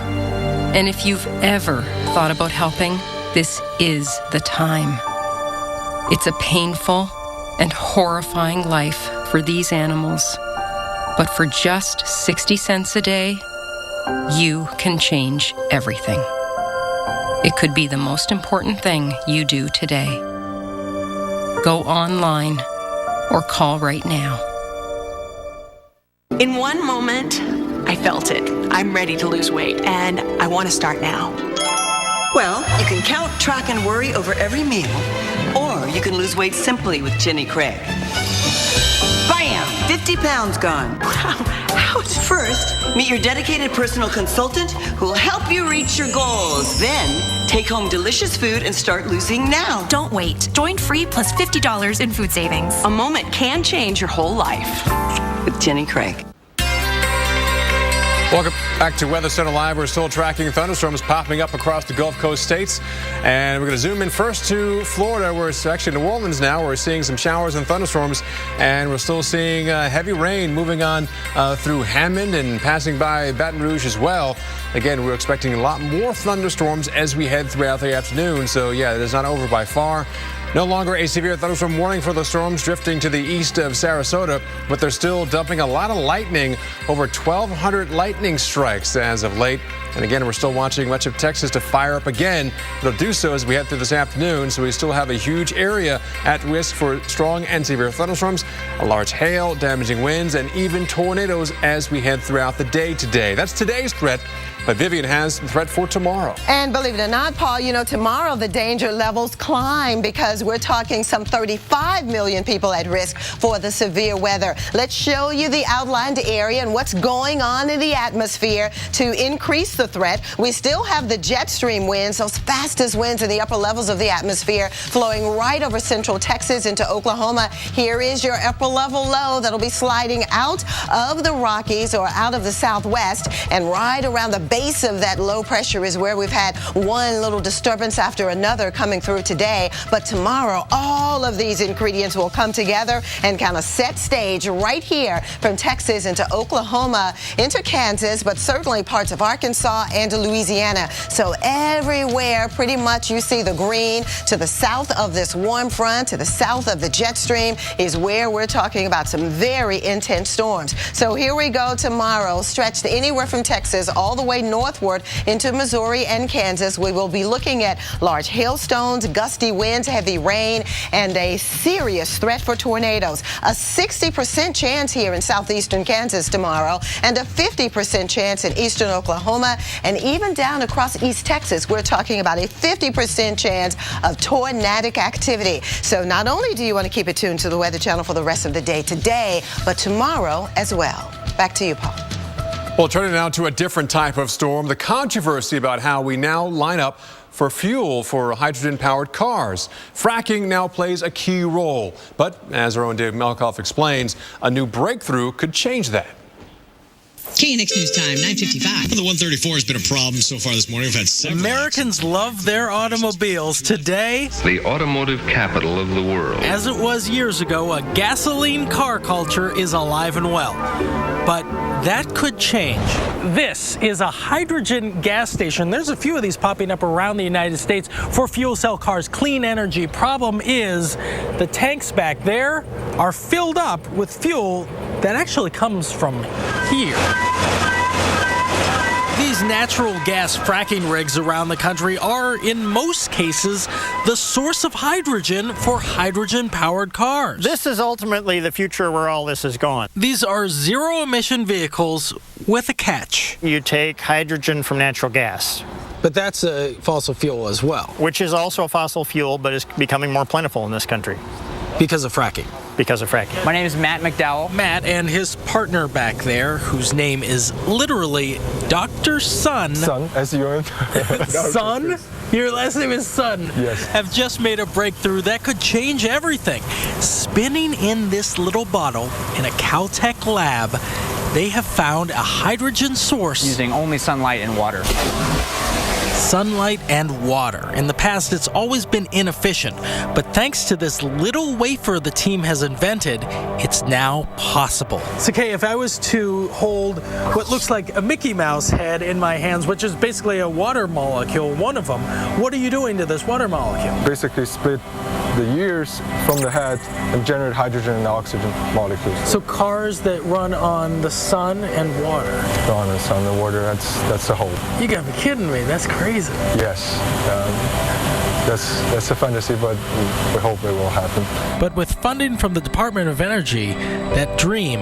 S3: And if you've ever thought about helping, this is the time. It's a painful and horrifying life for these animals. But for just 60 cents a day, you can change everything. It could be the most important thing you do today. Go online or call right now.
S7: In one moment, I felt it. I'm ready to lose weight, and I want to start now.
S12: Well, you can count, track, and worry over every meal, or you can lose weight simply with Jenny Craig. Bam! 50 pounds gone. Wow, ouch. First, meet your dedicated personal consultant who will help you reach your goals. Then, take home delicious food and start losing now.
S13: Don't wait. Join free plus $50 in food savings.
S12: A moment can change your whole life. With Jenny Craig.
S8: Welcome back to Weather Center Live. We're still tracking thunderstorms popping up across the Gulf Coast states. And we're going to zoom in first to Florida, where it's actually New Orleans now. We're seeing some showers and thunderstorms, and we're still seeing heavy rain moving on through Hammond and passing by Baton Rouge as well. Again, we're expecting a lot more thunderstorms as we head throughout the afternoon. So, yeah, it is not over by far. No longer a severe thunderstorm warning for the storms drifting to the east of Sarasota, but they're still dumping a lot of lightning, over 1,200 lightning strikes as of late. And again, we're still watching much of Texas to fire up again. It'll do so as we head through this afternoon, so we still have a huge area at risk for strong and severe thunderstorms, a large hail, damaging winds, and even tornadoes as we head throughout the day today. That's today's threat. But Vivian has the threat for tomorrow.
S6: And believe it or not, Paul, you know, tomorrow the danger levels climb because we're talking some 35 million people at risk for the severe weather. Let's show you the outlined area and what's going on in the atmosphere to increase the threat. We still have the jet stream winds, those fastest winds in the upper levels of the atmosphere flowing right over central Texas into Oklahoma. Here is your upper level low that'll be sliding out of the Rockies or out of the southwest, and right around the base of that low pressure is where we've had one little disturbance after another coming through today. But tomorrow, all of these ingredients will come together and kind of set stage right here from Texas into Oklahoma, into Kansas, but certainly parts of Arkansas and Louisiana. So everywhere, pretty much, you see the green. To the south of this warm front, to the south of the jet stream, is where we're talking about some very intense storms. So here we go tomorrow, stretched anywhere from Texas all the way northward into Missouri and Kansas. We will be looking at large hailstones, gusty winds, heavy rain, and a serious threat for tornadoes. A 60% chance here in southeastern Kansas tomorrow, and a 50% chance in eastern Oklahoma and even down across East Texas, we're talking about a 50% chance of tornadic activity. So not only do you want to keep it tuned to the Weather Channel for the rest of the day today, but tomorrow as well. Back to you, Paul.
S8: Well, turning now to a different type of storm, the controversy about how we now line up for fuel for hydrogen-powered cars. Fracking now plays a key role. But as our own Dave Malkoff explains, a new breakthrough could change that.
S9: KNX News Time, 9:55.
S14: The 134 has been a problem so far this morning. We've had several.
S19: Americans love their automobiles. Today,
S15: the automotive capital of the world.
S19: As it was years ago, a gasoline car culture is alive and well. But that could change. This is a hydrogen gas station. There's a few of these popping up around the United States for fuel cell cars, clean energy. Problem is, the tanks back there are filled up with fuel that actually comes from here. These natural gas fracking rigs around the country are, in most cases, the source of hydrogen for hydrogen-powered cars.
S21: This is ultimately the future where all this is going.
S19: These are zero-emission vehicles with a catch.
S21: You take hydrogen from natural gas.
S19: But that's a fossil fuel as well.
S21: Which is also a fossil fuel, but is becoming more plentiful in this country.
S19: Because of fracking.
S21: Because of fracking.
S24: My name is Matt McDowell.
S19: Matt and his partner back there, whose name is literally Dr. Sun.
S26: Sun, S-U-N.
S19: Sun? Your last name is Sun.
S26: Yes.
S19: Have just made a breakthrough that could change everything. Spinning in this little bottle in a Caltech lab, they have found a hydrogen source.
S24: Using only sunlight and water.
S19: Sunlight and water. In the past, it's always been inefficient, but thanks to this little wafer the team has invented, it's now possible. So, Kay, if I was to hold what looks like a Mickey Mouse head in my hands, which is basically a water molecule, one of them, what are you doing to this water molecule?
S26: Basically split the ears from the head and generate hydrogen and oxygen molecules.
S19: So cars that run on the sun and water?
S26: On the sun and water, that's the whole.
S19: You gotta be kidding me, that's crazy.
S26: Yes, that's a fantasy, but we hope it will happen.
S19: But with funding from the Department of Energy, that dream